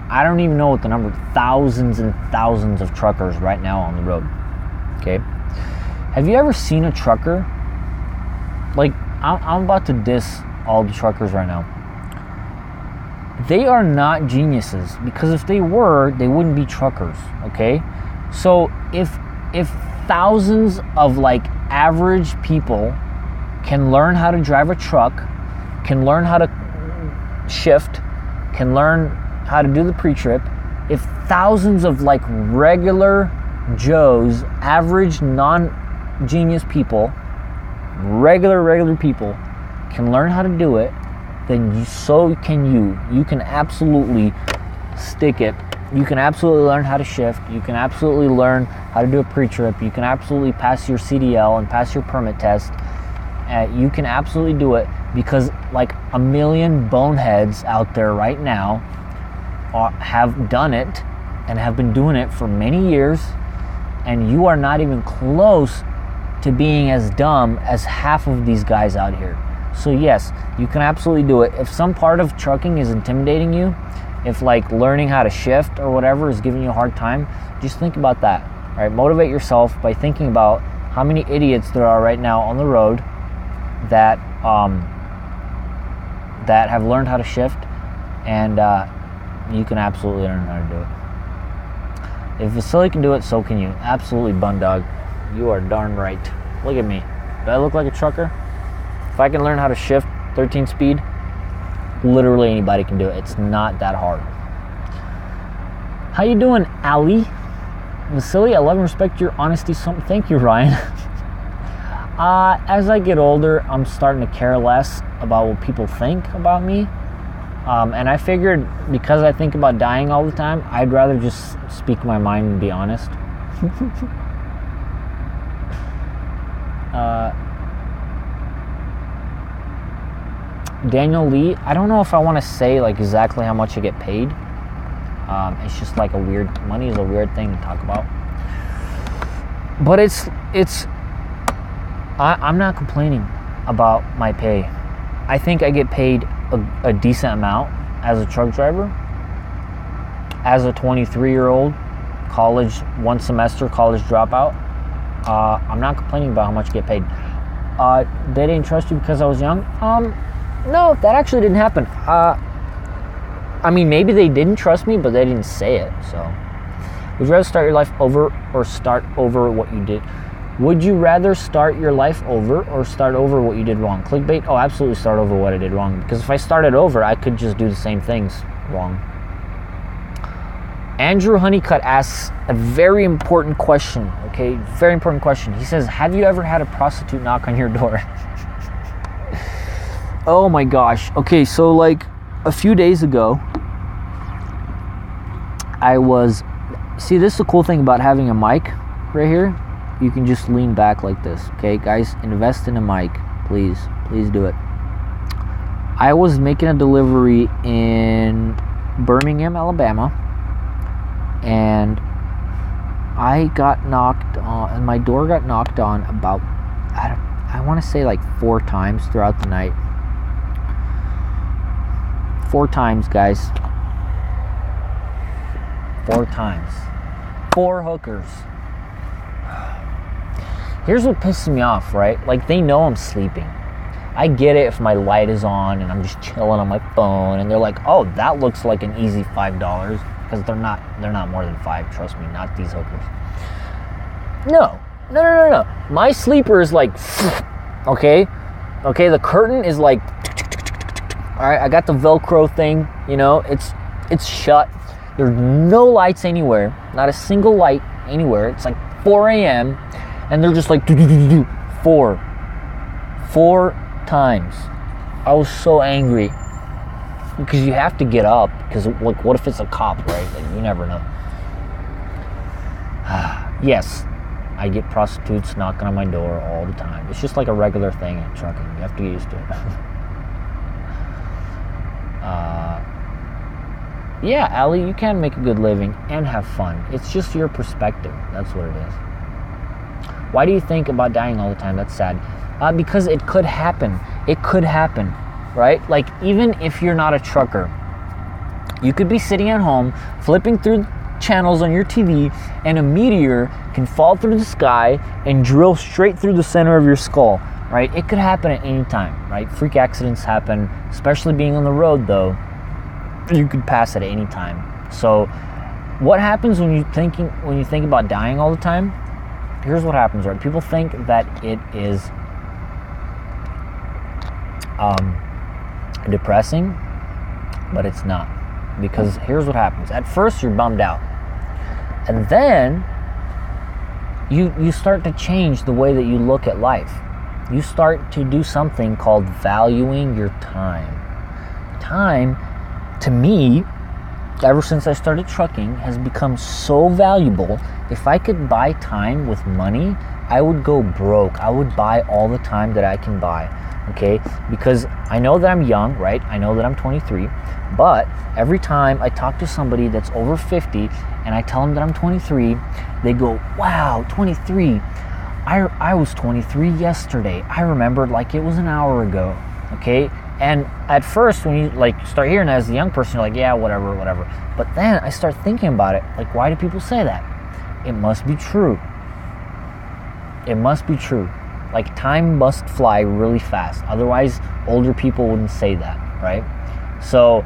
I don't even know what the number, thousands and thousands of truckers right now on the road. Okay? Have you ever seen a trucker? Like, I'm about to diss all the truckers right now. They are not geniuses, because if they were, they wouldn't be truckers, okay? So if thousands of like average people can learn how to drive a truck, can learn how to shift, can learn how to do the pre-trip, if thousands of like regular Joes, average non-genius people, regular people can learn how to do it, then so can you. You can absolutely stick it. You can absolutely learn how to shift. You can absolutely learn how to do a pre-trip. You can absolutely pass your CDL and pass your permit test. You can absolutely do it, because like a million boneheads out there right now have done it and have been doing it for many years, and you are not even close to being as dumb as half of these guys out here. So yes, you can absolutely do it. If some part of trucking is intimidating you, if like learning how to shift or whatever is giving you a hard time, just think about that. All right, motivate yourself by thinking about how many idiots there are right now on the road that that have learned how to shift, and you can absolutely learn how to do it. If Vasily can do it, so can you. Absolutely, bun dog. You are darn right. Look at me. Do I look like a trucker? If I can learn how to shift 13 speed, literally anybody can do it. It's not that hard. How you doing, Ali? Vasily, I love and respect your honesty. Thank you, Ryan. As I get older, I'm starting to care less about what people think about me. And I figured because I think about dying all the time, I'd rather just speak my mind and be honest. Daniel Lee, I don't know if I want to say like exactly how much I get paid. It's just like money is a weird thing to talk about. But I'm not complaining about my pay. I think I get paid a decent amount as a truck driver. As a 23-year-old one semester college dropout, I'm not complaining about how much I get paid. They didn't trust you because I was young? No, that actually didn't happen. I mean, maybe they didn't trust me, but they didn't say it. So, would you rather start your life over or start over what you did? Would you rather start your life over or start over what you did wrong? Clickbait? Oh, absolutely start over what I did wrong. Because if I started over, I could just do the same things wrong. Andrew Honeycutt asks a very important question, okay? Very important question. He says, have you ever had a prostitute knock on your door? Oh my gosh. Okay, so like a few days ago, see, this is the cool thing about having a mic right here. You can just lean back like this, okay? Guys, invest in a mic, please. Please do it. I was making a delivery in Birmingham, Alabama, and I got knocked on, and my door got knocked on about, I want to say like 4 times throughout the night. 4 times, guys. 4 times. 4 hookers. Here's what pisses me off, right? Like, they know I'm sleeping. I get it if my light is on and I'm just chilling on my phone and they're like, oh, that looks like an easy $5. Because they're not more than 5, trust me, not these hookers. No. My sleeper is like, okay, the curtain is like, all right, I got the Velcro thing, it's shut. There's no lights anywhere, not a single light anywhere. It's like 4 a.m. and they're just like, 4 times. I was so angry. Because you have to get up, because like, what if it's a cop, right? Like, you never know. Yes, I get prostitutes knocking on my door all the time. It's just like a regular thing in trucking. You have to get used to it. Yeah, Allie, you can make a good living and have fun. It's just your perspective. That's what it is. Why do you think about dying all the time? That's sad. Because it could happen. It could happen. Right? Like, even if you're not a trucker, you could be sitting at home flipping through channels on your TV and a meteor can fall through the sky and drill straight through the center of your skull, right? It could happen at any time, right? Freak accidents happen, especially being on the road, though. You could pass at any time. So what happens when you think about dying all the time? Here's what happens, right? People think that it is depressing, but it's not, because here's what happens. At first you're bummed out, and then you start to change the way that you look at life. You start to do something called valuing your time. Time, to me, ever since I started trucking, has become so valuable. If I could buy time with money, I would go broke. I would buy all the time that I can buy. Okay, because I know that I'm young, right? I know that I'm 23, but every time I talk to somebody that's over 50 and I tell them that I'm 23, they go, wow, 23. I was 23 yesterday. I remembered like it was an hour ago. Okay, and at first when you like start hearing that as a young person, you're like, yeah, whatever. But then I start thinking about it, like, why do people say that? It must be true. It must be true. Like, time must fly really fast. Otherwise, older people wouldn't say that, right? So,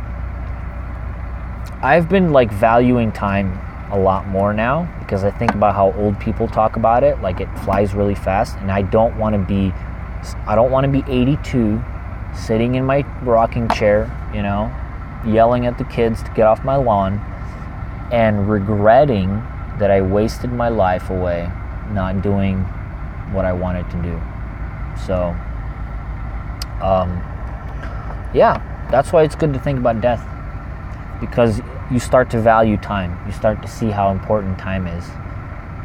I've been, like, valuing time a lot more now because I think about how old people talk about it. Like, it flies really fast, and I don't want to be 82, sitting in my rocking chair, yelling at the kids to get off my lawn and regretting that I wasted my life away not doing what I wanted to do. So, yeah, That's why it's good to think about death, because you start to value time. You start to see how important time is,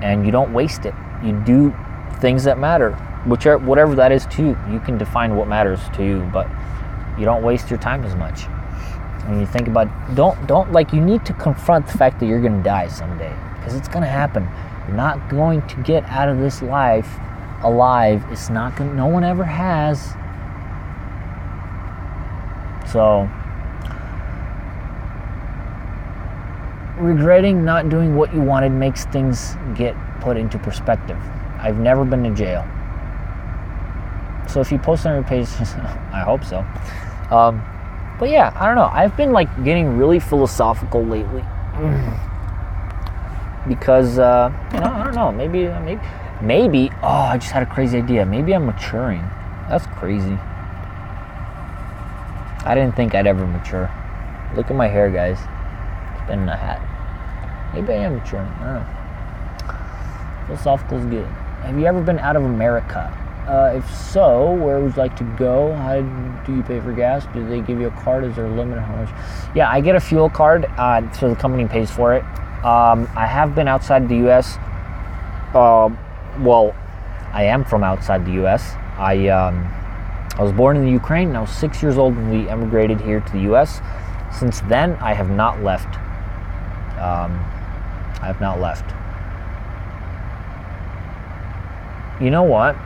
and you don't waste it. You do things that matter, whatever that is to you. You can define what matters to you, but you don't waste your time as much. When you think about, don't like, you need to confront the fact that you're going to die someday, because it's going to happen. You're not going to get out of this life alive. It's not going. No one ever has. So, regretting not doing what you wanted makes things get put into perspective. I've never been to jail. So if you post on your page, I hope so. But yeah, I don't know. I've been like getting really philosophical lately. Because, I don't know. Maybe. Oh, I just had a crazy idea. Maybe I'm maturing. That's crazy. I didn't think I'd ever mature. Look at my hair, guys. It's been in a hat. Maybe I am maturing. I don't know. Philosophical is good. Have you ever been out of America? If so, where would you like to go? How do you pay for gas? Do they give you a card? Is there a limit on how much? Yeah, I get a fuel card, so the company pays for it. I have been outside the U.S. Well, I am from outside the U.S. I was born in the Ukraine, and I was 6 years old when we emigrated here to the U.S. Since then, I have not left. You know what?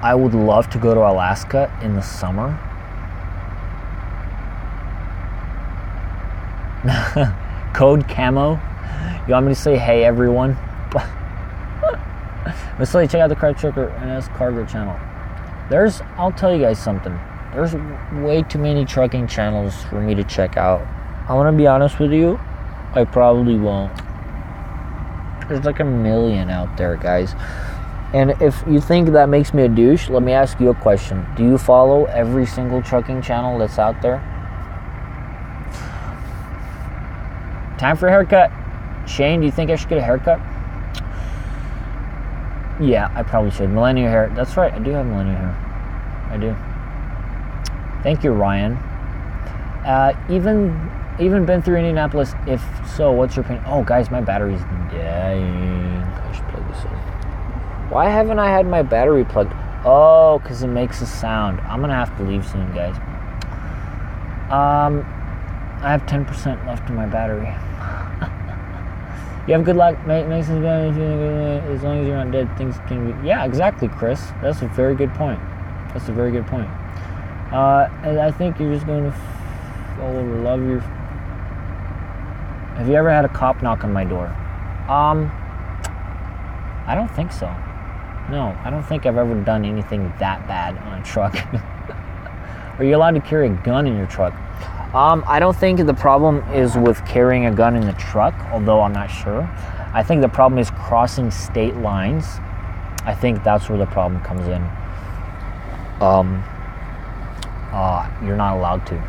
I would love to go to Alaska in the summer. Code Camo. You want me to say hey everyone? Let's say check out the Craft Trucker NS Cargo channel. I'll tell you guys something. There's way too many trucking channels for me to check out. I want to be honest with you, I probably won't. There's like a million out there, guys. And if you think that makes me a douche, let me ask you a question. Do you follow every single trucking channel that's out there? Time for a haircut. Shane, do you think I should get a haircut? Yeah, I probably should. Millennial hair. That's right, I do have millennial hair. I do. Thank you, Ryan. Even been through Indianapolis? If so, what's your opinion? Oh, guys, my battery's dying. I should plug this in. Why haven't I had my battery plugged? Oh, because it makes a sound. I'm going to have to leave soon, guys. I have 10% left in my battery. You have good luck. As long as you're not dead, things can be... Yeah, exactly, Chris. That's a very good point. And I think you're just going to fall over love your... Have you ever had a cop knock on my door? I don't think so. No, I don't think I've ever done anything that bad on a truck. Are you allowed to carry a gun in your truck? I don't think the problem is with carrying a gun in the truck, although I'm not sure. I think the problem is crossing state lines. I think that's where the problem comes in. You're not allowed to.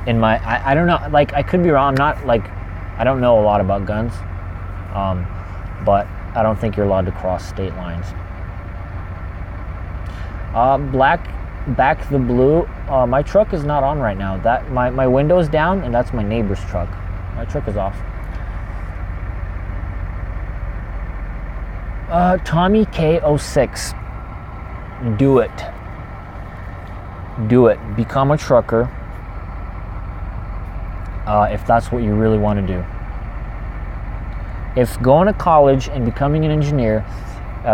I don't know, like, I could be wrong. I'm not, like, I don't know a lot about guns. But I don't think you're allowed to cross state lines. Back the blue. My truck is not on right now. That my window's down, and that's my neighbor's truck. My truck is off. Tommy K06. Do it. Become a trucker. If that's what you really want to do. If going to college and becoming an engineer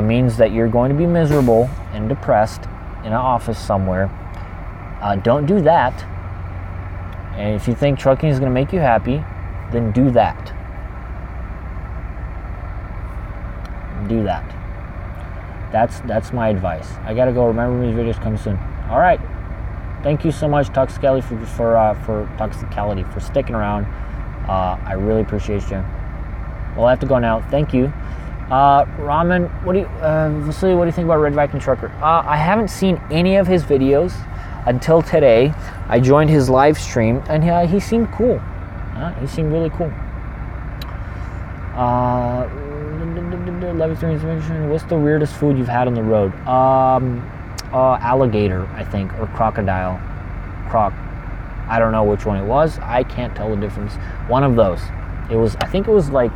means that you're going to be miserable and depressed in an office somewhere, don't do that. And if you think trucking is going to make you happy, then do that. That's my advice. I gotta go. Remember, these videos come soon. All right. Thank you so much, Toxicality, for sticking around. I really appreciate you. Well, I have to go now. Thank you. Ramen, Vasily, what do you think about Red Viking Trucker? I haven't seen any of his videos until today. I joined his live stream, and he seemed cool. He seemed really cool. What's the weirdest food you've had on the road? alligator, I think, or crocodile. I don't know which one it was. I can't tell the difference. One of those. It was, I think it was like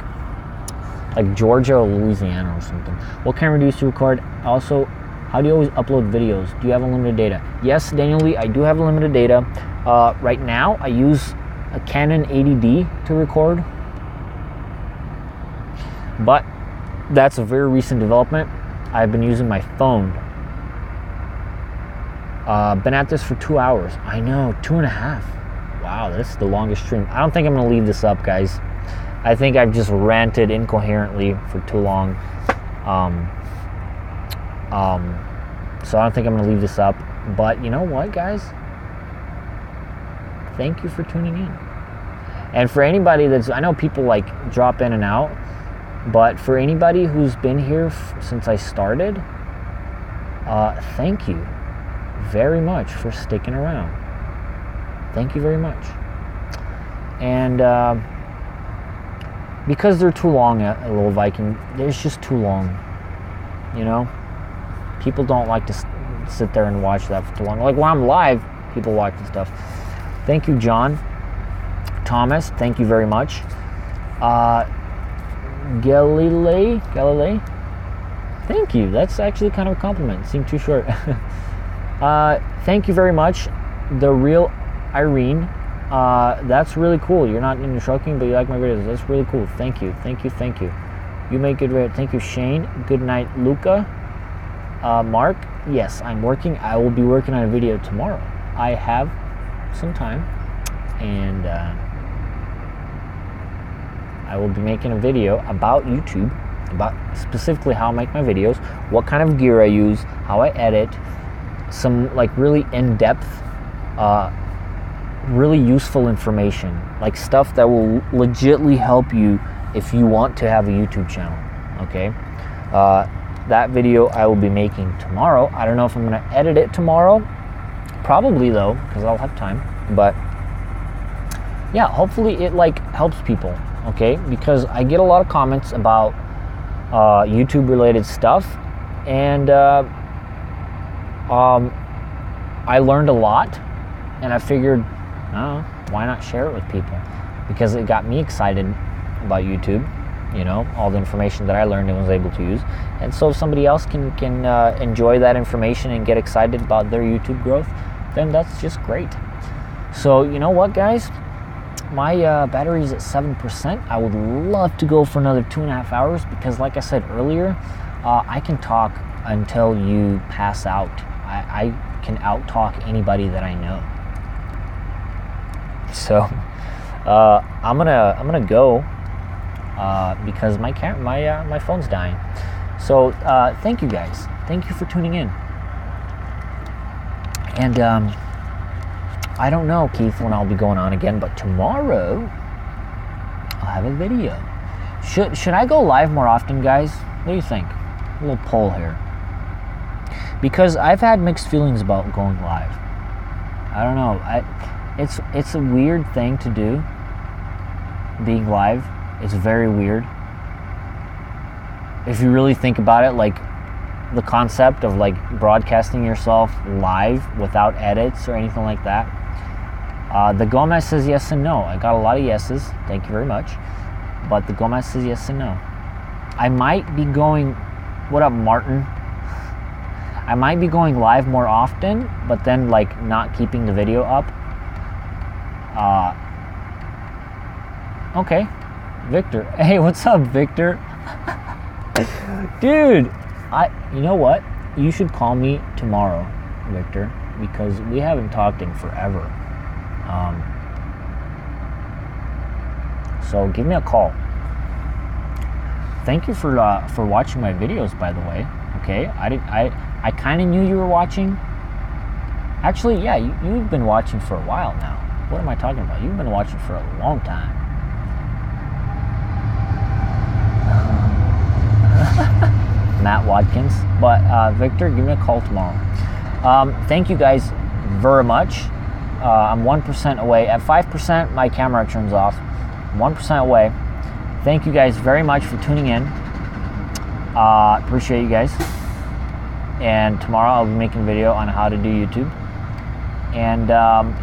Georgia or Louisiana or something. What camera do you use to record? Also, how do you always upload videos? Do you have unlimited data? Yes, Daniel Lee, I do have unlimited data. Right now, I use a Canon 80D to record. But that's a very recent development. I've been using my phone. Been at this for 2 hours. I know, 2.5. Wow, this is the longest stream. I don't think I'm going to leave this up, guys. I think I've just ranted incoherently for too long. So I don't think I'm going to leave this up. But you know what, guys? Thank you for tuning in. And for anybody that's, I know people like drop in and out, but for anybody who's been here since I started, thank you very much for sticking around. Thank you very much. And because they're too long at Little Viking, it's just too long. You know, people don't like to sit there and watch that for too long. Like when I'm live, people watch and stuff. Thank you, John Thomas. Thank you very much. Galilei. Thank you. That's actually kind of a compliment. It seemed too short. Thank you very much. The Real Irene. That's really cool. You're not into trucking, but you like my videos. That's really cool. Thank you. You make good videos. Thank you, Shane. Good night, Luca. Mark. Yes, I'm working. I will be working on a video tomorrow. I have some time, and I will be making a video about YouTube, about specifically how I make my videos, what kind of gear I use, how I edit, some like really in-depth, really useful information, like stuff that will legitimately help you if you want to have a YouTube channel. Okay, that video I will be making tomorrow. I don't know if I'm going to edit it tomorrow. Probably though, because I'll have time. But yeah, hopefully it like helps people. Okay, because I get a lot of comments about YouTube related stuff, and I learned a lot, and I figured, oh, why not share it with people? Because it got me excited about YouTube, you know, all the information that I learned and was able to use. And so if somebody else can enjoy that information and get excited about their YouTube growth, then that's just great. So you know what, guys? My battery is at 7%. I would love to go for another 2.5 hours because, like I said earlier, I can talk until you pass out. I can out-talk anybody that I know. So I'm gonna go because my phone's dying. So thank you guys. Thank you for tuning in. And I don't know, Keith, when I'll be going on again, but tomorrow I'll have a video. Should I go live more often, guys? What do you think? A little poll here. Because I've had mixed feelings about going live. I don't know. It's a weird thing to do, being live. It's very weird. If you really think about it, like the concept of like broadcasting yourself live without edits or anything like that. The Gomez says yes and no. I got a lot of yeses. Thank you very much. But the Gomez says yes and no. I might be going... What up, Martin? I might be going live more often, but then like not keeping the video up. Okay. Victor. Hey, what's up, Victor? Dude, you know what? You should call me tomorrow, Victor, because we haven't talked in forever. So give me a call. Thank you for watching my videos, by the way. Okay, I kind of knew you were watching. Actually, yeah, you've been watching for a while now. What am I talking about? You've been watching for a long time. Matt Watkins. But Victor, give me a call tomorrow. Thank you guys very much. I'm 1% away. At 5%, my camera turns off. 1% away. Thank you guys very much for tuning in. Appreciate you guys. And tomorrow I'll be making a video on how to do YouTube. And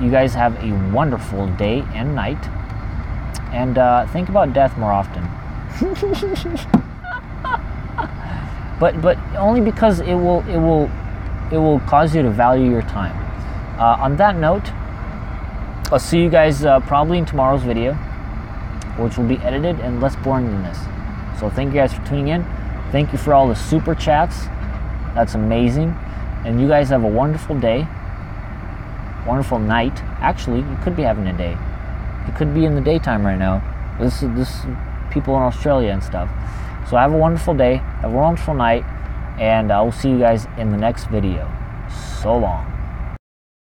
you guys have a wonderful day and night. And think about death more often. but only because it will cause you to value your time. On that note, I'll see you guys probably in tomorrow's video, which will be edited and less boring than this. So thank you guys for tuning in. Thank you for all the super chats. That's amazing. And you guys have a wonderful day, wonderful night. Actually, you could be having a day. You could be in the daytime right now. This is people in Australia and stuff. So have a wonderful day, have a wonderful night, and I will see you guys in the next video. So long.